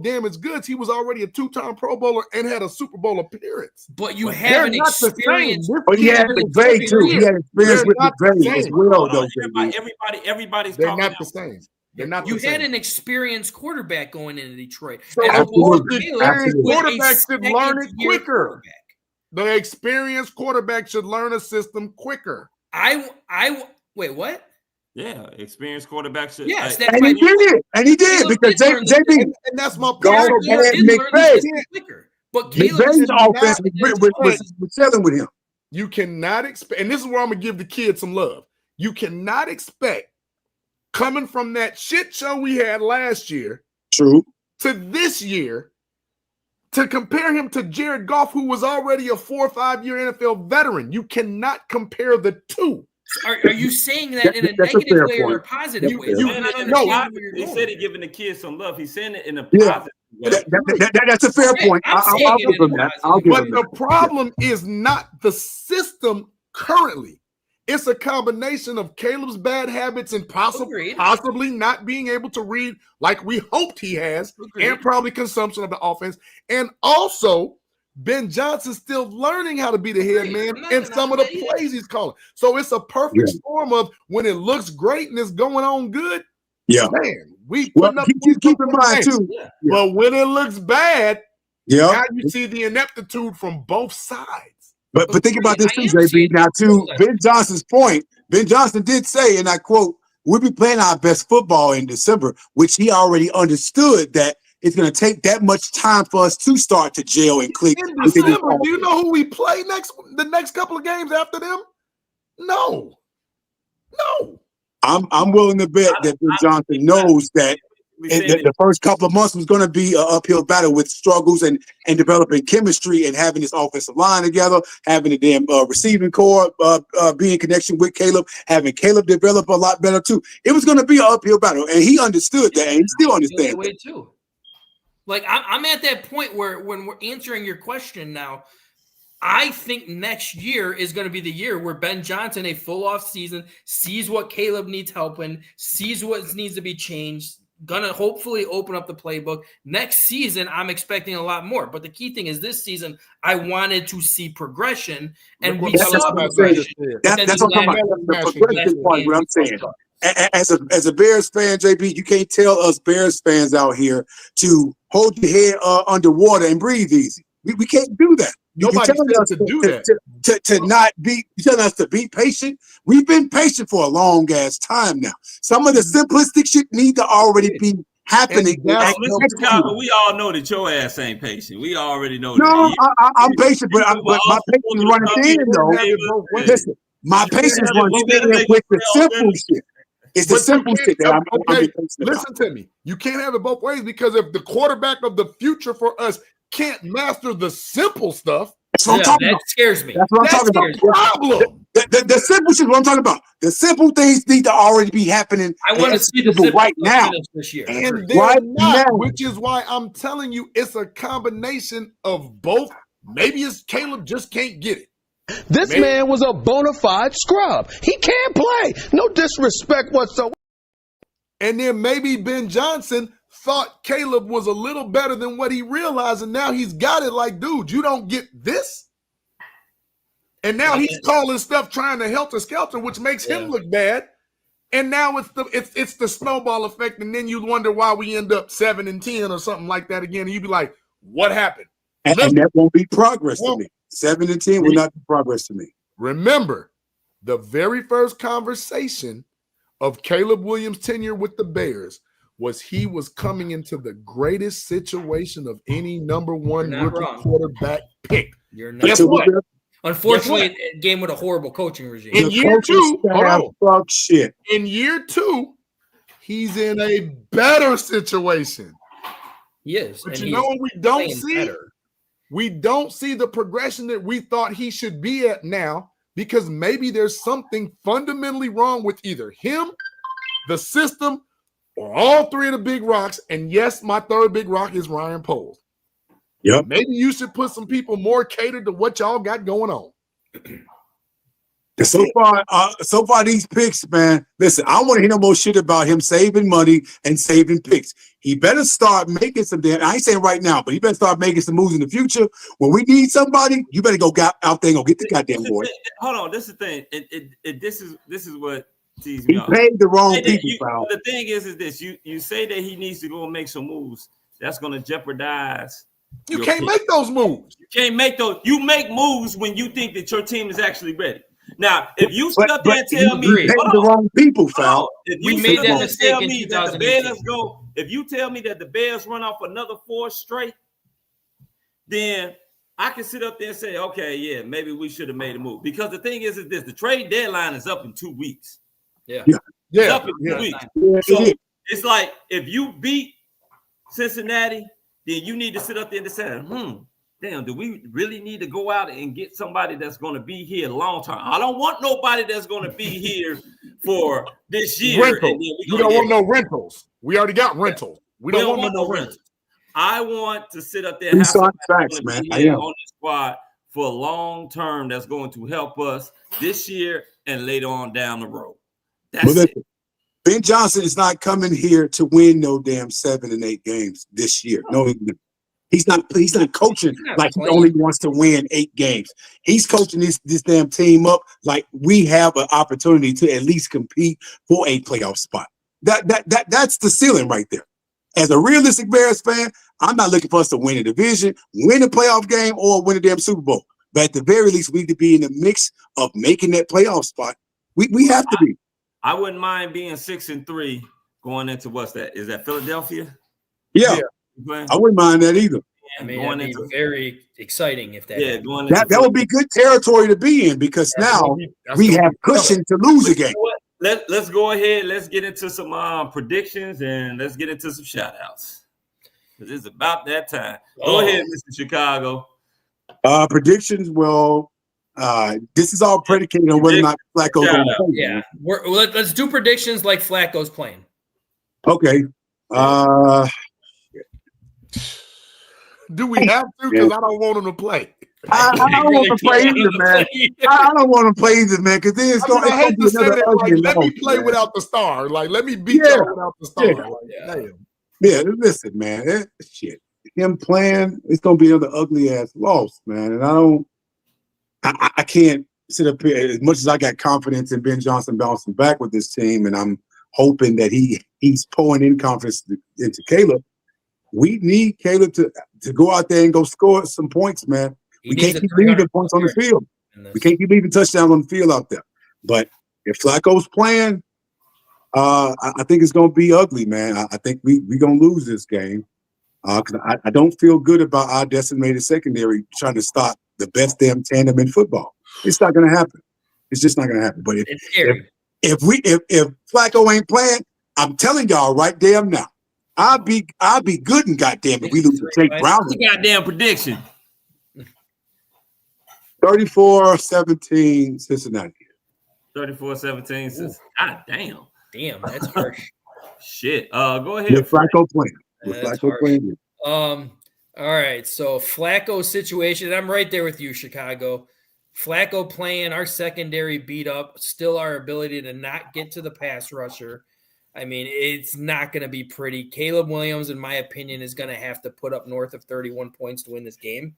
Speaker 5: damaged goods, he was already a two-time Pro Bowler and had a Super Bowl appearance.
Speaker 4: But you have an experience.
Speaker 6: But he had McVay too. He had experience with McVay as well, though.
Speaker 1: Everybody's
Speaker 5: They're
Speaker 1: talking
Speaker 5: not the same. They're not.
Speaker 4: You had an experienced quarterback going into Detroit.
Speaker 5: So quarterback should learn it quicker. The experienced quarterback should learn a system quicker.
Speaker 4: Wait, what?
Speaker 1: Yeah, experienced quarterback should.
Speaker 4: Yes,
Speaker 6: and he did because JB
Speaker 5: and that's my
Speaker 6: point. McVay.
Speaker 4: But
Speaker 6: McVay's offense was selling with him.
Speaker 5: You cannot expect, and this is where I'm gonna give the kid some love. You cannot expect coming from that shit show we had last year,
Speaker 6: true,
Speaker 5: to this year, to compare him to Jared Goff, who was already a 4 or 5 year NFL veteran. You cannot compare the two.
Speaker 4: Are you saying that in a negative way or a positive way?
Speaker 1: No, he said he giving the kids some love. He's saying it in a positive way.
Speaker 6: That's a fair point. I'll give him that.
Speaker 5: But the problem is not the system currently. It's a combination of Caleb's bad habits and possibly not being able to read like we hoped he has, and probably consumption of the offense, and also Ben Johnson's still learning how to be the head man and some of the plays he's calling. So it's a perfect storm of when it looks great and it's going on good.
Speaker 6: Yeah,
Speaker 5: man, we
Speaker 6: keep in mind too.
Speaker 5: Yeah. But when it looks bad, now you see the ineptitude from both sides.
Speaker 6: But think about this too, JB. Now, to Ben Johnson's point, Ben Johnson did say, and I quote, "We'll be playing our best football in December," which he already understood that it's going to take that much time for us to start to gel and click.
Speaker 5: In December, do you know who we play the next couple of games after them? No.
Speaker 6: I'm willing to bet that Ben Johnson knows that the first couple of months was going to be an uphill battle with struggles and developing chemistry and having this offensive line together, having the damn receiving core be in connection with Caleb, having Caleb develop a lot better too. It was going to be an uphill battle, and he understood that, and he still understands that.
Speaker 4: Too. Like, I'm at that point where when we're answering your question now, I think next year is going to be the year where Ben Johnson, a full off season, sees what Caleb needs help in, sees what needs to be changed, gonna hopefully open up the playbook. Next season, I'm expecting a lot more. But the key thing is this season, I wanted to see progression, and we saw progression.
Speaker 6: That's what I'm talking about. The progression part, what I'm saying. As a Bears fan, JB, you can't tell us Bears fans out here to hold your head underwater and breathe easy. We can't do that.
Speaker 5: Nobody telling us to do that.
Speaker 6: To not be telling us to be patient. We've been patient for a long ass time now. Some of the simplistic shit need to already be happening.
Speaker 1: We all know that your ass ain't patient. We already know.
Speaker 6: No, I'm patient, but my patience is running thin though. Listen, my patience running thin with the simple shit. It's the simple shit that I'm
Speaker 5: listen to me. You can't have it both ways, because if the quarterback of the future for us can't master the simple stuff,
Speaker 6: that's what I'm talking about.
Speaker 4: Scares me.
Speaker 6: That's what I'm talking about.
Speaker 5: Problem.
Speaker 6: The simple shit. What I'm talking about. The simple things need to already be happening.
Speaker 4: I want to see the
Speaker 6: right now
Speaker 4: this year,
Speaker 5: and they're not, which is why I'm telling you it's a combination of both. Maybe it's Caleb just can't get it.
Speaker 10: This man was a bona fide scrub. He can't play. No disrespect whatsoever.
Speaker 5: And then maybe Ben Johnson thought Caleb was a little better than what he realized, and now he's got it like, dude, you don't get this? And now he's calling stuff trying to helter-skelter, which makes him look bad. And now it's the snowball effect, and then you wonder why we end up 7-10 or something like that again, and you'd be like, what happened?
Speaker 6: And that won't be progress to me. 7-10 will not be progress to me.
Speaker 5: Remember, the very first conversation of Caleb Williams' tenure with the Bears was he was coming into the greatest situation of any number one rookie quarterback pick.
Speaker 4: You're not
Speaker 5: Guess what?
Speaker 4: Unfortunately, a game with a horrible coaching regime.
Speaker 5: In year two,
Speaker 6: fuck shit.
Speaker 5: In year two, he's in a better situation.
Speaker 4: He is.
Speaker 5: But you know what we don't see? Better. We don't see the progression that we thought he should be at now, because maybe there's something fundamentally wrong with either him, the system, or all three of the big rocks. And yes, my third big rock is Ryan Poles.
Speaker 6: Yep.
Speaker 5: Maybe you should put some people more catered to what y'all got going on.
Speaker 6: So far, these picks, man. Listen, I don't want to hear no more shit about him saving money and saving picks. He better start making some damn. I ain't saying right now, but he better start making some moves in the future. When we need somebody, you better go out there and go get the goddamn boy.
Speaker 1: Hold on, this is the thing. This is what teases me
Speaker 6: he
Speaker 1: off.
Speaker 6: paid the wrong people.
Speaker 1: The thing is this: you say that he needs to go and make some moves. That's going to jeopardize.
Speaker 5: You can't make those moves.
Speaker 1: You can't make those. You make moves when you think that your team is actually ready. Now, if you sit up there and tell me
Speaker 6: the wrong people, foul.
Speaker 1: If you made that mistake in 2018. If you tell me that the Bears run off another 4 straight, then I can sit up there and say, okay, yeah, maybe we should have made a move. Because the thing is this: the trade deadline is up in 2 weeks. It's up in 2 weeks. So it's like if you beat Cincinnati, then you need to sit up there and decide, damn, do we really need to go out and get somebody that's going to be here long term? I don't want nobody that's going to be here for this year.
Speaker 5: We don't want no rentals. We already got rentals. We don't want no rentals.
Speaker 1: I want to sit up there and have somebody man. On the squad for long term that's going to help us this year and later on down the road. That's it.
Speaker 6: Ben Johnson is not coming here to win no damn 7 and 8 games this year. No, he's not coaching like he only wants to win 8 games. He's coaching this damn team up like we have an opportunity to at least compete for a playoff spot. That's the ceiling right there. As a realistic Bears fan, I'm not looking for us to win a division, win a playoff game, or win a damn Super Bowl. But at the very least, we need to be in the mix of making that playoff spot. We have to be.
Speaker 1: I wouldn't mind being 6-3 going into what's that? Is that Philadelphia?
Speaker 6: Yeah. I wouldn't mind that either.
Speaker 4: I mean, that'd be very exciting if that.
Speaker 1: Yeah,
Speaker 6: that would be good territory to be in because now we have cushion to lose a game.
Speaker 1: Let's go ahead. Let's get into some predictions and let's get into some shout outs. It's about that time. Go ahead, Mr. Chicago.
Speaker 6: Predictions. Well, this is all predicated on whether or not Flacco's going to play.
Speaker 4: Yeah, let's do predictions like Flacco's playing.
Speaker 6: Okay.
Speaker 5: Do we have to? Because I don't want him to play.
Speaker 6: I don't want to play either, man. I don't want to play either, man. Because then it's going to be another ugly.
Speaker 5: Let me play without the star. Like, let me beat you without the star.
Speaker 6: Listen, man. Shit. Him playing, it's going to be another ugly ass loss, man. And I can't sit up here as much as I got confidence in Ben Johnson bouncing back with this team, and I'm hoping that he's pouring in confidence into Caleb. We need Caleb to go out there and go score some points, man. We can't keep leaving points on the field. We can't keep leaving touchdowns on the field out there. But if Flacco's playing, I think it's going to be ugly, man. I think we're going to lose this game because I don't feel good about our decimated secondary trying to stop the best damn tandem in football. It's not going to happen. It's just not going to happen. But if Flacco ain't playing, I'm telling y'all right damn now, I'll be good and goddamn if we lose to Jake Brown.
Speaker 1: What's the goddamn prediction?
Speaker 6: 34-17 Cincinnati.
Speaker 1: 34-17 Cincinnati. God damn.
Speaker 4: Damn, that's harsh.
Speaker 1: Shit. Go ahead.
Speaker 6: With Flacco playing.
Speaker 4: All right. So Flacco situation. I'm right there with you, Chicago. Flacco playing, our secondary beat up, still our ability to not get to the pass rusher. I mean, it's not going to be pretty. Caleb Williams, in my opinion, is going to have to put up north of 31 points to win this game.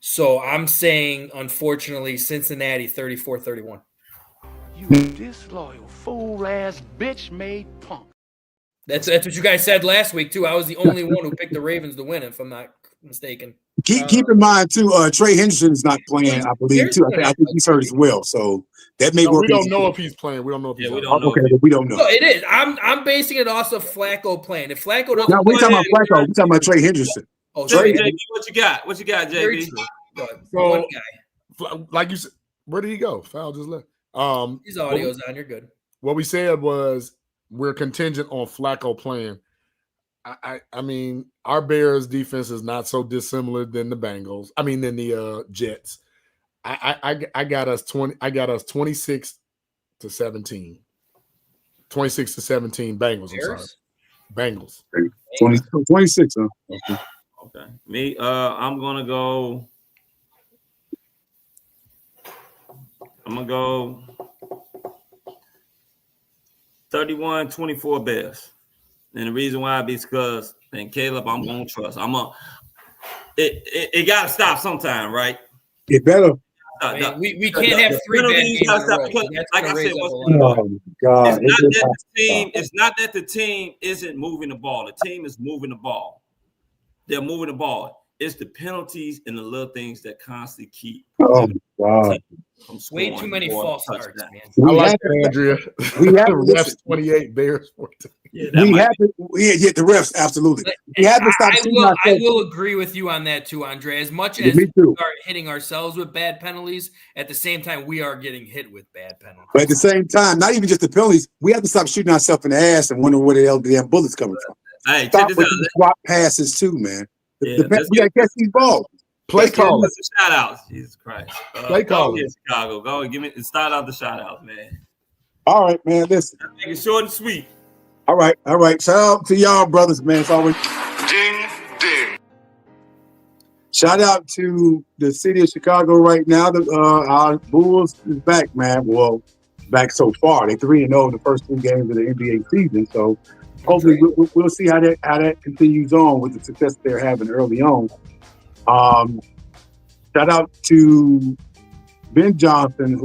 Speaker 4: So I'm saying, unfortunately, Cincinnati 34-31.
Speaker 7: You disloyal, fool-ass, bitch-made punk.
Speaker 4: That's what you guys said last week, too. I was the only one who picked the Ravens to win, if I'm not mistaken.
Speaker 6: Keep in mind too, Trey Henderson is not playing, I believe too. I think he's hurt as well, so that may work.
Speaker 5: We don't know if he's playing. We don't know if he's
Speaker 1: we don't know.
Speaker 6: Okay, but we don't know.
Speaker 4: No, it is. I'm basing it off of Flacco playing. If Flacco doesn't,
Speaker 6: we talking about Flacco. We talking about Trey Henderson.
Speaker 4: Oh,
Speaker 1: Trey, JB, what you got? What you got, JB?
Speaker 5: So, like you said, where did he go? Foul just left.
Speaker 4: His audio's on. You're good.
Speaker 5: What we said was we're contingent on Flacco playing. I mean, our Bears defense is not so dissimilar than the Bengals. I mean, than the Jets. I got us 20. I got us 26-17. 26-17 Bengals. I'm sorry, Bengals.
Speaker 6: 26. Huh?
Speaker 1: Okay. Me, I'm gonna go 31-24 Bears. And the reason why is because, and Caleb, I'm gonna trust. It gotta stop sometime, right?
Speaker 6: It better.
Speaker 4: We can't have three bad games in a row.
Speaker 1: Like I said,
Speaker 6: God.
Speaker 1: It's not that the team isn't moving the ball. The team is moving the ball. They're moving the ball. It's the penalties and the little things that constantly keep.
Speaker 6: Oh God!
Speaker 4: Way too many false starts, man.
Speaker 5: I like that, Andrea.
Speaker 6: We have
Speaker 5: the refs 28, Bears 14.
Speaker 6: The refs absolutely. We have to stop.
Speaker 4: I will agree with you on that too, Andre. As much as we are hitting ourselves with bad penalties, at the same time we are getting hit with bad penalties.
Speaker 6: But at the same time, not even just the penalties, we have to stop shooting ourselves in the ass and wonder where the hell the damn bullets coming from.
Speaker 1: Hey,
Speaker 6: stop with these swap passes too, man. We gotta catch these balls.
Speaker 5: Play call.
Speaker 1: Shout outs. Jesus Christ.
Speaker 5: Play call.
Speaker 1: Chicago. Go and give me and start out the shout outs, man.
Speaker 6: All right, man. Listen.
Speaker 1: Make it short and sweet.
Speaker 6: All right. Shout out to y'all, brothers, man. It's always
Speaker 9: ding, ding.
Speaker 6: Shout out to the city of Chicago right now. Our Bulls is back, man. Well, back so far. They're 3-0 in the first 2 games of the NBA season. So hopefully we'll see how that continues on with the success they're having early on. Shout out to Ben Johnson,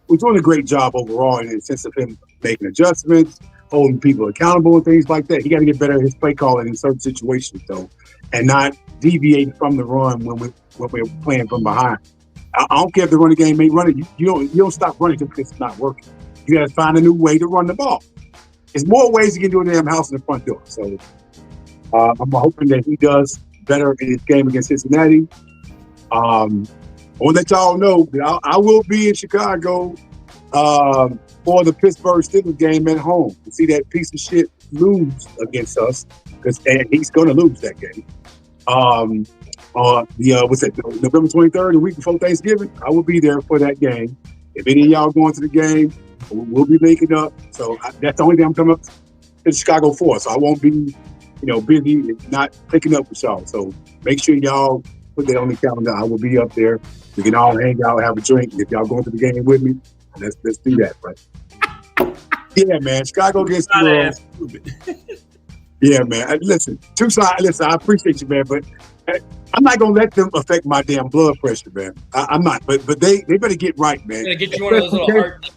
Speaker 6: who's doing a great job overall in the sense of him making adjustments, holding people accountable and things like that. He got to get better at his play calling in certain situations, though, and not deviate from the run when we're playing from behind. I don't care if the running game ain't running. You don't stop running just because it's not working. You got to find a new way to run the ball. There's more ways you can do it in the damn house in the front door. So I'm hoping that he does better in his game against Cincinnati. I want to let y'all know that I will be in Chicago for the Pittsburgh Steelers game at home to see that piece of shit lose against us, and he's going to lose that game. November 23rd, the week before Thanksgiving, I will be there for that game. If any of y'all going to the game, we'll be making up. So that's the only thing I'm coming up to Chicago for. So I won't be, busy and not picking up with y'all. So make sure y'all put that on the calendar. I will be up there. We can all hang out, have a drink. If y'all going to the game with me, let's do that. Right? Yeah, man. Chicago against the world. Yeah, man. Listen, Tucson. Listen, I appreciate you, man, but I'm not gonna let them affect my damn blood pressure, man. I'm not. But they better get right, man.
Speaker 4: Gonna get you one of those little heart.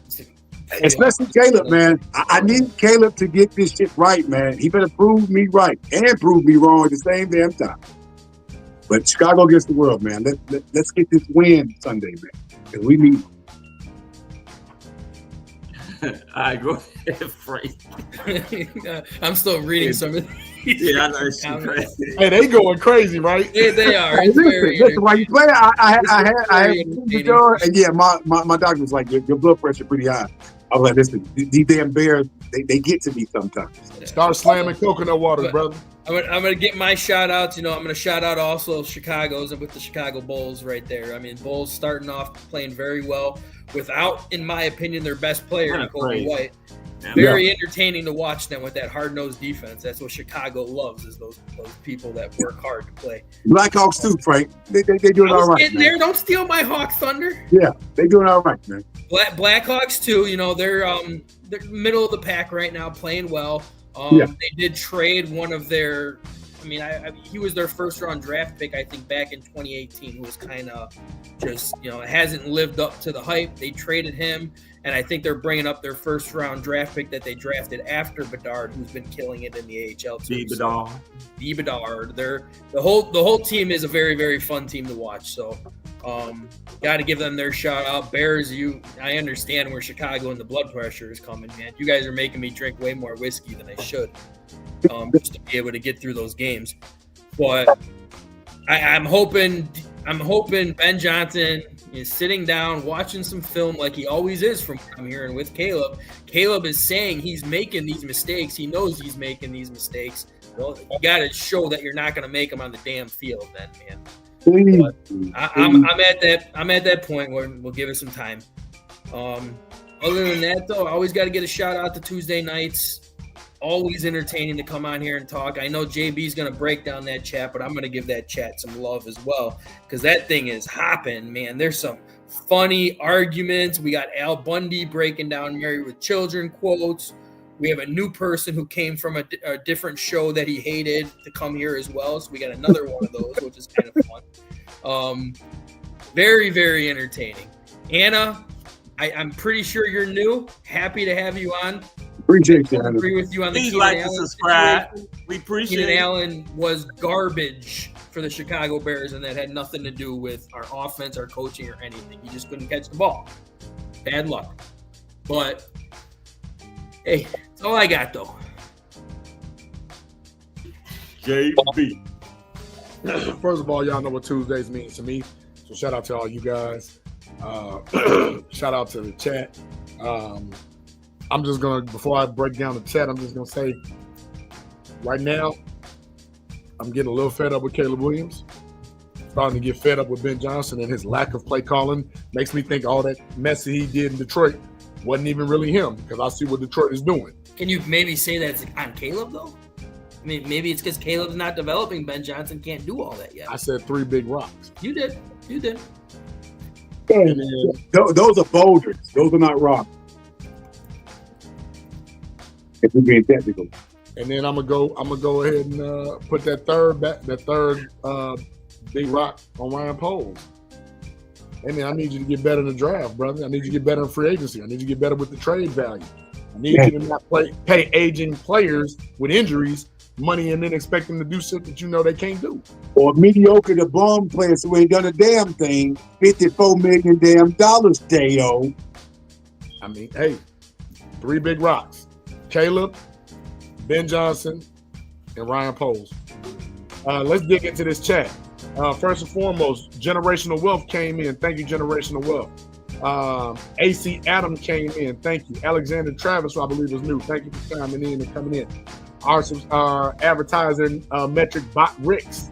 Speaker 6: Especially Caleb, man. I need Caleb to get this shit right, man. He better prove me right and prove me wrong at the same damn time. But Chicago against the world, man. Let's get this win Sunday, man. Because we need.
Speaker 1: All right, go ahead, Frank.
Speaker 4: I'm still reading some of these.
Speaker 1: Yeah, I know it's crazy.
Speaker 5: Hey, they going crazy, right?
Speaker 4: Yeah, they are.
Speaker 6: Listen, while you play, I had and yeah, my doctor was like, your blood pressure pretty high. I was like, listen, these damn Bears, they get to me sometimes.
Speaker 5: Start slamming coconut water, brother.
Speaker 4: I'm gonna get my shout outs. I'm gonna shout out also Chicago's and with the Chicago Bulls right there. I mean, Bulls starting off playing very well without, in my opinion, their best player, Kobe White. Very entertaining to watch them with that hard-nosed defense. That's what Chicago loves, is those people that work hard to play.
Speaker 6: Blackhawks too, Frank. They doing all right.
Speaker 4: Getting there. Don't steal my Hawk thunder.
Speaker 6: Yeah, they doing all right, man.
Speaker 4: Blackhawks too. They're middle of the pack right now, playing well. They did trade one of their. mean, he was their first round draft pick, I think, back in 2018, who was kind of just, hasn't lived up to the hype. They traded him, and I think they're bringing up their first round draft pick that they drafted after Bedard, who's been killing it in the AHL too. Bedard. The whole team is a very, very fun team to watch. So, got to give them their shout out. Bears, I understand where Chicago and the blood pressure is coming, man. You guys are making me drink way more whiskey than I should, just to be able to get through those games. But I'm hoping Ben Johnson is sitting down, watching some film like he always is from what I'm hearing with Caleb. Caleb is saying he's making these mistakes. He knows he's making these mistakes. Well, you got to show that you're not going to make them on the damn field then, man. But I'm at that point where we'll give it some time. Other than that, though, I always got to get a shout out to Tuesday nights. Always entertaining to come on here and talk. I know JB's going to break down that chat, but I'm going to give that chat some love as well because that thing is hopping, man. There's some funny arguments. We got Al Bundy breaking down Married with Children quotes. We have a new person who came from a different show that he hated to come here as well. So we got another one of those, which is kind of fun. Very, very entertaining. Anna, I'm pretty sure you're new. Happy to have you on.
Speaker 6: Appreciate you.
Speaker 4: I agree with you on the
Speaker 1: Please
Speaker 4: Keenan
Speaker 1: like
Speaker 4: Allen
Speaker 1: and subscribe.
Speaker 4: situation.
Speaker 1: We appreciate
Speaker 4: Keenan
Speaker 1: it.
Speaker 4: Allen was garbage for the Chicago Bears, and that had nothing to do with our offense, our coaching, or anything. He just couldn't catch the ball. Bad luck. But, hey, that's all I got, though.
Speaker 1: JB.
Speaker 5: First of all, y'all know what Tuesdays means to me. So shout out to all you guys. Shout out to the chat. I'm just going to, before I break down the chat, I'm just going to say right now, I'm getting a little fed up with Caleb Williams. Starting to get fed up with Ben Johnson and his lack of play calling. Makes me think all that mess that he did in Detroit wasn't even really him because I see what Detroit is doing.
Speaker 4: Can you maybe say that's on Caleb, though? I mean, maybe it's because Caleb's not developing. Ben Johnson can't do all that yet.
Speaker 5: I said 3 big rocks.
Speaker 4: You did.
Speaker 5: And then,
Speaker 6: Those are boulders. Those are not rocks. If we're being technical.
Speaker 5: and then I'm gonna go ahead and put that third big rock on Ryan Poles. Hey man, I need you to get better in the draft, brother. I need you to get better in free agency. I need you to get better with the trade value. I need you to not pay aging players with injuries money and then expect them to do shit that you know they can't do.
Speaker 6: Or mediocre to bum players who ain't done a damn thing. $54 million Dale.
Speaker 5: I mean, hey, 3 big rocks. Caleb, Ben Johnson, and Ryan Poles. Let's dig into this chat. First and foremost, Generational Wealth came in. Thank you, Generational Wealth. AC Adam came in. Thank you. Alexander Travis, who I believe is new. Thank you for chiming in and coming in. Our advertiser, Metric Bot Ricks.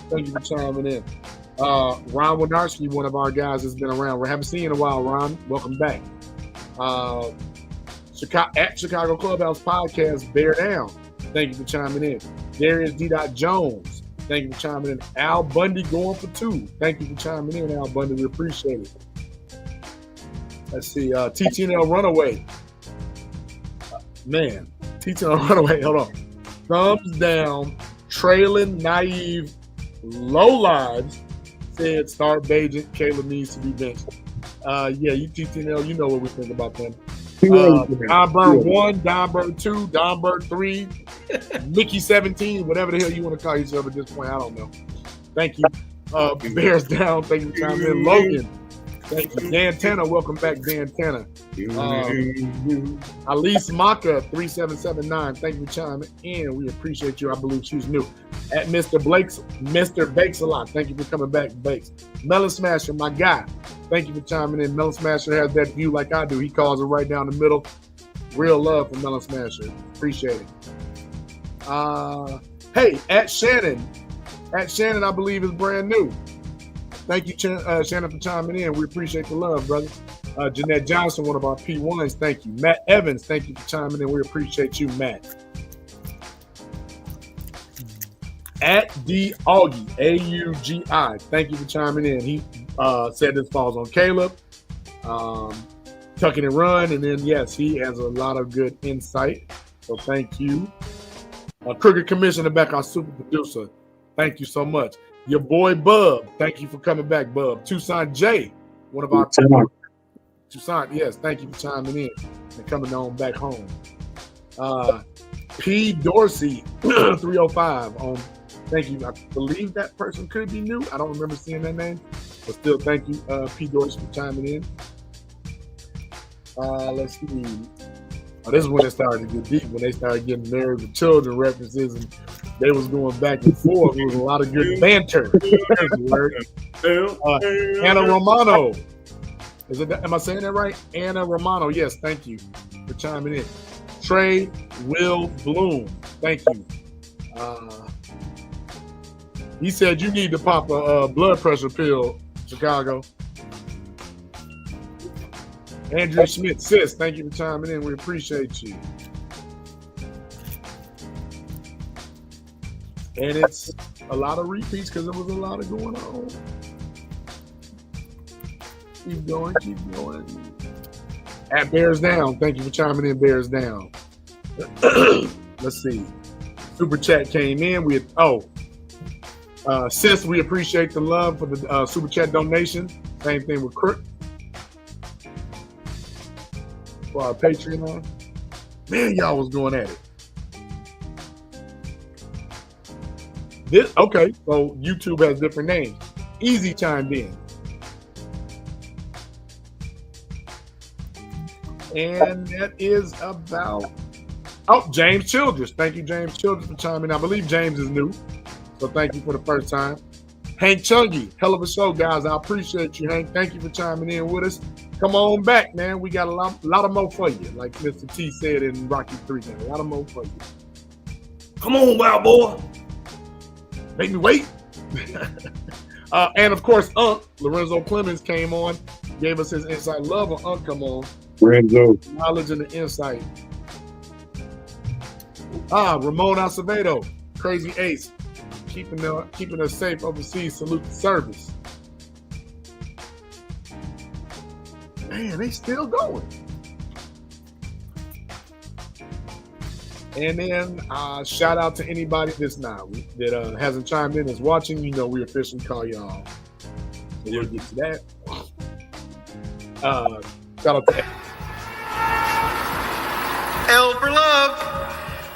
Speaker 5: Thank you for chiming in. Ron Winarski, one of our guys, has been around. We haven't seen you in a while, Ron. Welcome back. At Chicago Clubhouse Podcast, Bear Down. Thank you for chiming in. Darius D. Jones. Thank you for chiming in. Al Bundy going for 2. Thank you for chiming in, Al Bundy. We appreciate it. Let's see. TTNL Runaway. Man, TTNL Runaway. Hold on. Thumbs down. Trailing naive. Low lives. Said start Bajent. Caleb needs to be benched. Yeah, you TTNL, you know what we think about them. Don Bird 1, Don Bird 2, Don Bird 3, Mickey 17, whatever the hell you want to call yourself at this point, I don't know. Thank you. Bears down, thank you for chiming in. Logan, thank you. Dan Tanner, welcome back, Dan Tanner. Elise Maka 3779, thank you for chiming in. We appreciate you. I believe she's new. At Mr. Bakes a lot. Thank you for coming back, Bakes. Melon Smasher, my guy. Thank you for chiming in. Melon Smasher has that view like I do. He calls it right down the middle. Real love for Melon Smasher. Appreciate it. Hey, at Shannon. At Shannon, I believe, is brand new. Thank you, Shannon, for chiming in. We appreciate the love, brother. Jeanette Johnson, one of our P1s. Thank you. Matt Evans, thank you for chiming in. We appreciate you, Matt. At D Augie, AUGI, thank you for chiming in. He said this falls on Caleb, tucking and run, and then yes, he has a lot of good insight. So thank you. Crooked Commissioner back, our super producer. Thank you so much. Your boy Bub, thank you for coming back, Bub. Tucson J, one of our Tucson, yes, thank you for chiming in and coming on back home. P. Dorsey, 305 on. Thank you. I believe that person could be new. I don't remember seeing that name, but still, thank you, P. Dorsey, for chiming in. Let's see. Oh, this is when it started to get deep, when they started getting married with children references, and they was going back and forth. There was a lot of good banter. There's the word. Anna Romano. Is it? Am I saying that right? Anna Romano. Yes, thank you for chiming in. Trey Will Bloom. Thank you. He said you need to pop a blood pressure pill, Chicago. Andrew Schmidt, sis, thank you for chiming in. We appreciate you. And it's a lot of repeats because there was a lot of going on. Keep going, keep going. At Bears Down, thank you for chiming in, Bears Down. Let's see. Super chat came in. Sis, we appreciate the love for the super chat donation. Same thing with Crook. For our Patreon. Man, y'all was going at it. Okay, so YouTube has different names. Easy chimed in. And that is about James Childress. Thank you, James Childress, for chiming in. I believe James is new. So thank you for the first time. Hank Chungy, hell of a show, guys. I appreciate you, Hank. Thank you for chiming in with us. Come on back, man. We got a lot of more for you. Like Mr. T said in Rocky 3, man. A lot of more for you.
Speaker 1: Come on, wild boy.
Speaker 5: Make me wait. And of course, Lorenzo Clemens came on, gave us his insight. Love when come on.
Speaker 6: Lorenzo.
Speaker 5: Knowledge and the insight. Ramon Acevedo, Crazy Ace, keeping us safe overseas. Salute the service. Man, they still going. And then shout out to anybody that hasn't chimed in, is watching. You know, we officially call y'all. So we'll get to that. Shout out to
Speaker 9: L for love.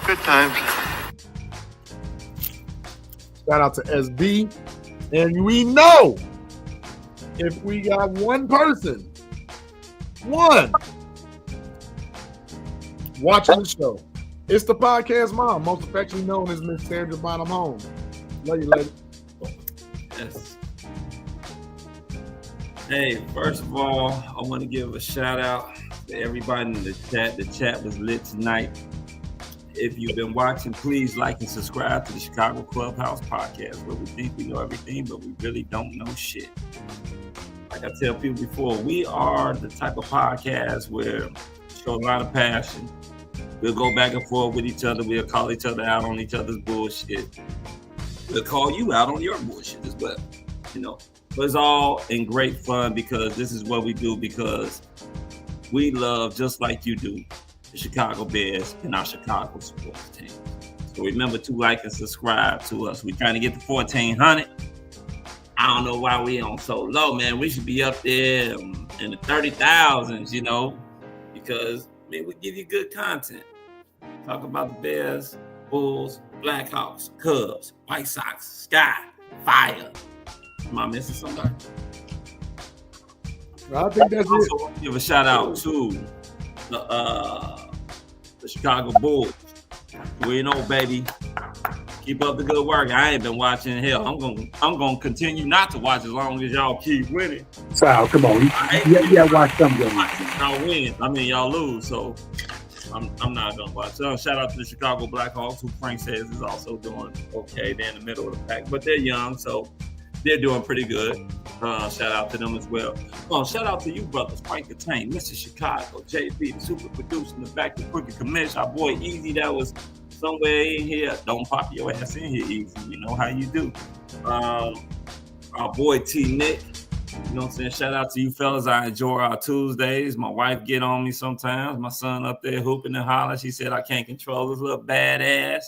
Speaker 9: Good times.
Speaker 5: Shout out to SB. And we know if we got one person, watching the show, it's the podcast mom, most affectionately known as Miss Sandra Bonham Holmes. Love you, lady.
Speaker 1: Yes. Hey, first of all, I want to give a shout out to everybody in the chat. The chat was lit tonight. If you've been watching, please like and subscribe to the Chicago Clubhouse Podcast, where we think we know everything, but we really don't know shit. Like I tell people before, we are the type of podcast where we show a lot of passion. We'll go back and forth with each other. We'll call each other out on each other's bullshit. We'll call you out on your bullshit as well. You know, but it's all in great fun because this is what we do, because we love, just like you do, the Chicago Bears and our Chicago sports team. So remember to like and subscribe to us. We're trying to get to 1,400. I don't know why we on so low, man. We should be up there in the 30,000s, you know, because we give you good content. Talk about the Bears, Bulls, Blackhawks, Cubs, White Sox, Sky, Fire. Am I missing somebody?
Speaker 5: I think that's
Speaker 1: also want to give a shout out to the Chicago Bulls. We know, baby. Keep up the good work. I ain't been watching. Hell, I'm gonna continue not to watch as long as y'all keep winning.
Speaker 6: Sal, come on. Yeah, watch some games.
Speaker 1: Y'all win. I mean, y'all lose. So I'm not gonna watch. Shout out to the Chicago Blackhawks, who Frank says is also doing okay. They're in the middle of the pack, but they're young, so they're doing pretty good. Shout out to them as well. Shout out to you brothers, Frank the Tank, Mr. Chicago, JB, the super producer, in the back, the Crooked Commission, our boy Easy, that was somewhere in here. Don't pop your ass in here, Easy. We know how you do. Our boy T Nick, You know what I'm saying? Shout out to you fellas. I enjoy our Tuesdays. My wife get on me sometimes. My son up there hooping and hollering. She said I can't control this little badass.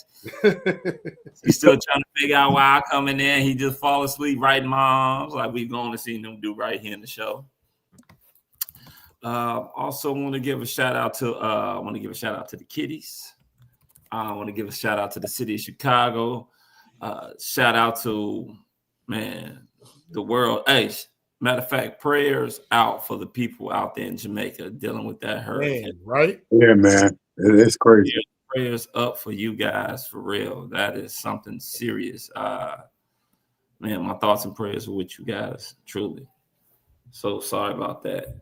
Speaker 1: He's still trying to figure out why I come in there and he just fall asleep right in my arms like we've going to see them do right here in the show. Also want to give a shout out to the kiddies. I want to give a shout out to the city of Chicago. Shout out to the world. Hey, matter of fact, prayers out for the people out there in Jamaica dealing with that hurricane.
Speaker 5: Man, right?
Speaker 6: Yeah, man. It's crazy.
Speaker 1: Prayers up for you guys, for real. That is something serious. Man, my thoughts and prayers are with you guys, truly. So sorry about that.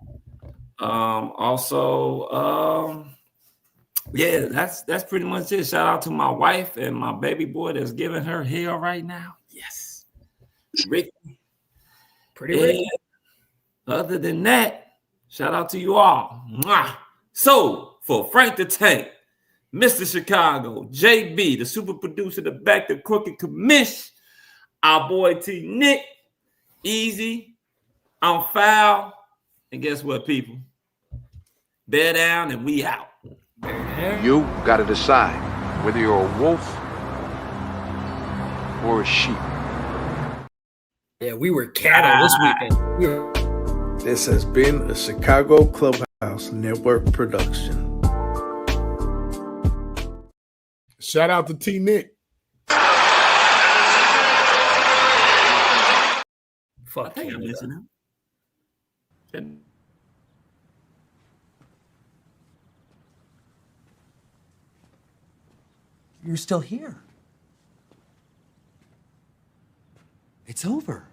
Speaker 1: That's pretty much it. Shout out to my wife and my baby boy that's giving her hell right now. Yes. Ricky.
Speaker 4: Pretty Ricky.
Speaker 1: Other than that, shout out to you all. Mwah. So, for Frank the Tank, Mr. Chicago, JB, the super producer, the back, the crooked commish, our boy T Nick, Easy, I'm Foul, and guess what, people? Bear down and we out.
Speaker 7: You got to decide whether you're a wolf or a sheep.
Speaker 4: Yeah, we were cattle this weekend.
Speaker 3: This has been a Chicago Clubhouse Network production.
Speaker 5: Shout out to T Nick.
Speaker 1: Fuck, I am missing him.
Speaker 11: You're still here. It's over.